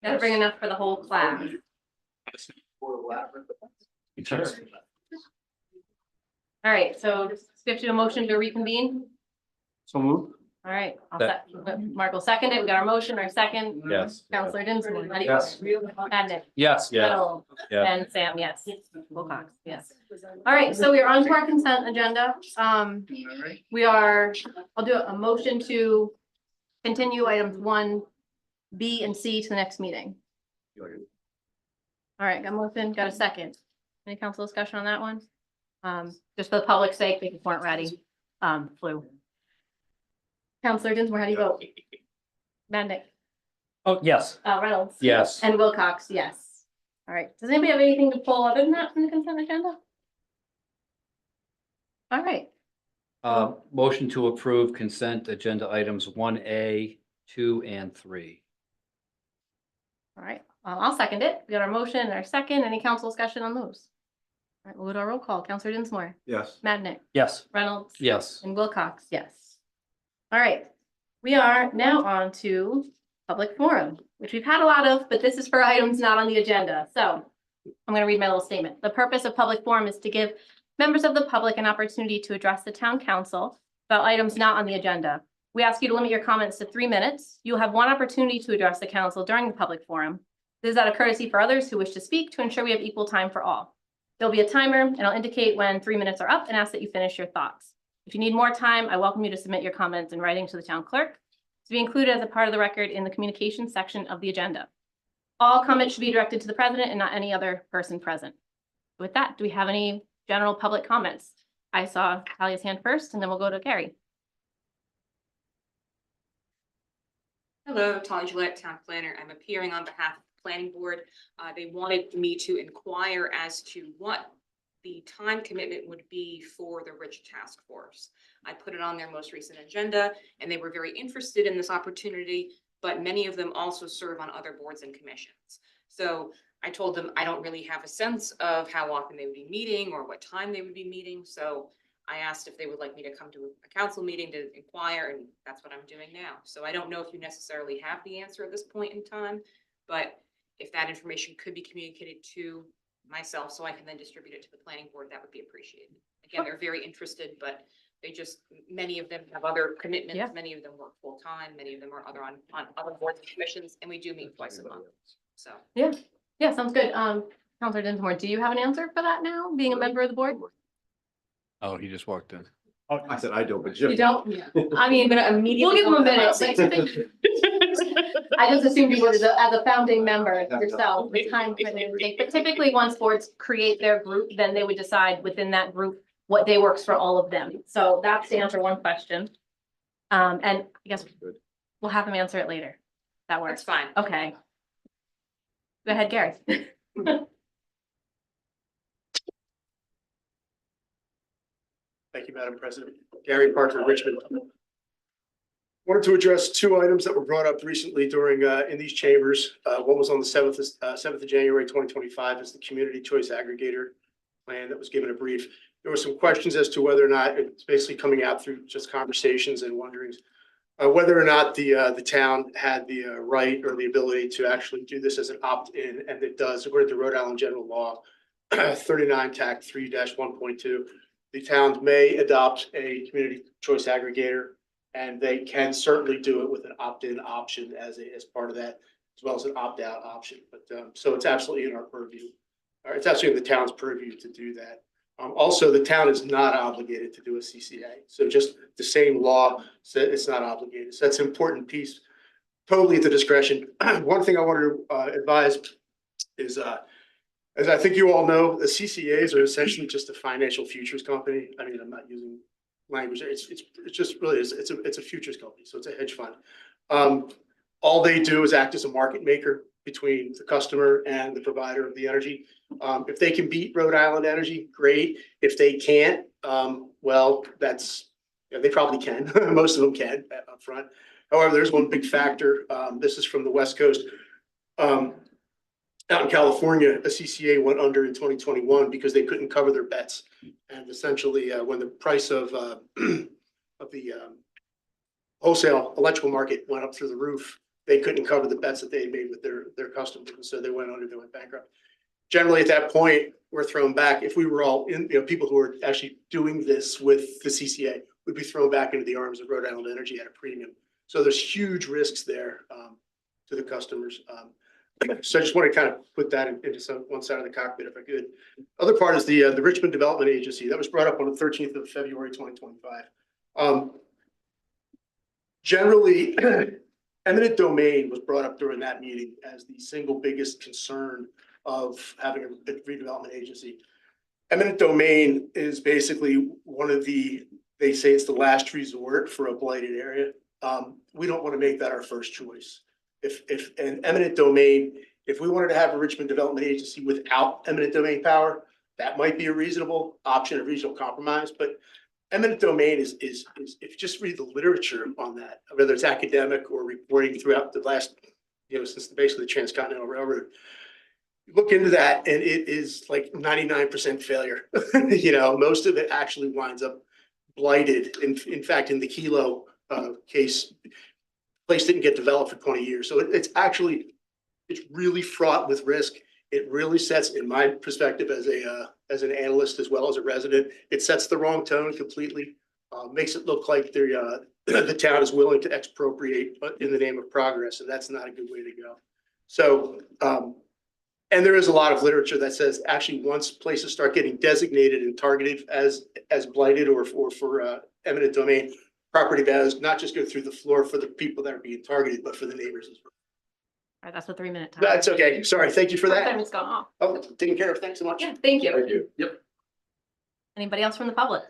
Gotta bring enough for the whole class. Sure. All right, so we have to do a motion to reconvene. So move. All right, That- Mark will second it. We got our motion, our second. Yes. Counselor Dinsmore. How do you Yes. vote? Madden. Yes. Reynolds. Yeah. And Sam, yes. Wilcox, yes. All right, so we are on to our consent agenda. We are, I'll do a motion to continue items 1B and C to the next meeting. All right, got a motion, got a second. Any council discussion on that one? Just for the public's sake, they weren't ready. Flu. Counselor Dinsmore, how do you vote? Madden. Oh, yes. Reynolds. Yes. And Wilcox, yes. All right, does anybody have anything to pull other than that from the consent agenda? All right, Motion to approve consent agenda items 1A, 2, and 3. all right, I'll second it. We got our motion and our second. Any council discussion on those? All right, we'll go to our roll call. Counselor Dinsmore, Yes. Madden, Yes. Reynolds. Yes. And Wilcox, yes. All right, we are now on to public forum, which we've had a lot of, but this is for items not on the agenda. So I'm gonna read my little statement. The purpose of public forum is to give members of the public an opportunity to address the town council about items not on the agenda. We ask you to limit your comments to 3 minutes. You'll have one opportunity to address the council during the public forum. This is out of courtesy for others who wish to speak to ensure we have equal time for all. There'll be a timer and I'll indicate when 3 minutes are up and ask that you finish your thoughts. If you need more time, I welcome you to submit your comments in writing to the town clerk to be included as a part of the record in the communications section of the agenda. All comments should be directed to the president and not any other person present. With that, do we have any general public comments? I saw Talia's hand first, and then we'll go to Gary. Hello, Talia Gillette, Town Planner. I'm appearing on behalf of the Planning Board. They wanted me to inquire as to what the time commitment would be for the Rich Task Force. I put it on their most recent agenda, and they were very interested in this opportunity, but many of them also serve on other boards and commissions. So I told them I don't really have a sense of how often they would be meeting or what time they would be meeting. So I asked if they would like me to come to a council meeting to inquire, and that's what I'm doing now. So I don't know if you necessarily have the answer at this point in time, but if that information could be communicated to myself so I can then distribute it to the planning board, that would be appreciated. Again, they're very interested, but they just, many of them have other commitments. Yeah. Many of them work full time. Many of them are on other boards and commissions, and we do meet twice a month. So. Yeah, sounds good. Counselor Dinsmore, do you have an answer for that now, being a member of the board? Oh, he just walked in. I said I don't, but Jim. You don't? I mean, I'm gonna immediately we'll give them a go to the minute. house. But typically- I just assumed you would as a founding member yourself, the time commitment it would take. But typically, once boards create their group, then they would decide within that group what day works for all of them. So that's to answer one question. And I guess we'll have them answer it later. That works. That's fine. Okay. Go ahead, Gary. Thank you, Madam President. Gary Parker, Richmond. Wanted to address two items that were brought up recently during, in these chambers. One was on the 7th of January, 2025 is the community choice aggregator plan that was given a brief. There were some questions as to whether or not it's basically coming out through just conversations and wonderings whether or not the town had the right or the ability to actually do this as an opt-in, and it does according to Rhode Island General Law 39 TAC 3-1.2. The towns may adopt a community choice aggregator, and they can certainly do it with an opt-in option as part of that, as well as an opt-out option. But so it's absolutely in our purview. It's actually in the town's purview to do that. Also, the town is not obligated to do a CCA. So just the same law said it's not obligated. So that's an important piece, totally at the discretion. One thing I wanted to advise is, as I think you all know, the CCAs are essentially just a financial futures company. I mean, I'm not using language. It's just really it's a futures company. So it's a hedge fund. All they do is act as a market maker between the customer and the provider of the energy. If they can beat Rhode Island Energy, great. If they can't, well, that's, they probably can. Most of them can up front. However, there's one big factor. This is from the West Coast. Out in California, a CCA went under in 2021 because they couldn't cover their bets. And essentially, when the price of the wholesale electrical market went up through the roof, they couldn't cover the bets that they had made with their customers, and so they went under, they went bankrupt. Generally, at that point, we're thrown back. If we were all in, people who are actually doing this with the CCA would be thrown back into the arms of Rhode Island Energy at a premium. So there's huge risks there to the customers. So I just want to kind of put that into one side of the cockpit if I could. Other part is the Richmond Development Agency that was brought up on the 13th of February, 2025. Generally, eminent domain was brought up during that meeting as the single biggest concern of having a redevelopment agency. Eminent domain is basically one of they say it's the last resort for a blighted area. We don't want to make that our first choice. If an eminent domain, if we wanted to have a Richmond Development Agency without eminent domain power, that might be a reasonable option, a reasonable compromise. But eminent domain is if you just read the literature on that, whether it's academic or reporting throughout the last, since basically the Transcontinental Railroad, you look into that and it is like 99% failure. Most of it actually winds up blighted. In fact, in the Kilo case, place didn't get developed for 20 years. So it's really fraught with risk. It really sets, in my perspective as an analyst as well as a resident, it sets the wrong tone completely. Makes it look like the town is willing to expropriate in the name of progress, and that's not a good way to go. So, and there is a lot of literature that says actually once places start getting designated and targeted as blighted or for eminent domain, property values not just go through the floor for the people that are being targeted, but for the neighbors as well. All right, that's the 3-minute time. That's okay. Sorry. Thank you for that. Time has gone off. Oh, taken care of. Thanks so much. Yeah, thank you. Thank you. Yep. Anybody else from the public?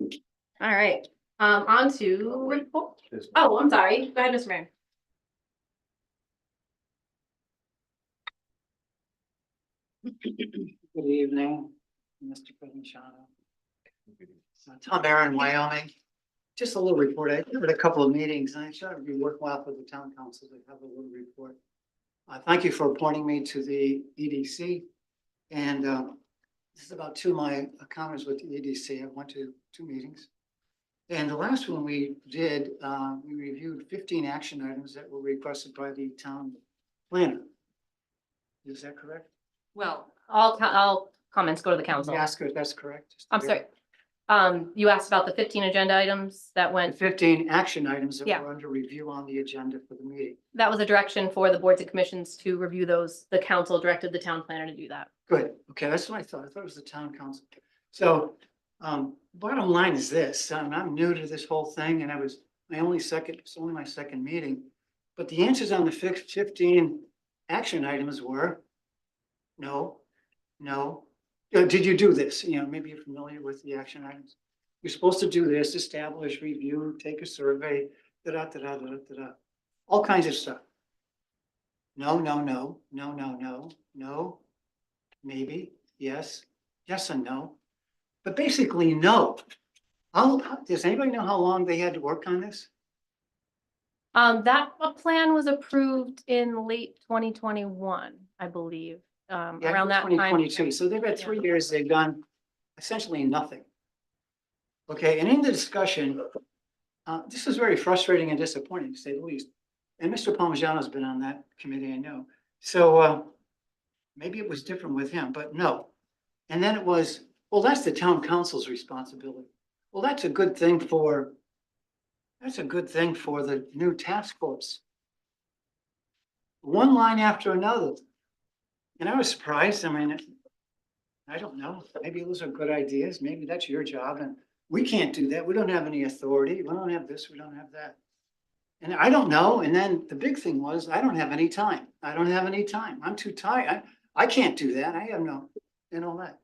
All right, on to report. Oh, I'm sorry. Go ahead, Mr. Mayor. Good evening, Mr. Provinciano. Tom Aaron, Wyoming. Just a little report. I did a couple of meetings and I thought it would be worthwhile for the town council to have a little report. Thank you for appointing me to the EDC. And this is about 2 of my encounters with the EDC. I went to 2 meetings. And the last one we did, we reviewed 15 action items that were requested by the town planner. Is that correct? Well, all comments go to the council. Yes, that's correct. I'm sorry. You asked about the 15 agenda items that The went, 15 action items that Yeah. were under review on the agenda for the meeting. that was a direction for the boards and commissions to review those. The council directed the town planner to do that. Good. Okay, that's what I thought. I thought it was the town council. So, bottom line is this, I'm new to this whole thing and it's only my second meeting. But the answers on the 15 action items were no. Did you do this? Maybe you're familiar with the action items. You're supposed to do this, establish, review, take a survey, all kinds of stuff. No, maybe, yes and no. But basically, no. Does anybody know how long they had to work on this? That plan was approved in late 2021, I believe, around that time. 2022. So they've had 3 years, they've done essentially nothing. Okay, and in the discussion, this is very frustrating and disappointing to say the least. And Mr. Parmigiano's been on that committee, I know. So maybe it was different with him, but no. And then it was, well, that's the town council's responsibility. Well, that's a good thing for the new task force. One line after another. And I was surprised. I mean, I don't know. Maybe those are good ideas. Maybe that's your job. And we can't do that. We don't have any authority. We don't have this. We don't have that. And I don't know. And then the big thing was, I don't have any time. I'm too tired. I can't do that. I have no, and all that.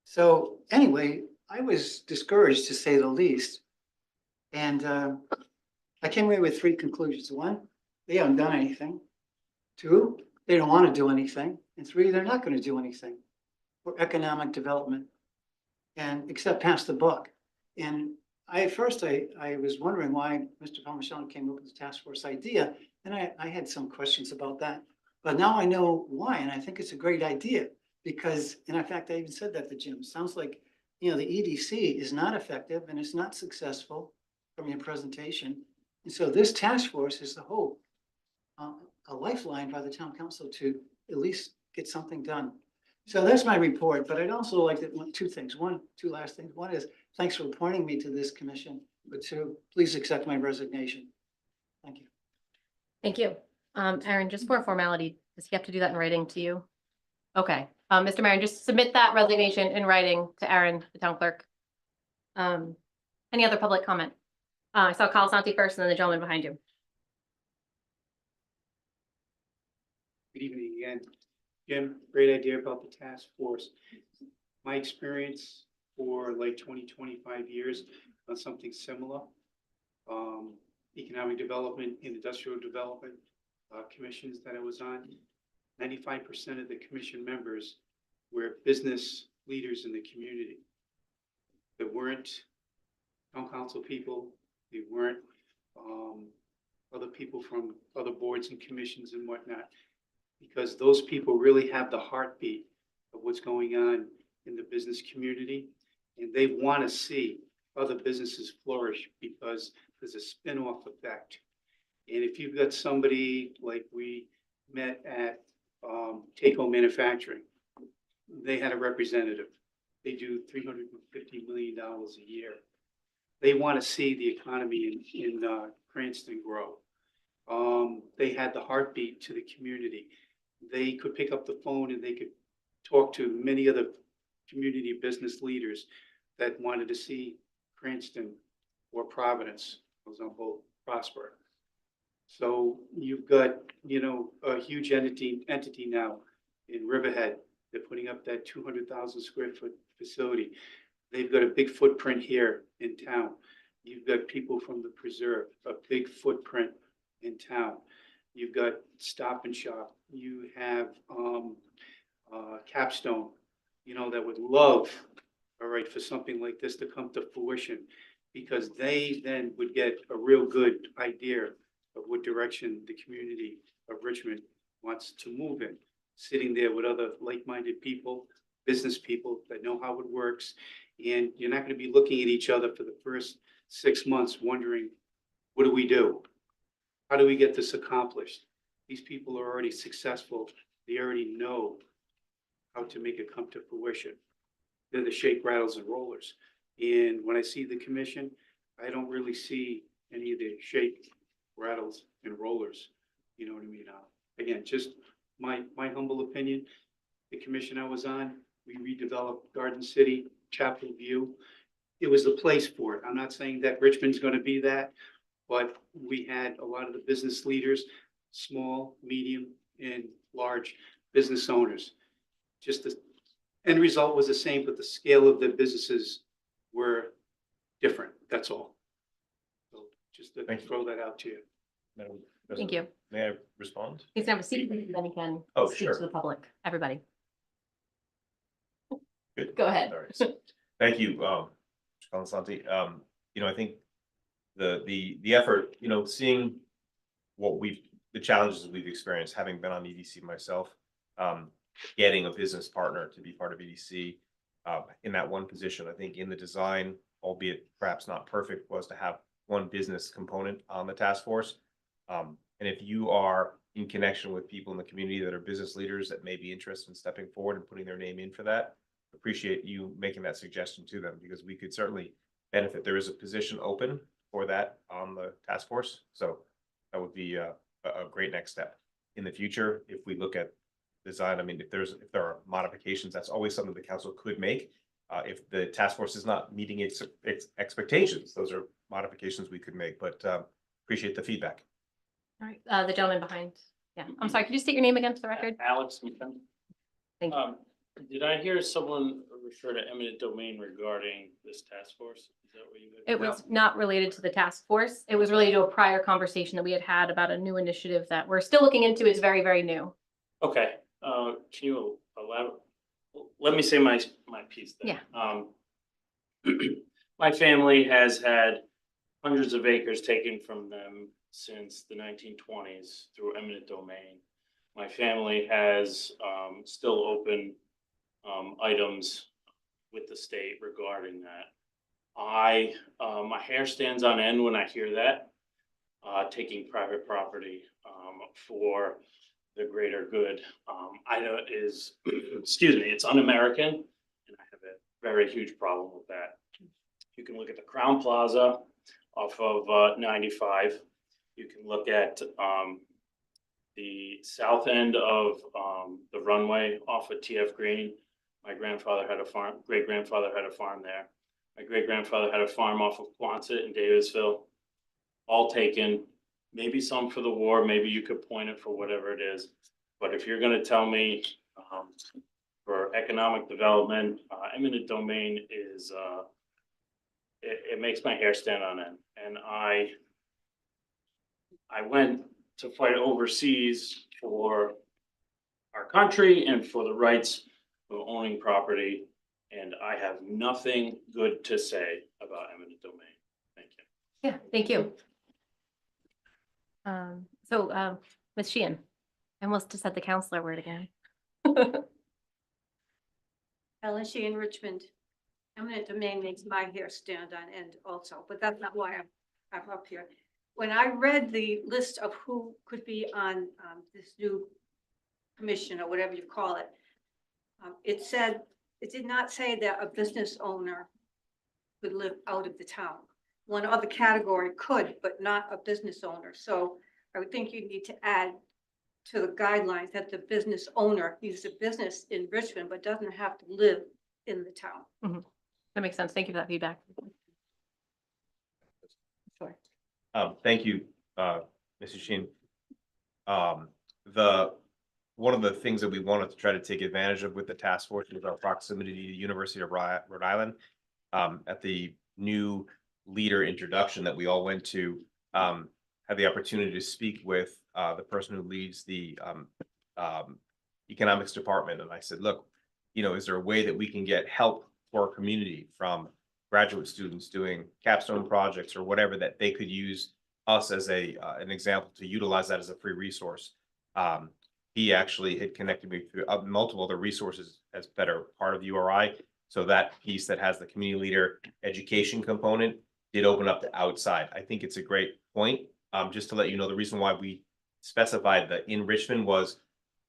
So anyway, I was discouraged to say the least. And I came away with 3 conclusions. 1, they haven't done anything. 2, they don't want to do anything. And 3, they're not going to do anything for economic development and except pass the buck. And at first I was wondering why Mr. Parmigiano came up with the task force idea. And I had some questions about that. But now I know why. And I think it's a great idea because, and in fact, I even said that to Jim. Sounds like, the EDC is not effective and it's not successful from your presentation. And so this task force is the hope, a lifeline by the town council to at least get something done. So that's my report, but I'd also like to, two things, two last things. One is, thanks for appointing me to this commission, but two, please accept my resignation. Thank you. Thank you. Aaron, just for formality, does he have to do that in writing to you? Okay, Mr. Mayor, just submit that resignation in writing to Aaron, the town clerk. Any other public comment? I saw Kyle Santi first and then the gentleman behind you. Good evening again. Jim, great idea about the task force. My experience for like 20-25 years on something similar. Economic development and industrial development commissions that I was on. 95% of the commission members were business leaders in the community. They weren't town council people. They weren't other people from other boards and commissions and whatnot, because those people really have the heartbeat of what's going on in the business community. And they want to see other businesses flourish because there's a spin-off effect. And if you've got somebody like we met at Take-Home Manufacturing, they had a representative. They do $350 million a year. They want to see the economy in Cranston grow. They had the heartbeat to the community. They could pick up the phone and they could talk to many other community business leaders that wanted to see Cranston or Providence, for example, prosper. So you've got, you know, a huge entity now in Riverhead. They're putting up that 200,000 square foot facility. They've got a big footprint here in town. You've got people from the preserve, a big footprint in town. You've got Stop and Shop. You have Capstone, you know, that would love, all right, for something like this to come to fruition, because they then would get a real good idea of what direction the community of Richmond wants to move in, sitting there with other like-minded people, business people that know how it works. And you're not going to be looking at each other for the first 6 months wondering, what do we do? How do we get this accomplished? These people are already successful. They already know how to make it come to fruition. They're the shake, rattles, and rollers. And when I see the commission, I don't really see any of the shake, rattles, and rollers. You know what I mean? Again, just my humble opinion. The commission I was on, we redeveloped Garden City, Chapel View. It was the place for it. I'm not saying that Richmond's going to be that, but we had a lot of the business leaders, small, medium, and large business owners. Just the end result was the same, but the scale of the businesses were different. That's all. So just to throw that out to you. Thank you. May I respond? He's gonna have a seat, then he can Oh, speak sure. to the public, everybody. Good. Go ahead. All right. Thank you, Mr. Colasanti. You know, I think the effort, you know, seeing the challenges we've experienced, having been on EDC myself, getting a business partner to be part of EDC in that one position, I think in the design, albeit perhaps not perfect, was to have one business component on the task force. And if you are in connection with people in the community that are business leaders that may be interested in stepping forward and putting their name in for that, appreciate you making that suggestion to them, because we could certainly benefit. There is a position open for that on the task force. So that would be a great next step in the future. If we look at design, I mean, if there are modifications, that's always something the council could make. If the task force is not meeting its expectations, those are modifications we could make, but appreciate the feedback. All right, the gentleman behind. Yeah, I'm sorry, could you state your name again for the record? Alex McKenna. Thank you. Did I hear someone refer to eminent domain regarding this task force? Is that what you? It was not related to the task force. It was related to a prior conversation that we had about a new initiative that we're still looking into. It's very, very new. Okay, can you elaborate? Let me say my piece then. Yeah. My family has had hundreds of acres taken from them since the 1920s through eminent domain. My family has still open items with the state regarding that. My hair stands on end when I hear that. taking private property for the greater good. I know it is, excuse me, it's un-American, and I have a very huge problem with that. You can look at the Crown Plaza off of 95. You can look at the south end of the runway off of TF Green. My grandfather had a farm, great-grandfather had a farm there. My great-grandfather had a farm off of Quonset in Davisville. All taken, maybe some for the war, maybe you could point it for whatever it is. But if you're gonna tell me for economic development, eminent domain is, it makes my hair stand on end. And I went to fight overseas for our country and for the rights of owning property. And I have nothing good to say about eminent domain. Thank you. Yeah, thank you. Ms. Sheehan, I almost just said the counselor word again. Ellen Sheehan, Richmond. Eminent domain makes my hair stand on end also, but that's not why I'm up here. When I read the list of who could be on this new commission or whatever you call it, it said, it did not say that a business owner could live out of the town. One other category could, but not a business owner. So I would think you need to add to the guidelines that the business owner uses a business in Richmond, but doesn't have to live in the town. Mhm. That makes sense. Thank you for that feedback. Sure. Thank you, Mrs. Sheen. One of the things that we wanted to try to take advantage of with the task force was our proximity to the University of Rhode Island. At the new leader introduction that we all went to, had the opportunity to speak with the person who leads the economics department. And I said, look, you know, is there a way that we can get help for our community from graduate students doing capstone projects or whatever, that they could use us as an example to utilize that as a free resource. He actually had connected me through multiple other resources as better part of URI. So that piece that has the community leader education component did open up the outside. I think it's a great point. Just to let you know, the reason why we specified the in Richmond was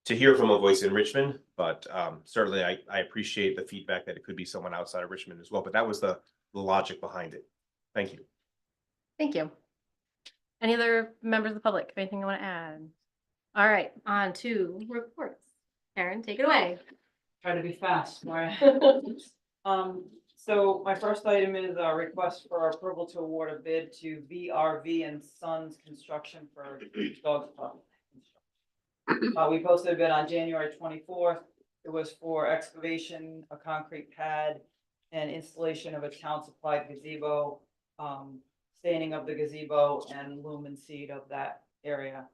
to hear from a voice in Richmond, but certainly I appreciate the feedback that it could be someone outside of Richmond as well. But that was the logic behind it. Thank you. Thank you. Any other members of the public? Anything you want to add? All right, on to reports. Karen, take it away. Try to be fast, Maria. So my first item is a request for approval to award a bid to VRV and Sons Construction for dog park. We posted a bid on January 24th. It was for excavation, a concrete pad, and installation of a town supplied gazebo, staining of the gazebo, and lumen seed of that area.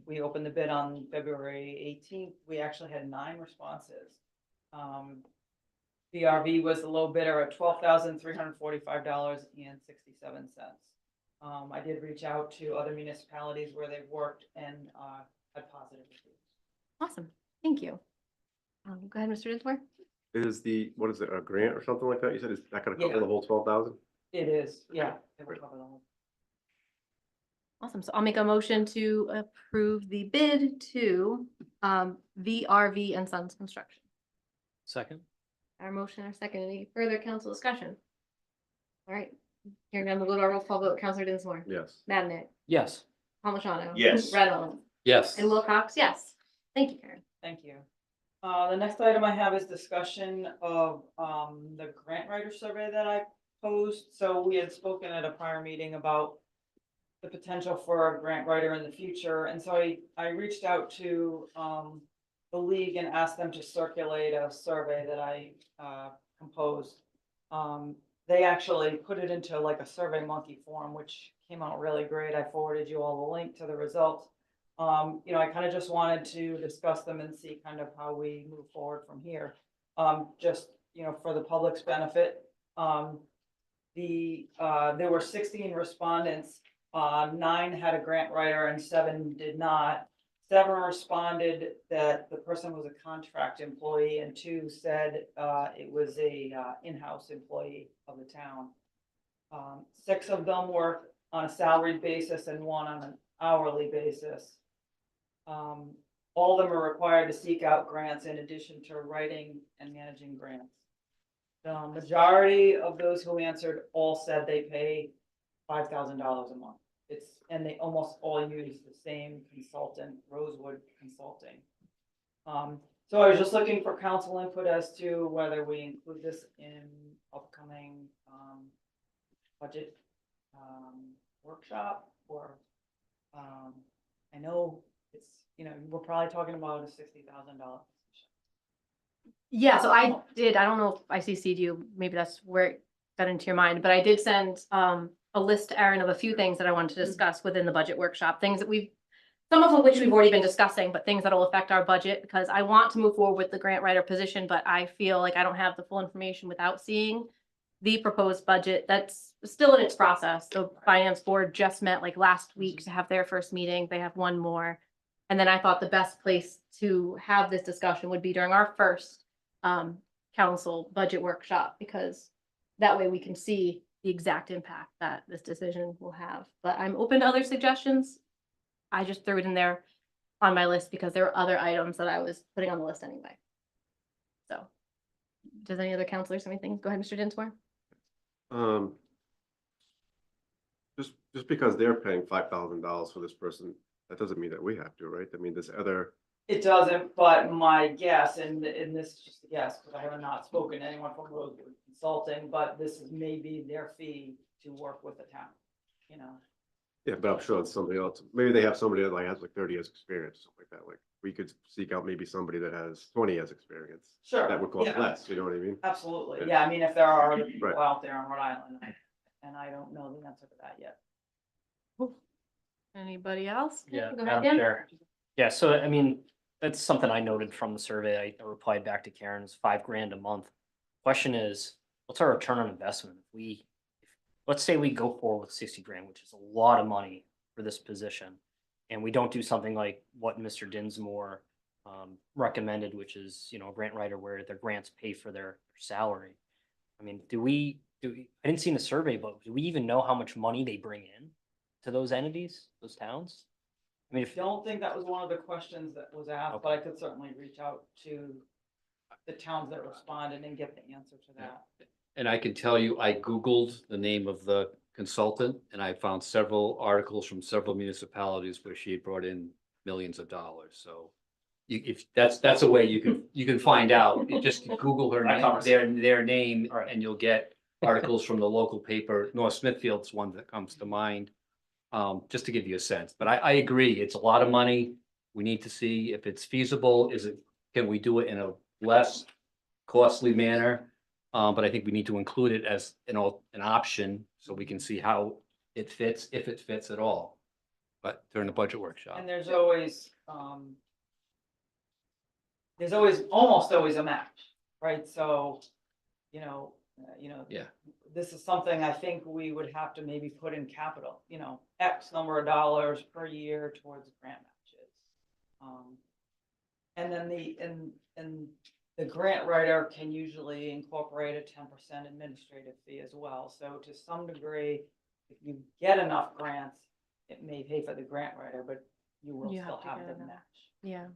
We opened the bid on February 18th. We actually had 9 responses. VRV was the low bidder at $12,345.67. I did reach out to other municipalities where they've worked and had positive reviews. Awesome. Thank you. Go ahead, Mr. Dinsmore. Is what is it, a grant or something like that? You said, is that gonna cover Yeah. the whole 12,000? It is, yeah. It will cover the whole. Awesome. So I'll make a motion to approve the bid to VRV and Sons Construction. Second. Our motion, our second. Any further council discussion? All right. Hearing none, we'll go to our roll call vote. Counselor Dinsmore. Yes. Madnick. Yes. Palmigano. Yes. Reynolds. Yes. And Wilcox, yes. Thank you, Karen. Thank you. The next item I have is discussion of the grant writer survey that I posed. So we had spoken at a prior meeting about the potential for a grant writer in the future. And so I reached out to the league and asked them to circulate a survey that I composed. They actually put it into like a Survey Monkey form, which came out really great. I forwarded you all the link to the results. You know, I kind of just wanted to discuss them and see kind of how we move forward from here. Just, you know, for the public's benefit. There were 16 respondents. 9 had a grant writer and 7 did not. 7 responded that the person was a contract employee, and 2 said it was a in-house employee of the town. 6 of them were on a salaried basis and one on an hourly basis. All of them are required to seek out grants in addition to writing and managing grants. The majority of those who answered all said they pay $5,000 a month. And they almost all use the same consultant, Rosewood Consulting. So I was just looking for council input as to whether we include this in upcoming budget workshop, or I know it's, we're probably talking about a $60,000. Yeah, so I don't know if I CC'd you, maybe that's where it got into your mind, but I did send a list to Erin of a few things that I wanted to discuss within the budget workshop, things that some of which we've already been discussing, but things that will affect our budget, because I want to move forward with the grant writer position, but I feel like I don't have the full information without seeing the proposed budget. That's still in its process. The finance board just met like last week to have their first meeting. They have one more. And then I thought the best place to have this discussion would be during our first council budget workshop, because that way we can see the exact impact that this decision will have. But I'm open to other suggestions. I just threw it in there on my list because there were other items that I was putting on the list anyway. So does any other counselors have anything? Go ahead, Mr. Dinsmore. Just because they're paying $5,000 for this person, that doesn't mean that we have to, right? I mean, there's other. It doesn't, but my guess, and this is just a guess, because I have not spoken to anyone from Rosewood Consulting, but this is maybe their fee to work with the town, Yeah, but I'm sure it's somebody else. Maybe they have somebody that has like 30 years experience, something like that. Like we could seek out maybe somebody that has 20 years experience. Sure. That would cost Yeah. less, you know what I mean? Absolutely. Yeah. Yeah, I mean, if there are other people Right. out there in Rhode Island, and I don't know the answer to that yet. Anybody else? Yeah, Go ahead, Madam Dan. Chair. Yeah, so I mean, that's something I noted from the survey. I replied back to Karen, it's $5,000 a month. Question is, what's our return on investment? Let's say we go forward with 60 grand, which is a lot of money for this position. And we don't do something like what Mr. Dinsmore recommended, which is, a grant writer where their grants pay for their salary. I mean, I didn't see in the survey, but do we even know how much money they bring in to those entities, those towns? I mean, I don't think that was one of the questions that was asked, but I could certainly reach out to the towns that responded and get the answer to that. And I can tell you, I Googled the name of the consultant and I found several articles from several municipalities where she had brought in millions of dollars. So if that's a way you can find out. You just Google her name, their name, and you'll get articles from the local paper. North Smithfield's one that comes to mind. Just to give you a sense, but I agree, it's a lot of money. We need to see if it's feasible. Can we do it in a less costly manner? But I think we need to include it as an option so we can see how it fits, if it fits at all. But during the budget workshop. And there's always almost always a match, right? So, Yeah. This is something I think we would have to maybe put in capital, X number of dollars per year towards grant matches. And then the grant writer can usually incorporate a 10% administrative fee as well. So to some degree, if you get enough grants, it may pay for the grant writer, but you will You still have to have get the enough. match. Yeah.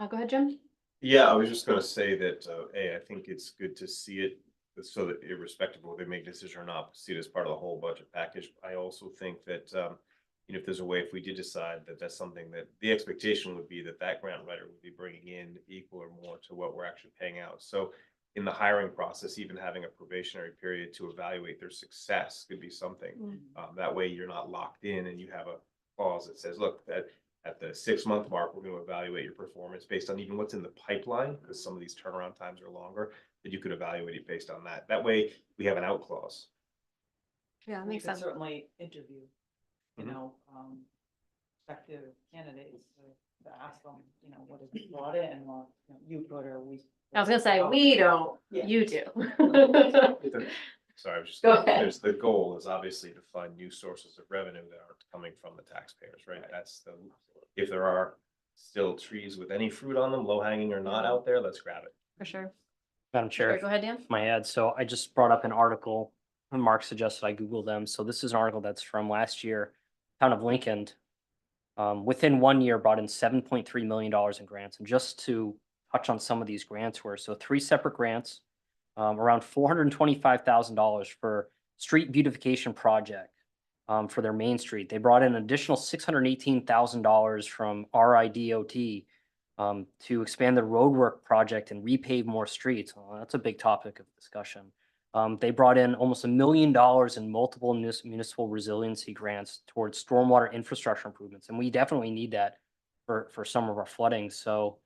Go ahead, Jim. Yeah, I was just gonna say that, I think it's good to see it so that irrespective of whether they make a decision or not, see it as part of the whole budget package. I also think that, if there's a way, if we did decide that that's something that the expectation would be that grant writer would be bringing in equal or more to what we're actually paying out. So in the hiring process, even having a probationary period to evaluate their success could be something. That way you're not locked in and you have a clause that says, look, that at the 6-month mark, we're going to evaluate your performance based on even what's in the pipeline, because some of these turnaround times are longer, that you could evaluate it based on that. That way we have an out clause. Yeah, We makes could sense. certainly interview, prospective candidates to ask them, what have you brought in, or you put, or we. I was gonna say, we don't, Yeah. you do. Sorry, I was just, Go ahead. the goal is obviously to find new sources of revenue that aren't coming from the taxpayers, right? That's if there are still trees with any fruit on them, low hanging or not out there, let's grab it. For sure. Madam Chair. Sure, go ahead, Dan. My ad. So I just brought up an article Mark suggested I Google them. So this is an article that's from last year. Town of Lincoln, within 1 year, brought in $7.3 million in grants. And just to touch on some of these grants were, so 3 separate grants, around $425,000 for street beautification project for their main street. They brought in an additional $618,000 from RIDOT to expand the roadwork project and repave more streets. Well, that's a big topic of discussion. They brought in almost $1 million in multiple municipal resiliency grants towards stormwater infrastructure improvements. And we definitely need that for some of our flooding. So,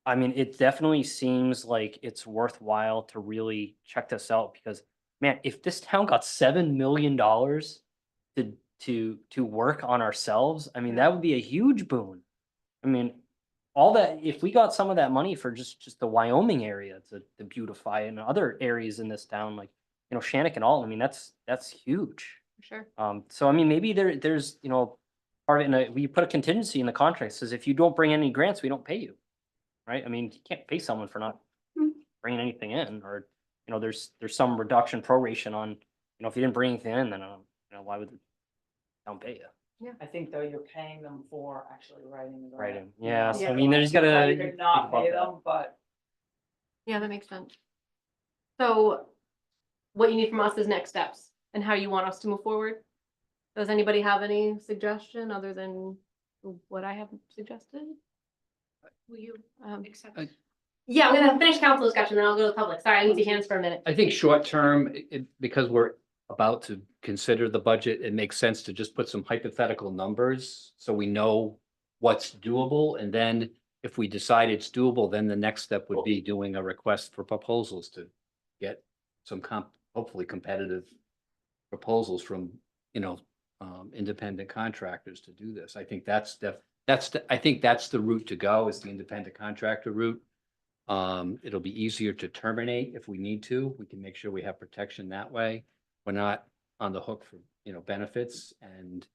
I mean, it definitely seems like it's worthwhile to really check this out because, man, if this town got $7 million to work on ourselves, I mean, that would be a huge boon. I mean, all that, if we got some of that money for just the Wyoming area to beautify and other areas in this town, like, you know, Shannick and all, I mean, that's huge. For sure. So I mean, maybe there's, you know, part of it, we put a contingency in the contract says if you don't bring any grants, we don't pay you. Right? I mean, you can't pay someone for not bringing anything in, or, you know, there's some reduction proration on, you know, if you didn't bring anything in, then, you know, why would the town pay you? Yeah. I think though you're paying them for actually writing the grant. Writing, yeah, so Yeah. I mean, there's gotta. You could not pay them, but Yeah, that makes sense. So what you need from us is next steps and how you want us to move forward. Does anybody have any suggestion other than what I have suggested? Will you accept? Yeah, I'm gonna finish council discussion, then I'll go to the public. Sorry, I need your hands for a minute. I think short term, because we're about to consider the budget, it makes sense to just put some hypothetical numbers so we know what's doable. And then if we decide it's doable, then the next step would be doing a request for proposals to get some hopefully competitive proposals from, you know, independent contractors to do this. I think I think that's the route to go, is the independent contractor route. It'll be easier to terminate if we need to. We can make sure we have protection that way. We're not on the hook for, you know, benefits, and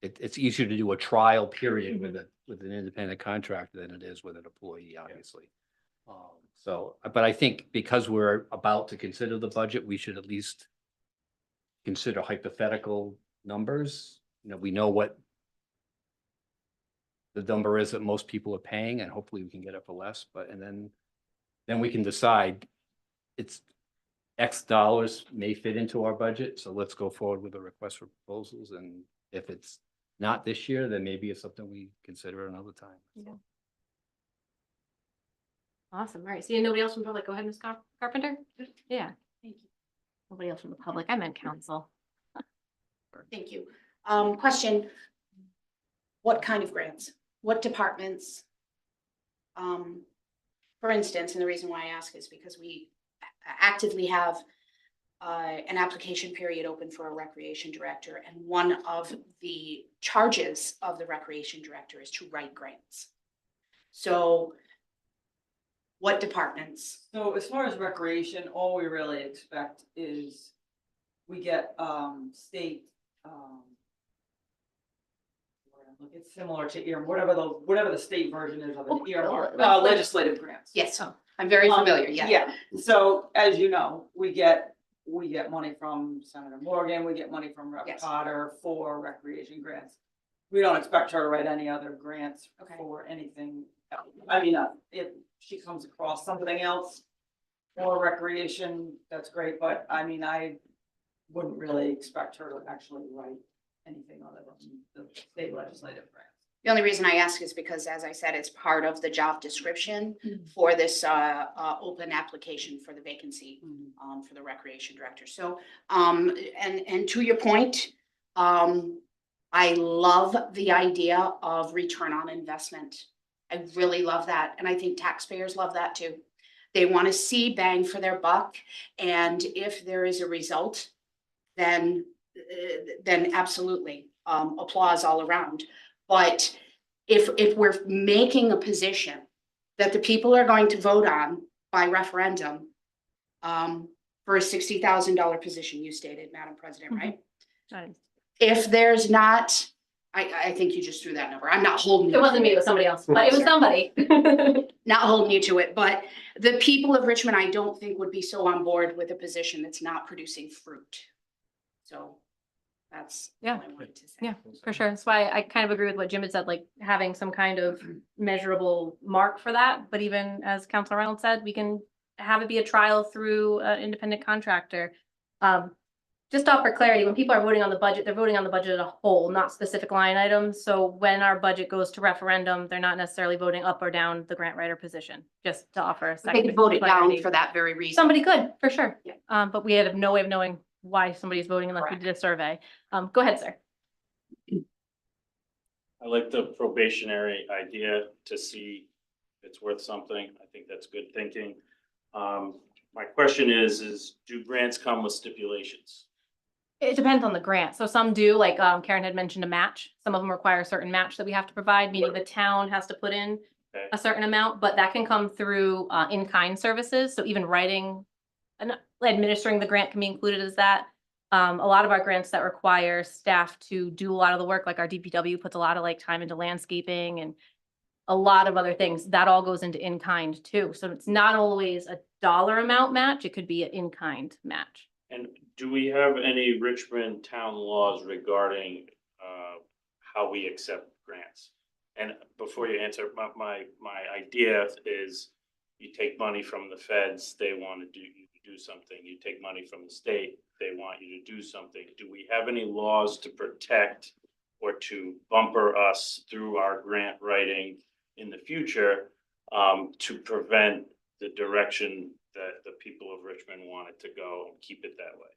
it's easier to do a trial period with an independent contractor than it is with an employee, obviously. But I think because we're about to consider the budget, we should at least consider hypothetical numbers. You know, we know what the number is that most people are paying, and hopefully we can get it for less, and then we can decide it's X dollars may fit into our budget, so let's go forward with a request for proposals. And if it's not this year, then maybe it's something we consider another time. Yeah. Awesome. All right. Seeing nobody else from public, go ahead, Ms. Carpenter. Yeah. Thank you. Nobody else from the public. I meant council. Thank you. Question. What kind of grants? What departments? For instance, and the reason why I ask is because we actively have an application period open for a recreation director, and one of the charges of the recreation director is to write grants. So what departments? so as far as recreation, all we really expect is we get state it's similar to whatever the state version is of an earmark, legislative grants. Yes, I'm very familiar. Yeah. Yeah, so as you know, we get money from Senator Morgan, we get money from Rep. Yes. Potter for recreation grants. We don't expect her to write any other grants Okay. for anything else. I mean, if she comes across something else for recreation, that's great, but I mean, I wouldn't really expect her to actually write anything other than the state legislative grants. The only reason I ask is because, as I said, it's part of the job description for this open application for the vacancy for the recreation director. So, and to your point, I love the idea of return on investment. I really love that, and I think taxpayers love that too. They want to see bang for their buck, and if there is a result, then absolutely applause all around. But if we're making a position that the people are going to vote on by referendum for a $60,000 position, you stated, Madam President, right? Nice. If there's not, I think you just threw that number. I'm not holding. It wasn't me, it was somebody else, but it was somebody. Not holding you to it, but the people of Richmond, I don't think would be so on board with a position that's not producing fruit. So that's Yeah. all I wanted to say. Yeah, for sure. That's why I kind of agree with what Jim had said, like having some kind of measurable mark for that. But even as Councilor Reynolds said, we can have it be a trial through an independent contractor. Just to offer clarity, when people are voting on the budget, they're voting on the budget as a whole, not specific line items. So when our budget goes to referendum, they're not necessarily voting up or down the grant writer position, just to offer a They second. could vote it down clarity. for that very reason. Somebody could, for sure. Yeah. But we have no way of knowing why somebody's voting unless we did a survey. Go ahead, sir. I like the probationary idea to see if it's worth something. I think that's good thinking. My question is do grants come with stipulations? It depends on the grant. So some do, like Karen had mentioned a match. Some of them require a certain match that we have to provide, meaning the town has to put in Okay. a certain amount, but that can come through in-kind services. So even writing and administering the grant can be included as that. A lot of our grants that require staff to do a lot of the work, like our DPW puts a lot of like time into landscaping and a lot of other things, that all goes into in-kind too. So it's not always a dollar amount match. It could be an in-kind match. And do we have any Richmond town laws regarding how we accept grants? And before you answer, my idea is you take money from the feds, they want to do something. You take money from the state, they want you to do something. Do we have any laws to protect or to bumper us through our grant writing in the future to prevent the direction that the people of Richmond want it to go and keep it that way?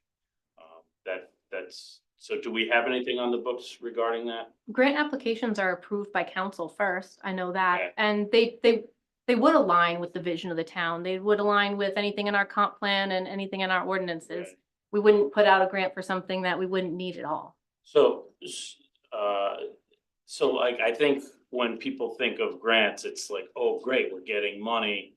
So do we have anything on the books regarding that? Grant applications are approved by council first. I know that. Okay. And they would align with the vision of the town. They would align with anything in our comp plan and anything in our ordinances. Right. We wouldn't put out a grant for something that we wouldn't need at all. So like, I think when people think of grants, it's like, oh, great, we're getting money.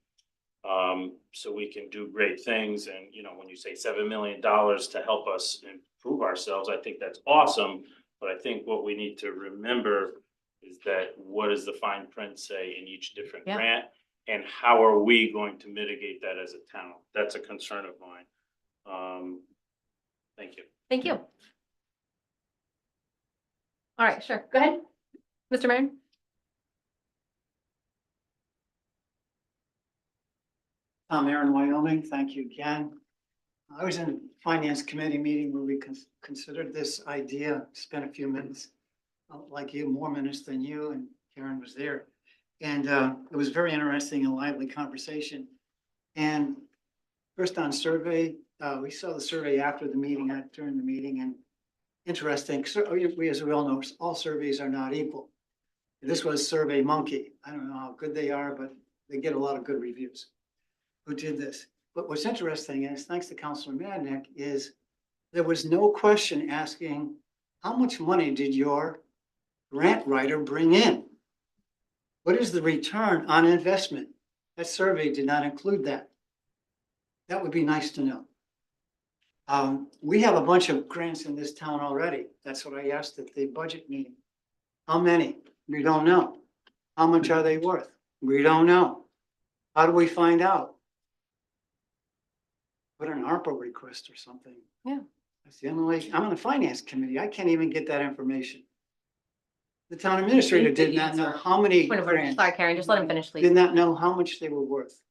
So we can do great things. And, you know, when you say $7 million to help us improve ourselves, I think that's awesome. But I think what we need to remember is that what does the fine print say in each different grant? And how are we going to mitigate that as a town? That's a concern of mine. Thank you. Thank you. All right, sure. Go ahead, Mr. Maron. Tom Aaron, Wyoming. Thank you again. I was in a finance committee meeting where we considered this idea, spent a few minutes, like you, more minutes than you, and Karen was there. And it was very interesting and lively conversation. And first on survey, we saw the survey after the meeting, not during the meeting, and interesting. So we, as we all know, all surveys are not equal. This was Survey Monkey. I don't know how good they are, but they get a lot of good reviews. Who did this? But what's interesting is, thanks to Councilor Madnick, is there was no question asking, how much money did your grant writer bring in? What is the return on investment? That survey did not include that. That would be nice to know. We have a bunch of grants in this town already. That's what I asked at the budget meeting. How many? We don't know. How much are they worth? We don't know. How do we find out? Put an ARPA request or something. Yeah. That's the only way. I'm on the finance committee. I can't even get that information. The town administrator did not know how many Point of order. grants. Sorry, Karen, just let him finish, please. Did not know how much they were worth.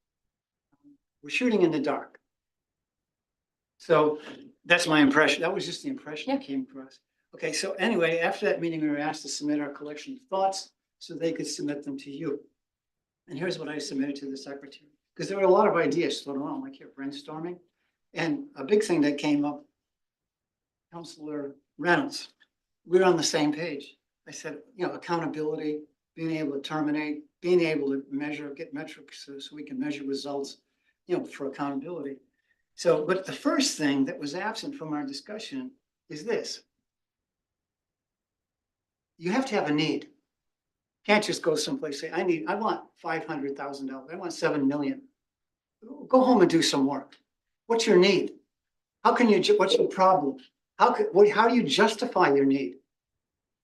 We're shooting in the dark. So that's my impression. That was just the impression that came across. Okay, so anyway, after that meeting, we were asked to submit our collection of thoughts so they could submit them to you. And here's what I submitted to the secretary, because there were a lot of ideas floating around, like here, brainstorming. And a big thing that came up, Councilor Reynolds, we're on the same page. I said, you know, accountability, being able to terminate, being able to measure, get metrics so we can measure results, you know, for accountability. So, but the first thing that was absent from our discussion is this. You have to have a need. Can't just go someplace, say, I want $500,000. I want 7 million. Go home and do some work. What's your need? How can you, what's your problem? How do you justify your need?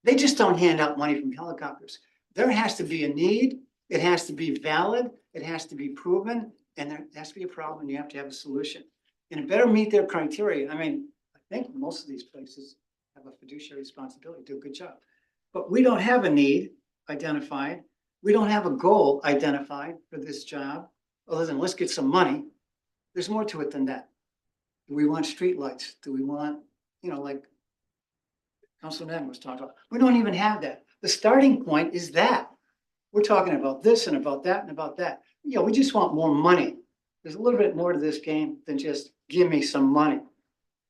They just don't hand out money from helicopters. There has to be a need. It has to be valid. It has to be proven. And there has to be a problem. You have to have a solution. And it better meet their criteria. I mean, think most of these places have a fiduciary responsibility, do a good job. But we don't have a need identified. We don't have a goal identified for this job, other than let's get some money. There's more to it than that. Do we want streetlights? Do we want, like Councilman Madden was talking about? We don't even have that. The starting point is that. We're talking about this and about that and about that. We just want more money. There's a little bit more to this game than just give me some money.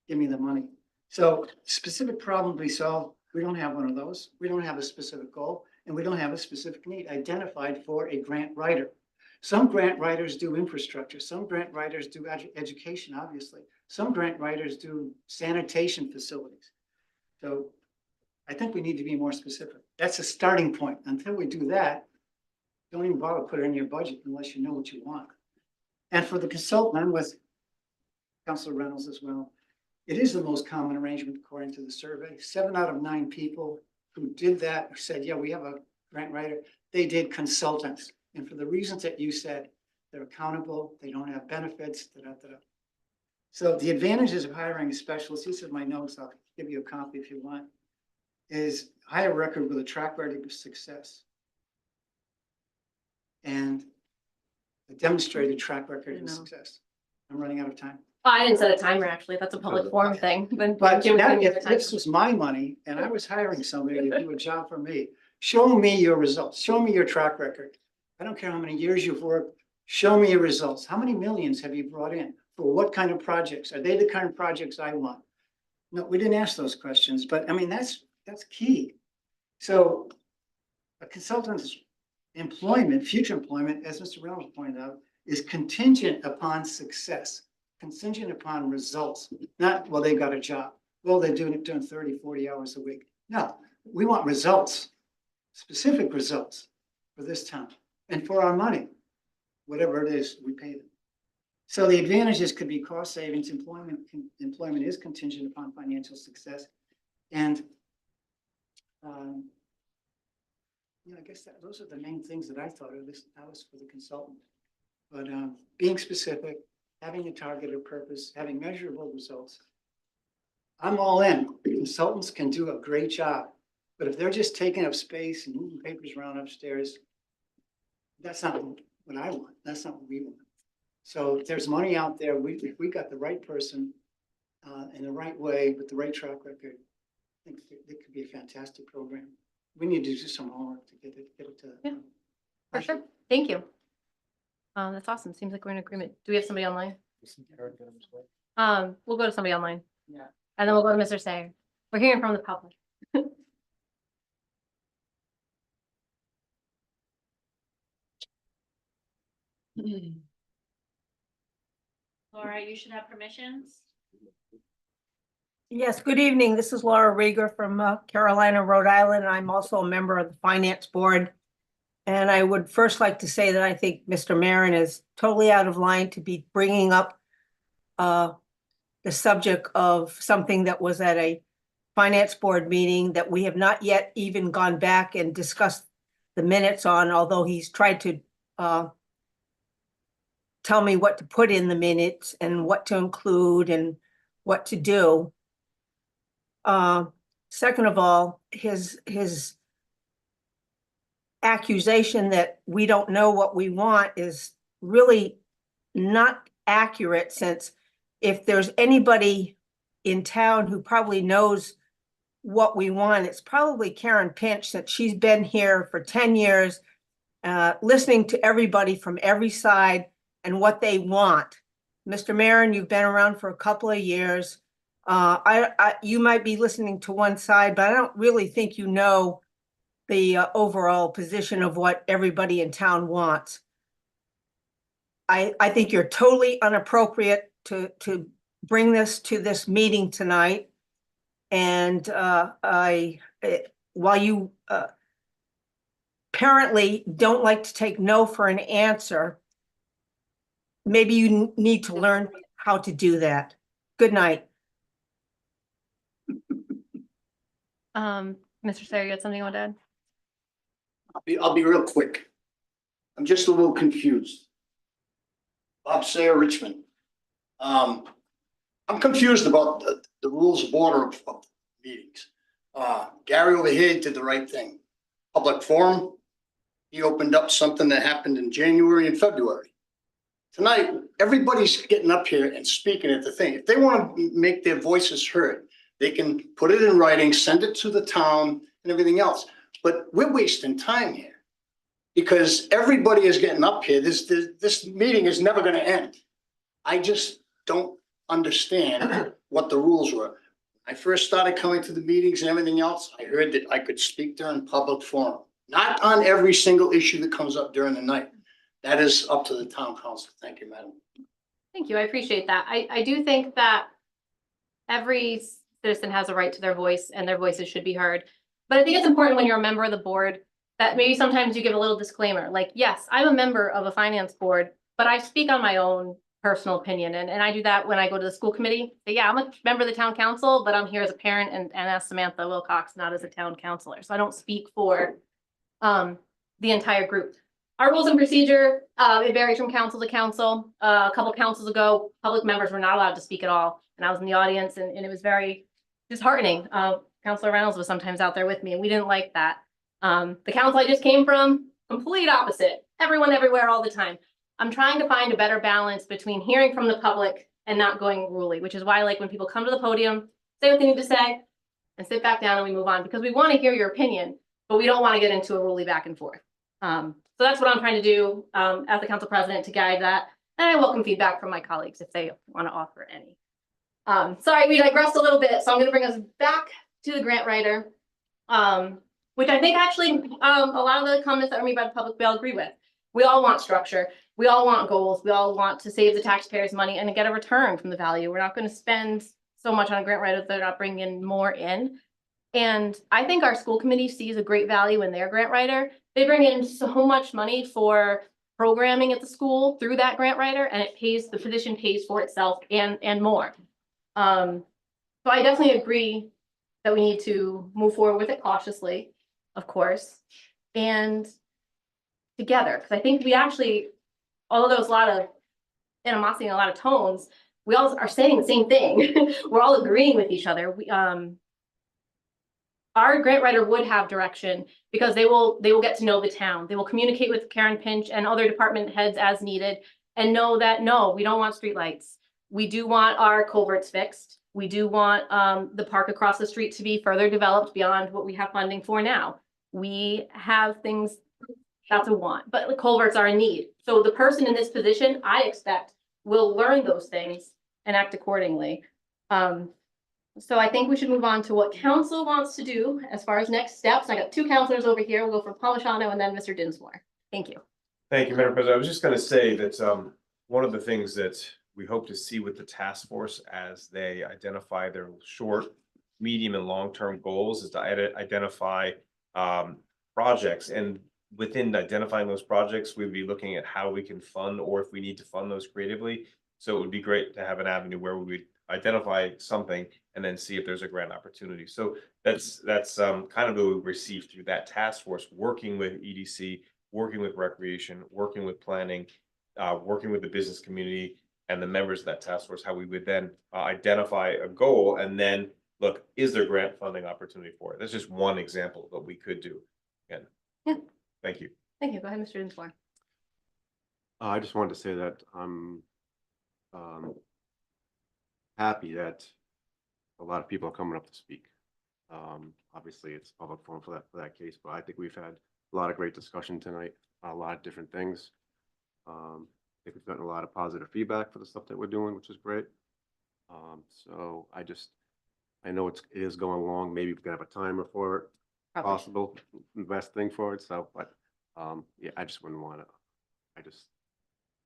Give me the money. So specific problem to be solved, we don't have one of those. We don't have a specific goal, and we don't have a specific need identified for a grant writer. Some grant writers do infrastructure. Some grant writers do education, obviously. Some grant writers do sanitation facilities. So I think we need to be more specific. That's a starting point. Until we do that, don't even bother to put it in your budget unless you know what you want. And for the consultant, I'm with Councilor Reynolds as well. It is the most common arrangement according to the survey. 7 out of 9 people who did that said, yeah, we have a grant writer. They did consultants. And for the reasons that you said, they're accountable, they don't have benefits, da-da-da-da. So the advantages of hiring a specialist, these are my notes, I'll give you a copy if you want, is hire a record with a track record of success. And a demonstrated track record of success. I'm running out of time. Oh, I didn't set a timer, actually. That's a public forum thing. But if this was my money and I was hiring somebody to do a job for me, show me your results. Show me your track record. I don't care how many years you've worked. Show me your results. How many millions have you brought in? For what kind of projects? Are they the kind of projects I want? No, we didn't ask those questions, but I mean, that's key. So a consultant's employment, future employment, as Mr. Reynolds pointed out, is contingent upon success, contingent upon results, not, well, they got a job. Well, they're doing 30, 40 hours a week. No, we want results, specific results for this town and for our money, whatever it is, we pay them. So the advantages could be cost savings, employment is contingent upon financial success. And I guess those are the main things that I thought of this house for the consultant. But being specific, having a targeted purpose, having measurable results. I'm all in. Consultants can do a great job, but if they're just taking up space and moving papers around upstairs, that's not what I want. That's not what we want. So if there's money out there, if we got the right person in the right way with the right track record, I think it could be a fantastic program. We need to do some homework to get it to. Yeah, for sure. Thank you. That's awesome. Seems like we're in agreement. Do we have somebody online? We'll go to somebody online. Yeah. And then we'll go to Mr. Sayer. We're hearing from the public. Laura, you should have permissions. Yes, good evening. This is Laura Rieger from Carolina, Rhode Island. I'm also a member of the Finance Board. And I would first like to say that I think Mr. Marin is totally out of line to be bringing up the subject of something that was at a Finance Board meeting that we have not yet even gone back and discussed the minutes on, although he's tried to tell me what to put in the minutes and what to include and what to do. Second of all, his accusation that we don't know what we want is really not accurate, since if there's anybody in town who probably knows what we want, it's probably Karen Pinch, since she's been here for 10 years, listening to everybody from every side and what they want. Mr. Marin, you've been around for a couple of years. You might be listening to one side, but I don't really think you know the overall position of what everybody in town wants. I think you're totally inappropriate to bring this to this meeting tonight. And while you apparently don't like to take no for an answer, maybe you need to learn how to do that. Good night. Mr. Sayer, you had something you want to add? I'll be real quick. I'm just a little confused. Bob Sayer, Richmond. I I'm confused about the rules of order of meetings. Gary over here did the right thing. Public forum, he opened up something that happened in January and February. Tonight, everybody's getting up here and speaking at the thing. If they want to make their voices heard, they can put it in writing, send it to the town and everything else. But we're wasting time here because everybody is getting up here. This meeting is never going to end. I just don't understand what the rules were. I first started coming to the meetings and everything else. I heard that I could speak during public forum, not on every single issue that comes up during the night. That is up to the town council. Thank you, madam. Thank you. I appreciate that. I do think that every citizen has a right to their voice and their voices should be heard. But I think it's important when you're a member of the board that maybe sometimes you give a little disclaimer, like, yes, I'm a member of a finance board, but I speak on my own personal opinion. And I do that when I go to the school committee. But yeah, I'm a member of the town council, but I'm here as a parent and as Samantha Wilcox, not as a town councilor. So I don't speak for the entire group. Our rules and procedure, it varies from council to council. A couple councils ago, public members were not allowed to speak at all. And I was in the audience and it was very disheartening. Councilor Reynolds was sometimes out there with me and we didn't like that. The council I just came from, complete opposite. Everyone everywhere all the time. I'm trying to find a better balance between hearing from the public and not going unruly, which is why I like when people come to the podium, say what they need to say, and sit back down and we move on because we want to hear your opinion, but we don't want to get into a unruly back and forth. So that's what I'm trying to do as the council president to guide that. And I welcome feedback from my colleagues if they want to offer any. Sorry, we digressed a little bit, so I'm going to bring us back to the grant writer, which I think actually a lot of the comments that were made by the public we all agree with. We all want structure. We all want goals. We all want to save the taxpayers money and get a return from the value. We're not going to spend so much on a grant writer if they're not bringing in more in. And I think our school committee sees a great value in their grant writer. They bring in so much money for programming at the school through that grant writer, and it pays, the position pays for itself and more. So I definitely agree that we need to move forward with it cautiously, of course, and together, because I think we actually, although there's a lot of animosity and a lot of tones, we all are saying the same thing. We're all agreeing with each other. We, our grant writer would have direction because they will get to know the town. They will communicate with Karen Pinch and other department heads as needed and know that, no, we don't want streetlights. We do want our culverts fixed. We do want the park across the street to be further developed beyond what we have funding for now. We have things, that's a want, but the culverts are a need. So the person in this position, I expect, will learn those things and act accordingly. So I think we should move on to what council wants to do as far as next steps. I got two counselors over here. We'll go from Palmashano and then Mr. Dinsmore. Thank you. Thank you, Madam President. I was just going to say that one of the things that we hope to see with the task force as they identify their short, medium, and long-term goals is to identify projects. And within identifying those projects, we'd be looking at how we can fund or if we need to fund those creatively. So it would be great to have an avenue where we would identify something and then see if there's a grant opportunity. So that's kind of what we received through that task force, working with EDC, working with recreation, working with planning, working with the business community and the members of that task force, how we would then identify a goal and then look, is there grant funding opportunity for it? That's just one example of what we could do. Again, yeah. Thank you. Thank you. Go ahead, Mr. Dinsmore. I just wanted to say that I'm happy that a lot of people are coming up to speak. Obviously, it's public forum for that case, but I think we've had a lot of great discussion tonight, a lot of different things. I think we've gotten a lot of positive feedback for the stuff that we're doing, which is great. So I know it is going long. Maybe we can have a timer for it, possible, best thing for it. So, but yeah, I just wouldn't want to.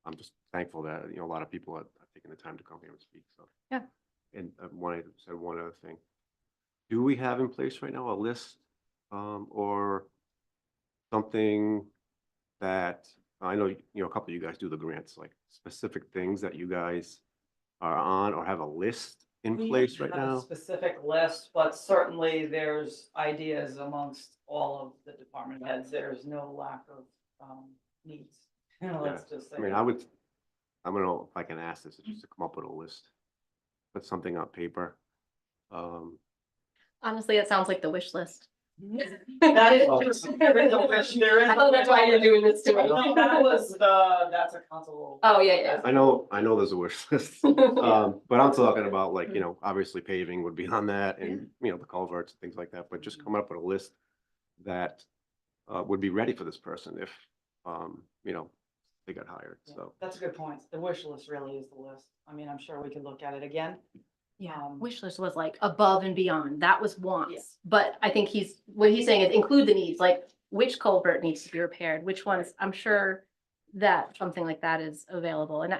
I'm just thankful that a lot of people are taking the time to come here and speak. So yeah. And I wanted to say one other thing. Do we have in place right now a list or something that I know a couple of you guys do the grants, like specific things that you guys are on or have a list in place right now? A specific list, but certainly there's ideas amongst all of the department heads. There's no lack of needs. Let's just say. I mean, I don't know if I can ask this just to come up with a list put something on paper. Honestly, it sounds like the wish list. That is, there is a wish, there is. I thought that's why you're doing this to me. No, that was the, that's a council. Oh, yeah, I know there's a wish list, but I'm talking about like, you know, obviously paving would be on that and, you know, the culverts and things like that, but just coming up with a list that would be ready for this person if, you know, they got hired, so. That's a good point. The wish list really is the list. I mean, I'm sure we could look at it again. Yeah, wish list was like above and beyond. That was wants. But I think what he's saying is include the needs, like which culvert needs to be repaired, which ones. I'm sure that something like that is available. And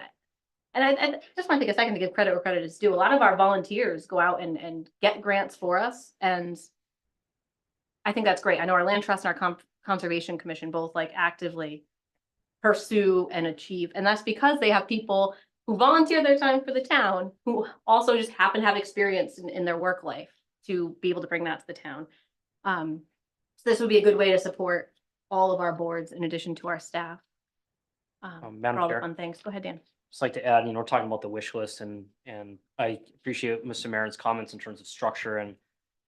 I just want to take a second to give credit where credit is due. A lot of our volunteers go out and get grants for us. And I think that's great. I know our land trust and our conservation commission both like actively pursue and achieve. And that's because they have people who volunteer their time for the town, who also just happen to have experience in their work life to be able to bring that to the town. So this would be a good way to support all of our boards in addition to our staff. For Madam all the Chair. fun things. Go ahead, Dan. Just like to add, we're talking about the wish list and I appreciate Mr. Maron's comments in terms of structure and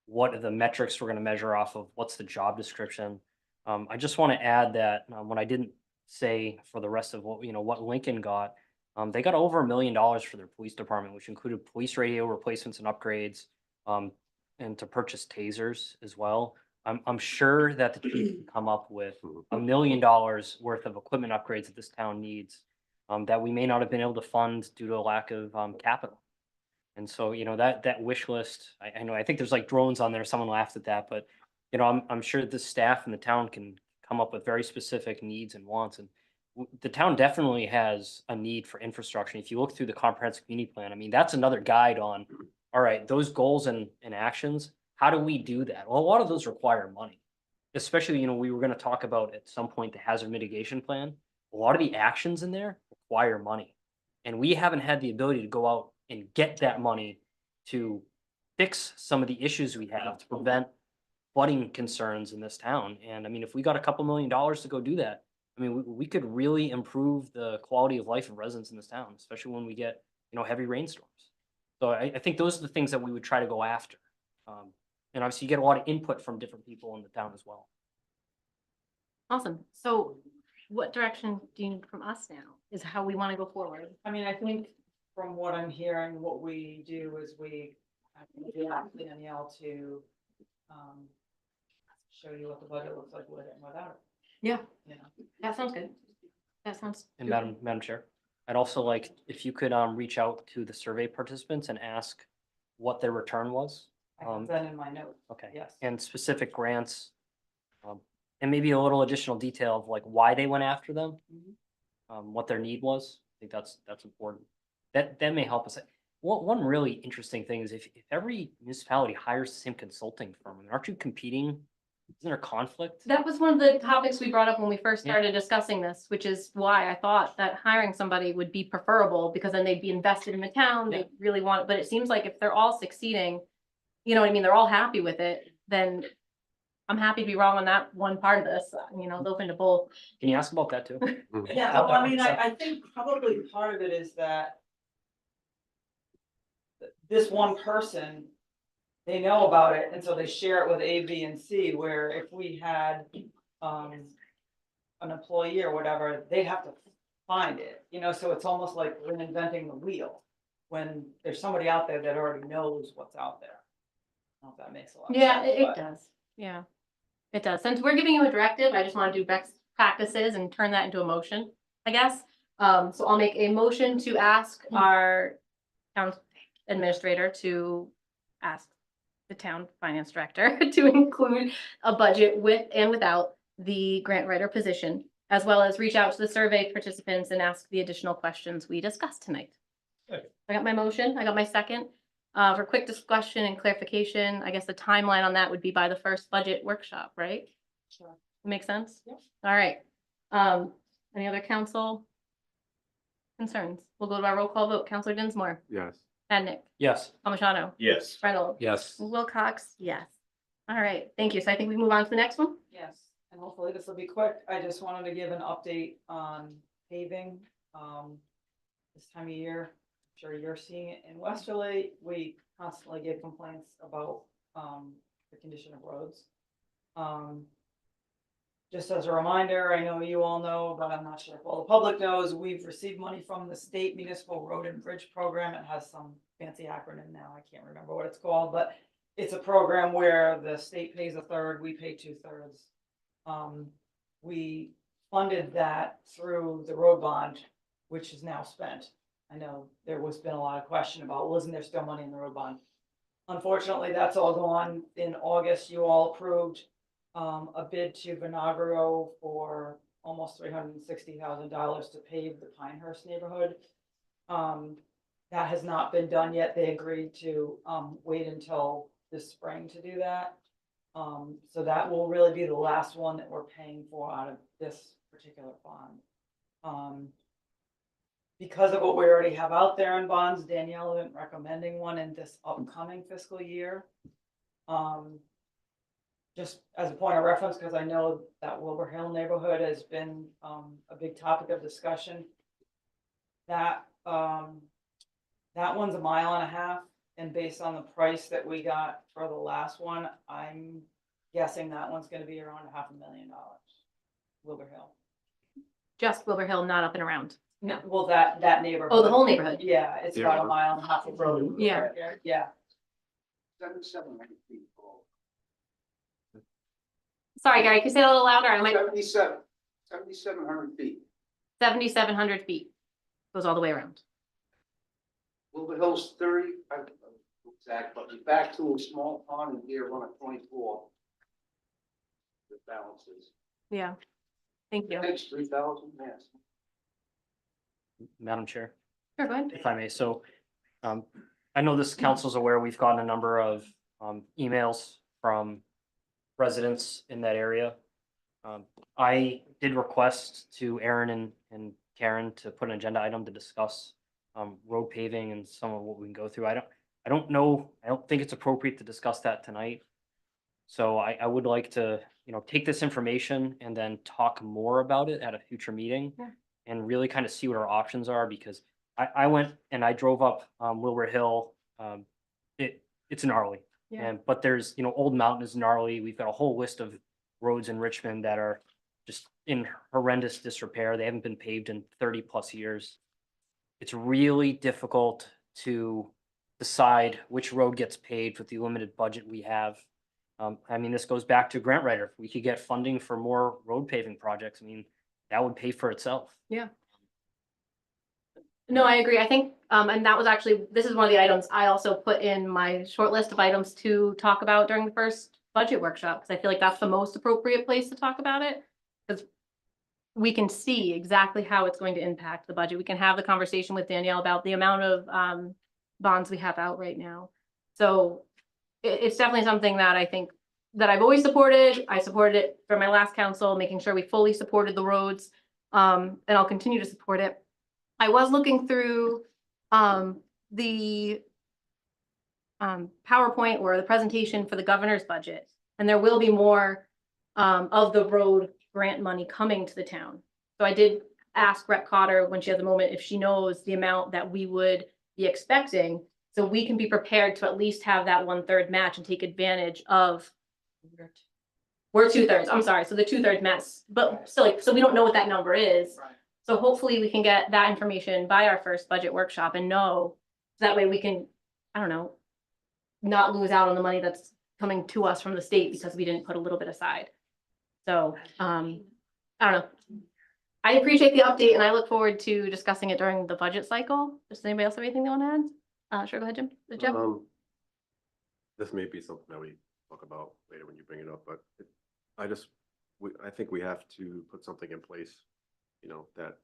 what are the metrics we're going to measure off of, what's the job description. I just want to add that when I didn't say for the rest of what Lincoln got, they got over $1 million for their police department, which included police radio replacements and upgrades, and to purchase tasers as well. I'm sure that the chief can come up with $1 million worth of equipment upgrades that this town needs, that we may not have been able to fund due to a lack of capital. And so, that wish list, I know, I think there's like drones on there. Someone laughed at that, but I'm sure the staff and the town can come up with very specific needs and wants. And the town definitely has a need for infrastructure. If you look through the comprehensive community plan, I mean, that's another guide on, all right, those goals and actions, how do we do that? Well, a lot of those require money, especially, we were going to talk about at some point the hazard mitigation plan. A lot of the actions in there require money. And we haven't had the ability to go out and get that money to fix some of the issues we have to prevent flooding concerns in this town. And I mean, if we got a couple $1 million to go do that, I mean, we could really improve the quality of life of residents in this town, especially when we get, heavy rainstorms. So I think those are the things that we would try to go after. And obviously you get a lot of input from different people in the town as well. Awesome. So what direction do you need from us now is how we want to go forward? I mean, I think from what I'm hearing, what we do is we ask Danielle to show you what the budget looks like with it and without it. Yeah, that sounds good. That sounds. And Madam Chair, I'd also like if you could reach out to the survey participants and ask what their return was. I have that in my notes. Okay. Yes. And specific grants, and maybe a little additional detail of like why they went after them, what their need was. I think that's important. That may help us. One really interesting thing is if every municipality hires the same consulting firm, aren't you competing? Isn't there a conflict? That was one of the topics we brought up when we first started discussing this, which is why I thought that hiring somebody would be preferable because then they'd be invested in the town. They really want it. But it seems like if they're all succeeding, you know what I mean? They're all happy with it. Then I'm happy to be wrong on that one part of this, open to both. Can you ask about that too? Yeah, well, I mean, I think probably part of it is that this one person, they know about it, and so they share it with A, B, and C, where if we had an employee or whatever, they'd have to find it, so it's almost like reinventing the wheel when there's somebody out there that already knows what's out there. I don't know if that makes a lot of sense. Yeah, it does. Yeah, it does. Since we're giving you a directive, I just want to do best practices and turn that into a motion, I guess. So I'll make a motion to ask our town administrator to ask the town finance director to include a budget with and without the grant writer position, as well as reach out to the survey participants and ask the additional questions we discussed tonight. Okay. I got my motion. I got my second. For quick discussion and clarification, I guess the timeline on that would be by the first budget workshop, right? Sure. Make sense? Yeah. All right. Any other council concerns? We'll go to our roll call vote. Counselor Dinsmore, Yes. Padnick, Yes. Palmigano, Yes. Reynolds, Yes. Wilcox, yes. All right, thank you. So I think we move on to the next one. Yes, and hopefully this will be quick. I just wanted to give an update on paving. This time of year, sure you're seeing it in Westerly, we constantly get complaints about, the condition of roads. Just as a reminder, I know you all know, but I'm not sure if all the public knows, we've received money from the state municipal road and bridge program. It has some fancy acronym now. I can't remember what it's called, but it's a program where the state pays a third, we pay 2/3. We funded that through the road bond, which is now spent. I know there was been a lot of question about, wasn't there still money in the road bond? Unfortunately, that's all gone. In August, you all approved a bid to Vinagro for almost $360,000 to pave the Pinehurst neighborhood. That has not been done yet. They agreed to wait until this spring to do that. So that will really be the last one that we're paying for out of this particular bond. Because of what we already have out there in bonds, Danielle isn't recommending one in this upcoming fiscal year. Just as a point of reference, because I know that Wilbur Hill neighborhood has been a big topic of discussion. That one's 1.5 miles, and based on the price that we got for the last one, I'm guessing that one's going to be around $500,000. Wilbur Hill. Just Wilbur Hill, not up and around. No, well, that neighborhood. Oh, the whole neighborhood. Yeah, it's about 1.5 miles of road. Yeah. Yeah. 700 feet. Sorry, Gary, can you say that a little louder? I might. 7,700 feet. 7,700 feet. Goes all the way around. Wilbur Hill's 30, I don't know exact, but you're back to a small pond and here run at 24. The balances. Yeah. Thank you. Takes 3,000, yes. Madam Chair, Sure, go ahead. if I may. So I know this council's aware, we've gotten a number of emails from residents in that area. I did request to Aaron and Karen to put an agenda item to discuss road paving and some of what we can go through. I don't know, I don't think it's appropriate to discuss that tonight. So I would like to, take this information and then talk more about it at a future meeting. Yeah. And really kind of see what our options are, because I went and I drove up Wilbur Hill. It's gnarly. Yeah. But there's, Old Mountain is gnarly. We've got a whole list of roads in Richmond that are just in horrendous disrepair. They haven't been paved in 30+ years. It's really difficult to decide which road gets paved with the limited budget we have. This goes back to grant writer. If we could get funding for more road paving projects, that would pay for itself. Yeah. No, I agree. I think, and that was actually, this is one of the items I also put in my short list of items to talk about during the first budget workshop, because I feel like that's the most appropriate place to talk about it. Because we can see exactly how it's going to impact the budget. We can have the conversation with Danielle about the amount of bonds we have out right now. So it's definitely something that I think that I've always supported. I supported it for my last council, making sure we fully supported the roads. And I'll continue to support it. I was looking through the PowerPoint or the presentation for the governor's budget, and there will be more of the road grant money coming to the town. So I did ask Rep. Cotter when she has a moment if she knows the amount that we would be expecting, so we can be prepared to at least have that 1/3 match and take advantage of. We're 2/3. I'm sorry. So the 2/3 match, but still, so we don't know what that number is. Right. So hopefully we can get that information by our first budget workshop and know, that way we can, I don't know, not lose out on the money that's coming to us from the state because we didn't put a little bit aside. So, I don't know. I appreciate the update and I look forward to discussing it during the budget cycle. Does anybody else have anything they want to add? Sure, go ahead, Jim. Jeff? This may be something that we talk about later when you bring it up, but I think we have to put something in place, that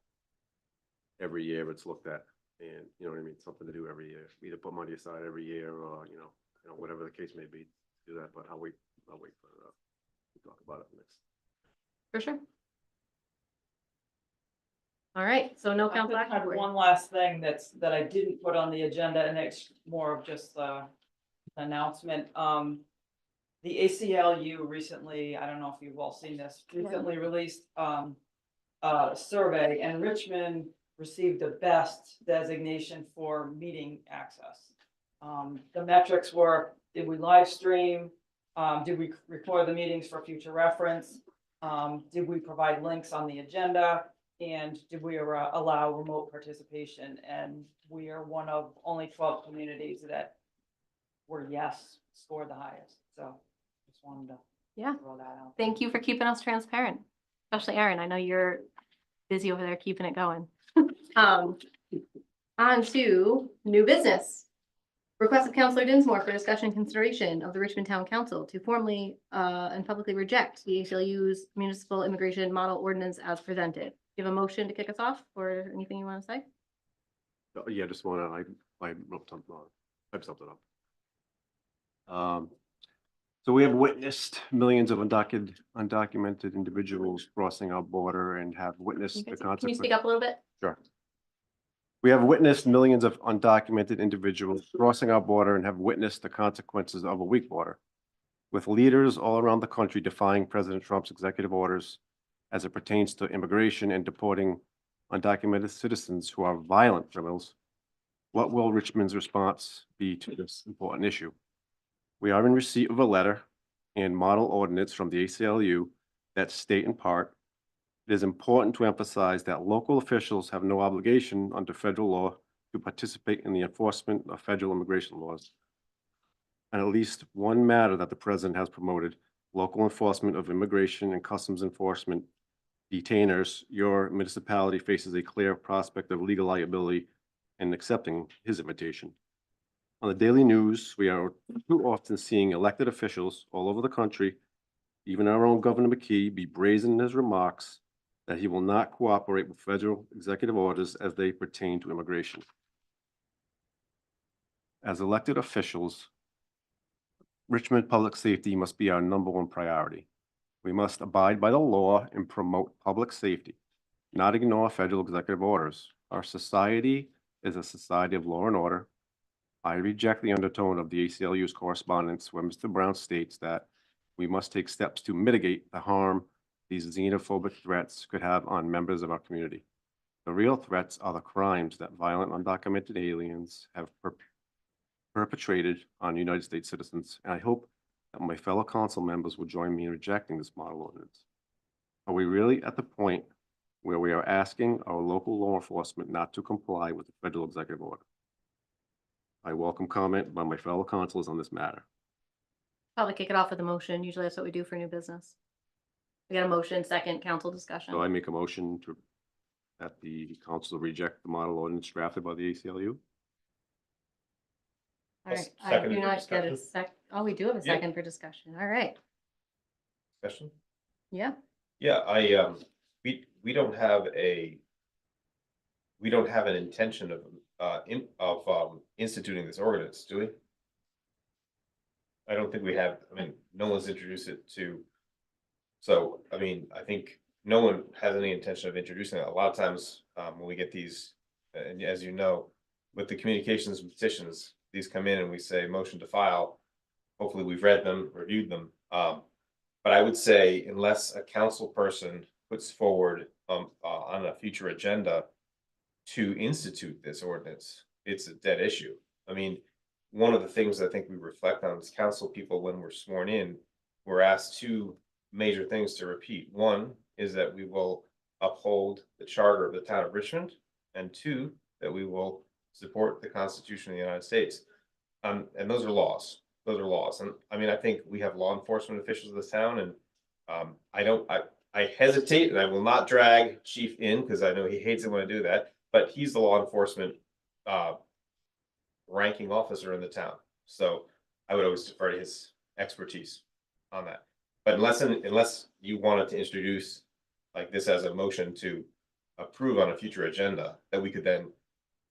every year it's looked at, and you know what I mean, something to do every year, either put money aside every year or, whatever the case may be, do that, but I'll wait for, to talk about it next. For sure. All right, so no I council just had action. one last thing that I didn't put on the agenda, and it's more of just an announcement. The ACLU recently, I don't know if you've all seen this, recently released a survey, and Richmond received the best designation for meeting access. The metrics were, did we live stream? Did we record the meetings for future reference? Did we provide links on the agenda? And did we allow remote participation? And we are one of only 12 communities that were yes, scored the highest. So just wanted to Yeah. throw that out. Thank you for keeping us transparent, especially Erin. I know you're busy over there keeping it going. On to new business. Request of Counselor Dinsmore for discussion and consideration of the Richmond Town Council to formally and publicly reject the ACLU's municipal immigration model ordinance as presented. Do you have a motion to kick us off or anything you want to say? Yeah, just wanna, I wrote something, type something up. So we have witnessed millions of undocumented individuals crossing our border and have witnessed the Can you consequences. speak up a little bit? Sure. We have witnessed millions of undocumented individuals crossing our border and have witnessed the consequences of a weak border, with leaders all around the country defying President Trump's executive orders as it pertains to immigration and deporting undocumented citizens who are violent criminals. What will Richmond's response be to this important issue? We are in receipt of a letter and model ordinance from the ACLU that state in part, it is important to emphasize that local officials have no obligation under federal law to participate in the enforcement of federal immigration laws. And at least one matter that the president has promoted, local enforcement of immigration and customs enforcement detainers, your municipality faces a clear prospect of legal liability in accepting his invitation. On the daily news, we are too often seeing elected officials all over the country, even our own Governor McKee, be brazen in his remarks that he will not cooperate with federal executive orders as they pertain to immigration. As elected officials, Richmond public safety must be our #1 priority. We must abide by the law and promote public safety, not ignore federal executive orders. Our society is a society of law and order. I reject the undertone of the ACLU's correspondence where Mr. Brown states that we must take steps to mitigate the harm these xenophobic threats could have on members of our community. The real threats are the crimes that violent undocumented aliens have perpetrated on United States citizens, and I hope that my fellow council members will join me in rejecting this model ordinance. Are we really at the point where we are asking our local law enforcement not to comply with the federal executive order? I welcome comment by my fellow councilors on this matter. Probably kick it off with a motion. Usually that's what we do for new business. We got a motion, second council discussion. So I make a motion to that the council reject the model ordinance drafted by the ACLU. All right, I Second do not get a discussion. Oh, we do have a Yeah. second for discussion. All right. Question? Yeah. Yeah, we don't have an intention of instituting this ordinance, do we? I don't think we have, I mean, no one's introduced it to. So, I mean, I think no one has any intention of introducing it. A lot of times, when we get these, and as you know, with the communications and petitions, these come in and we say motion to file. Hopefully we've read them, reviewed them. But I would say unless a council person puts forward on a future agenda to institute this ordinance, it's a dead issue. I mean, one of the things I think we reflect on as council people when we're sworn in, we're asked two major things to repeat. One is that we will uphold the charter of the town of Richmond, and two, that we will support the Constitution of the United States. And those are laws. Those are laws. And I mean, I think we have law enforcement officials of this town, and I hesitate and I will not drag Chief in because I know he hates it when I do that, but he's the law enforcement ranking officer in the town. So I would always defer to his expertise on that. But unless you wanted to introduce like this as a motion to approve on a future agenda that we could then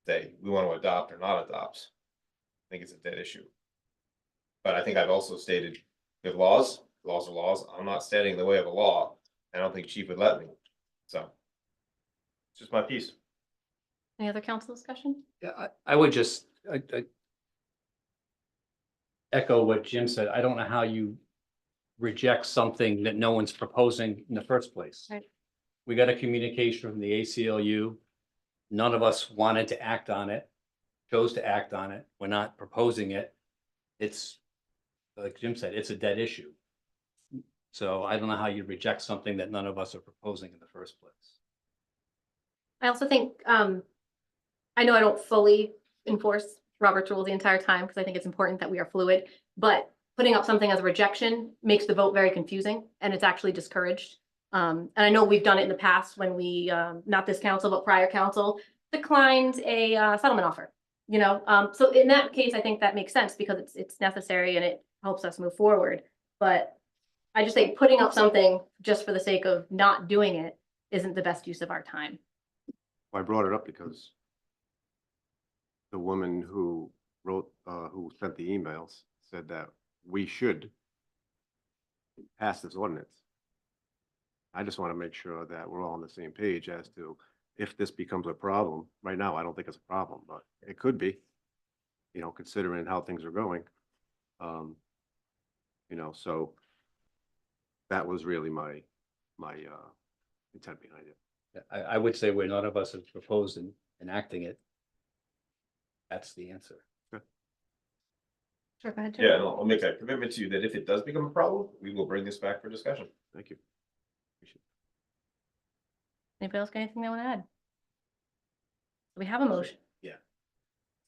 say we want to adopt or not adopt, I think it's a dead issue. But I think I've also stated we have laws. Laws are laws. I'm not standing in the way of a law. I don't think Chief would let me. So it's just my piece. Any other council discussion? Yeah, I would just I echo what Jim said. I don't know how you reject something that no one's proposing in the first place. Right. We got a communication from the ACLU None of us wanted to act on it, chose to act on it. We're not proposing it. It's, like Jim said, it's a dead issue. So I don't know how you reject something that none of us are proposing in the first place. I also think, I know I don't fully enforce Robert's rule the entire time because I think it's important that we are fluid, but putting up something as a rejection makes the vote very confusing and it's actually discouraged. And I know we've done it in the past when we, not this council, but prior council declined a settlement offer, you know? So in that case, I think that makes sense because it's necessary and it helps us move forward. But I just think putting up something just for the sake of not doing it isn't the best use of our time. I brought it up because the woman who wrote, who sent the emails said that we should pass this ordinance. I just want to make sure that we're all on the same page as to if this becomes a problem. Right now, I don't think it's a problem, but it could be, you know, considering how things are going. You know, so that was really my intent behind it. I would say where none of us have proposed in enacting it, that's the answer. Sure, go ahead, Jim. Yeah, and I'll make a commitment to you that if it does become a problem, we will bring this back for discussion. Thank you. Anybody else got anything they want to add? We have a motion. Yeah.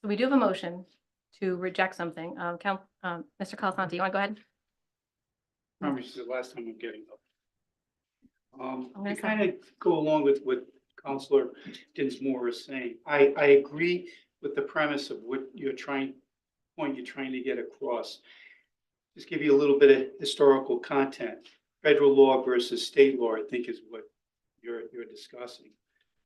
So we do have a motion to reject something. Mr. Colasanti, you want to go ahead? Promise this is the last time I'm getting up. gonna To kind of go along with what Counselor Dinsmore is saying, I agree with the premise of what you're trying to get across. Just give you a little bit of historical content. Federal law versus state law, I think, is what you're discussing.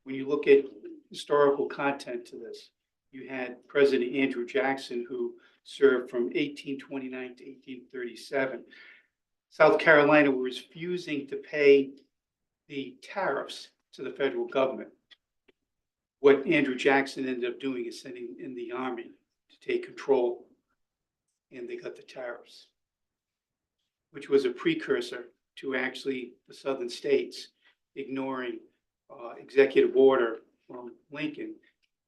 When you look at historical content to this, you had President Andrew Jackson, who served from 1829 to 1837. South Carolina was refusing to pay the tariffs to the federal government. What Andrew Jackson ended up doing is sending in the army to take control, and they got the tariffs, which was a precursor to actually the southern states ignoring executive order from Lincoln,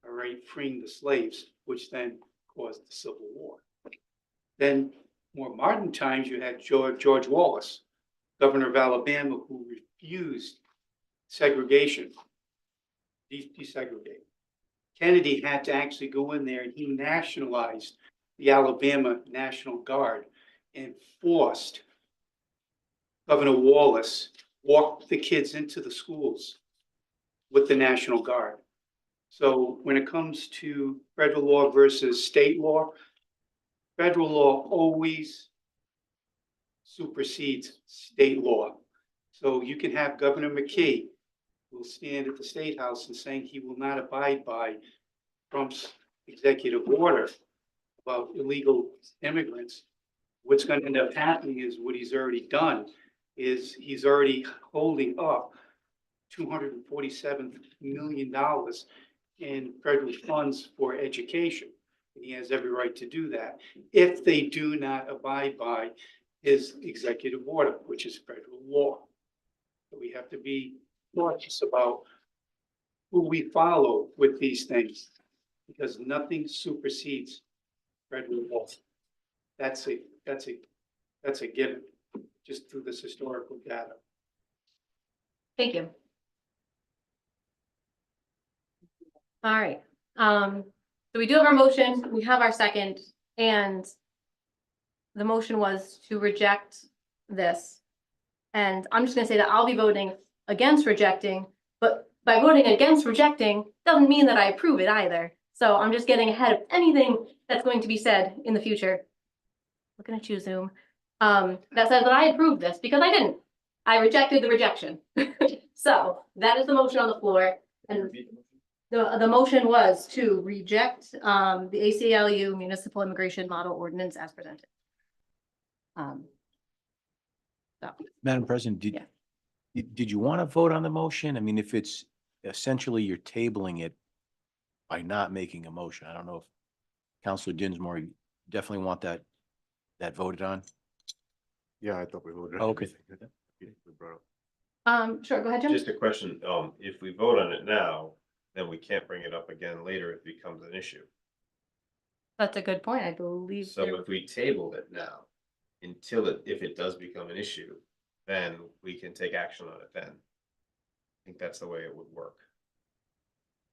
all right, freeing the slaves, which then caused the Civil War. Then more modern times, you had George Wallace, governor of Alabama, who refused segregation, desegregate. Kennedy had to actually go in there and he nationalized the Alabama National Guard and forced Governor Wallace walk the kids into the schools with the National Guard. So when it comes to federal law versus state law, federal law always supersedes state law. So you can have Governor McKee who will stand at the State House and saying he will not abide by Trump's executive order about illegal immigrants. What's going to end up happening is what he's already done is he's already holding up $247 million in federal funds for education. And he has every right to do that if they do not abide by his executive order, which is federal law. So we have to be cautious about who we follow with these things because nothing supersedes federal law. That's a given just through this historical data. Thank you. All right. So we do have our motion, we have our second, and the motion was to reject this. And I'm just gonna say that I'll be voting against rejecting, but by voting against rejecting doesn't mean that I approve it either. So I'm just getting ahead of anything that's going to be said in the future. Looking at you, Zoom. That says that I approve this because I didn't. I rejected the rejection. So that is the motion on the floor. And the motion was to reject the ACLU Municipal Immigration Model Ordinance as presented. Madam President, did you want to vote on the motion? I mean, if it's essentially you're tabling it by not making a motion, I don't know if Councilor Dinsmore, you definitely want that voted on? Yeah, I thought we voted. Oh, okay. Sure, go ahead, Jim. Just a question, if we vote on it now, then we can't bring it up again later if it becomes an issue. That's a good point. I believe. So if we tabled it now until if it does become an issue, then we can take action on it then. I think that's the way it would work.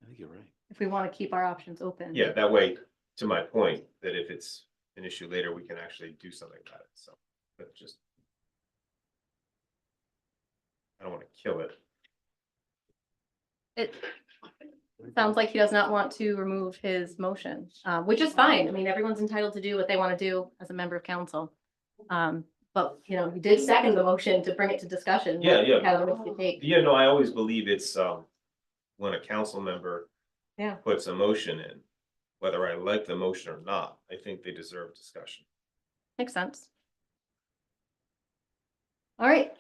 I think you're right. If we want to keep our options open. Yeah, that way, to my point, that if it's an issue later, we can actually do something about it, so, but just. I don't want to kill it. It sounds like he does not want to remove his motion, which is fine. I mean, everyone's entitled to do what they want to do as a member of council. But, you know, you did second the motion to bring it to discussion. Yeah, yeah. Kind of risk you take. Yeah, no, I always believe it's, when a council member Yeah. puts a motion in, whether I like the motion or not, I think they deserve discussion. Makes sense. All right.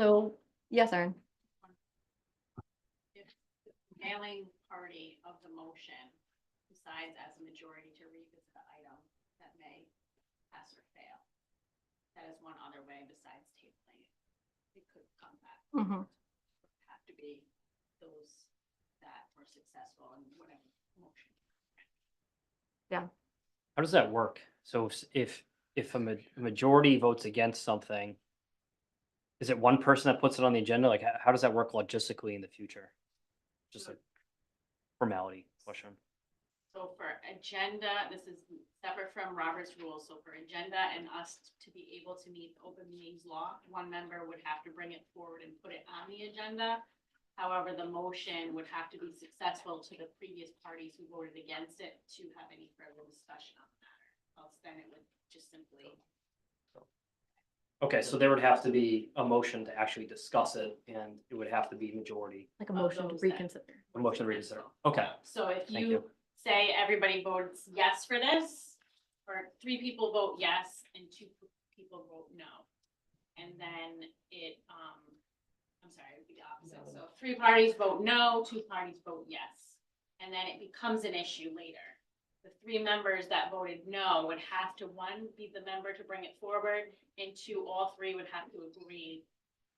So, yes, Erin. If the prevailing party of the motion decides as a majority to revisit the item, that may pass or fail. That is one other way besides tabling it. It could come back. Mhm. Have to be those that were successful in whatever motion. Yeah. How does that work? So if a majority votes against something, is it one person that puts it on the agenda? Like, how does that work logistically in the future? Just a formality question. So for agenda, this is separate from Robert's rules. So for agenda and us to be able to meet open meetings law, one member would have to bring it forward and put it on the agenda. However, the motion would have to be successful to the previous parties who voted against it to have any further discussion on the matter. Else then it would just simply. Okay, so there would have to be a motion to actually discuss it, and it would have to be majority. Like a motion to reconsider. A motion to reconsider. Okay. So if Thank you say everybody votes yes for this, or 3 people vote yes and 2 people vote no. And then it, I'm sorry, it would be the opposite. So 3 parties vote no, 2 parties vote yes. And then it becomes an issue later. The 3 members that voted no would have to, 1, be the member to bring it forward, and 2, all 3 would have to agree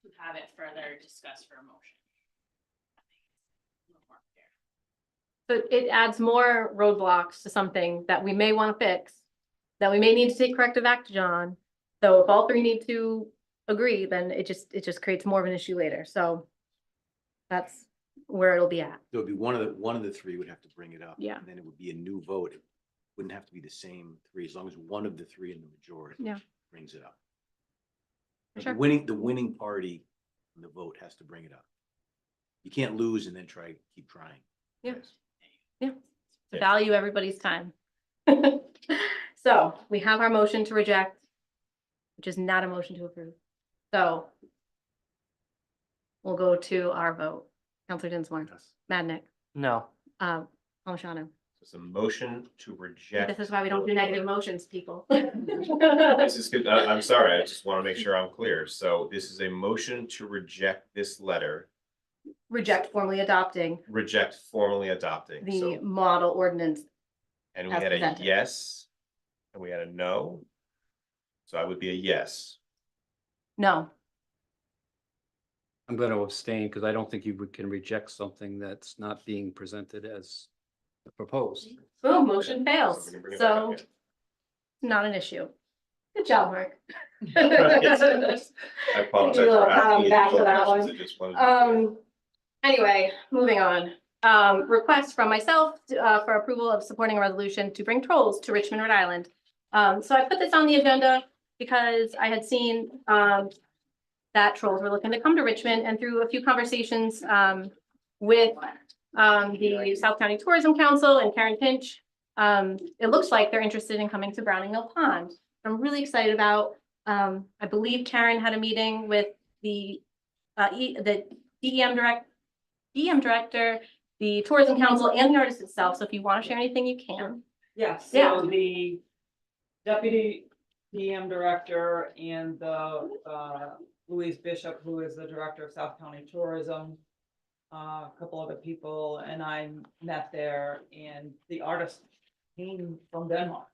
to have it further discussed for a motion. So it adds more roadblocks to something that we may want to fix, that we may need to take corrective action on. So if all 3 need to agree, then it just creates more of an issue later. So that's where it'll be at. There would be one of the 3 would have to bring it up. Yeah. And then it would be a new vote. It wouldn't have to be the same 3, as long as one of the 3 in the majority Yeah. brings it up. For The sure. winning party in the vote has to bring it up. You can't lose and then keep trying. Yeah. Yeah. To value everybody's time. So we have our motion to reject, which is not a motion to approve. So we'll go to our vote. Counselor Dinsmore, Madnick, No. Palmigano. It's a motion to reject. This is why we don't do negative motions, people. This is good. I'm sorry, I just want to make sure I'm clear. So this is a motion to reject this letter, Reject formally adopting reject formally adopting. the So, model ordinance. and we as had a presented. yes, and we had a no. So I would be a yes. No, I'm going to abstain because I don't think you can reject something that's not being presented as proposed. boom, motion fails. So we can bring it back up So again. not an issue. Good job, Mark. I apologize Give you a for little pat on asking the you back to for that vote one. this. I just wanted to- Anyway, moving on. Request from myself for approval of supporting a resolution to bring trolls to Richmond, Rhode Island. So I put this on the agenda because I had seen that trolls were looking to come to Richmond, and through a few conversations with the South County Tourism Council and Karen Pinch, it looks like they're interested in coming to Browning Mill Pond. I'm really excited about. I believe Karen had a meeting with the DEM director, the tourism council, and the artist itself. So if you want to share anything, you can. Yes, Yeah. so the deputy DM director and the Louise Bishop, who is the director of South County Tourism, a couple other people, and I met there, and the artist came from Denmark.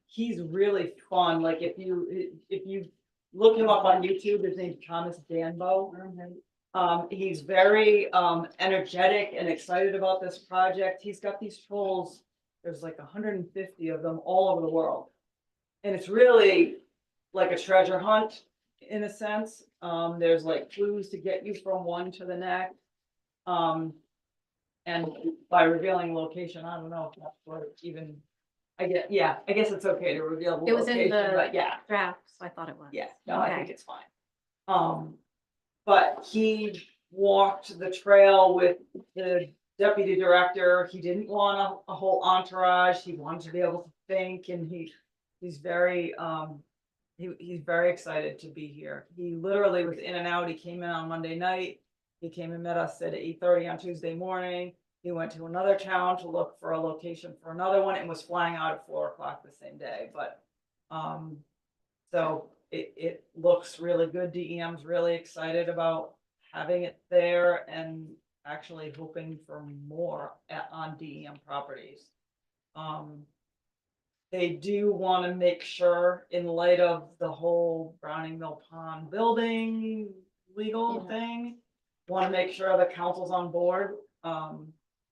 He's really fun. Like if you look him up on YouTube, his name's Thomas Danbo. He's very energetic and excited about this project. He's got these trolls. There's like 150 of them all over the world. And it's really like a treasure hunt in a sense. There's like clues to get you from one to the next. And by revealing location, I don't know if that's what even, I guess it's okay to reveal the It was in location, the but yeah. draft, so I thought it was. Yeah, no, I Okay. think it's fine. But he walked the trail with the deputy director. He didn't want a whole entourage. He wanted to be able to think, and he's very, he's very excited to be here. He literally was in and out. He came in on Monday night. He came and met us at 8:30 on Tuesday morning. He went to another town to look for a location for another one and was flying out at 4 o'clock the same day, but, so it looks really good. DEM's really excited about having it there and actually hoping for more on DEM properties. They do want to make sure, in light of the whole Browning Mill Pond building legal thing, want to make sure the council's on board.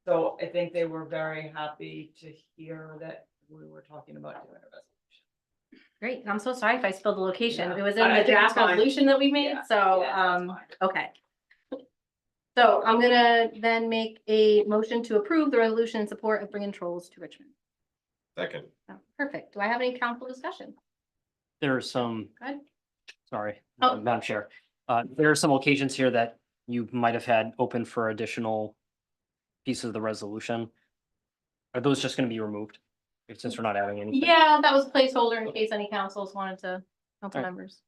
So I think they were very happy to hear that we were talking about doing a resolution. Great. I'm so sorry if I spilled the location. Yeah. It was in I the think it's draft fine. resolution that we made, Yeah. so, Yeah, that's fine. okay. So I'm gonna then make a motion to approve the resolution in support of bringing trolls to Richmond. Second. Oh, perfect. Do I have any council discussion? There are some, Good. sorry, Oh. Madam Chair. There are some locations here that you might have had open for additional pieces of the resolution. Are those just gonna be removed? Since we're not adding anything? Yeah, that was a placeholder in case any councils wanted to, council Alright. members.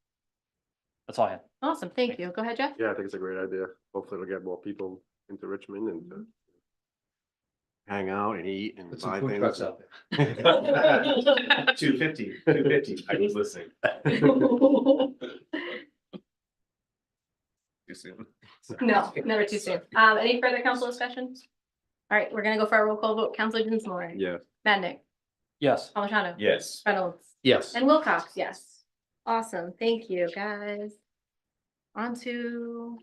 That's all I have. Awesome, thank you. Go ahead, Jeff. Yeah, I think it's a great idea. Hopefully it'll get more people into Richmond and hang out and eat and Put some buy food things. trucks out there. 250. I was listening. Too soon. No, never too soon. Any further council discussion? All right, we're gonna go for our roll call vote. Councilor Dinsmore. Yeah. Madnick. Yes. Palmigano. Yes. Reynolds. Yes. And Wilcox, yes. Awesome, thank you, guys. On to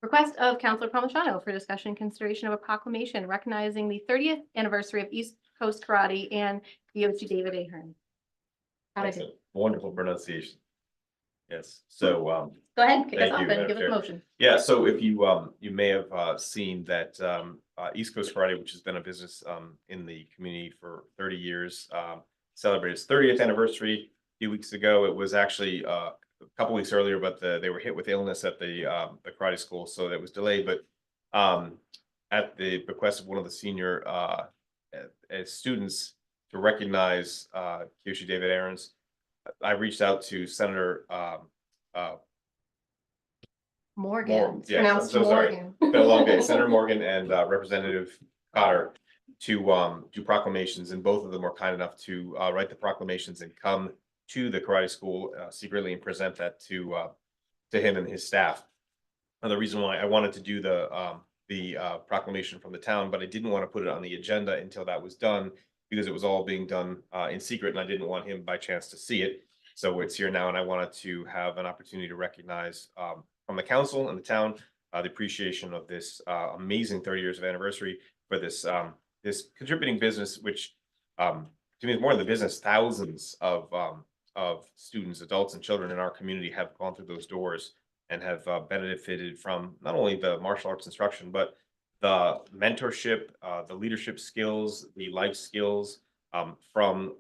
request of Councilor Palmigano for discussion and consideration of a proclamation recognizing the 30th anniversary of East Coast Karate and DOT David Ahern. How'd I do? Excellent. Wonderful pronunciation. Yes, so, Go ahead, kick us thank off you, and Madam give us a Chair. motion. Yeah, so if you may have seen that East Coast Karate, which has been a business in the community for 30 years, celebrated its 30th anniversary a few weeks ago. It was actually a couple weeks earlier, but they were hit with illness at the karate school, so that was delayed. But at the request of one of the senior students to recognize Kyoshi David Ahrens, I reached out to Senator Morgan. It's yes, pronounced I'm so sorry. Morgan. It's been a long day. Senator Morgan and Representative Cotter to do proclamations, and both of them were kind enough to write the proclamations and come to the karate school secretly and present that to him and his staff. And the reason why I wanted to do the proclamation from the town, but I didn't want to put it on the agenda until that was done, because it was all being done in secret, and I didn't want him by chance to see it. So it's here now, and I wanted to have an opportunity to recognize from the council and the town the appreciation of this amazing 30 years of anniversary for this this contributing business, which to me is more than the business. Thousands of students, adults, and children in our community have gone through those doors and have benefited from not only the martial arts instruction, but the mentorship, the leadership skills, the life skills from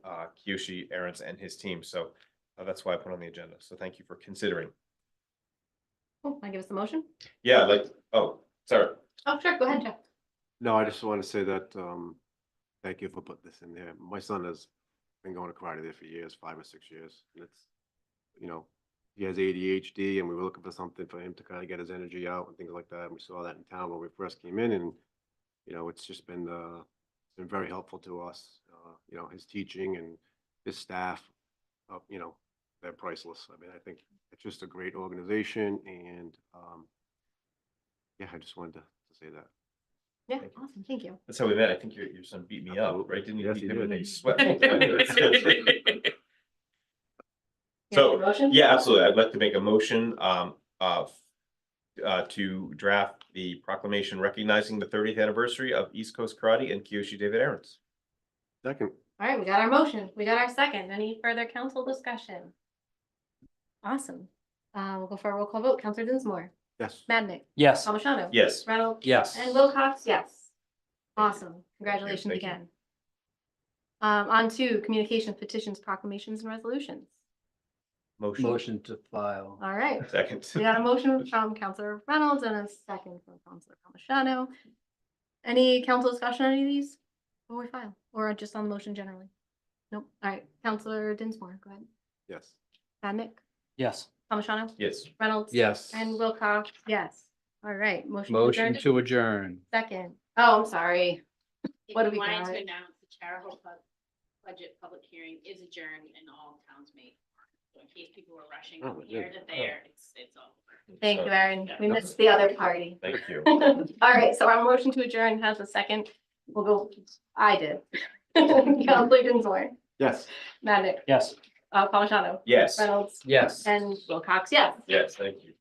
Kyoshi Ahrens and his team. So that's why I put on the agenda. So thank you for considering. Cool. Want to give us the motion? Yeah, oh, sorry. Oh, sure, go ahead, Jeff. No, I just want to say that, thank you for putting this in there. My son has been going to karate there for years, 5 or 6 years. And it's, he has ADHD, and we were looking for something for him to kind of get his energy out and things like that. And we saw that in town when we first came in, and, it's just been very helpful to us. His teaching and his staff, they're priceless. I mean, I think it's just a great organization, and, yeah, I just wanted to say that. Yeah, awesome, thank you. That's how we met. I think your son beat me up, right? Didn't you? Yes, beat he him did. and he sweat. You have So, a motion? yeah, absolutely. I'd like to make a motion to draft the proclamation recognizing the 30th anniversary of East Coast Karate and Kyoshi David Aaron's. Second. All right, we got our motion. We got our second. Any further council discussion? Awesome. We'll go for a roll call vote. Counselor Dinsmore, Yes. Madnick, Yes. Palmigano. Yes. Reynolds. Yes. And Wilcox, yes. Awesome. Congratulations Thank you. again. On to communications, petitions, proclamations, and resolutions. Motion. to file. All right. Second. We got a motion from Counselor Reynolds and a second from Counselor Palmigano. Any council discussion on any of these? Before we file, or just on the motion generally? Nope. All right, Counselor Dinsmore, go ahead. Yes. Madnick, Yes. Palmigano, Yes. Reynolds. Yes. And Wilcox, yes. All right, motion. Motion adjourned. to adjourn. Second. Oh, I'm sorry. If What do you we wanted got? to announce the Charahoe budget public hearing is adjourned and all towns made. So in case people were rushing Oh, from here to there, it's all. Thank you, Erin. We missed the other party. Thank you. All right, so our motion to adjourn has a second. We'll go, I did. Counselor Dinsmore, Yes. Madnick, Yes. Palmigano, Yes. Reynolds, Yes. and Wilcox, yes. Yes, thank you.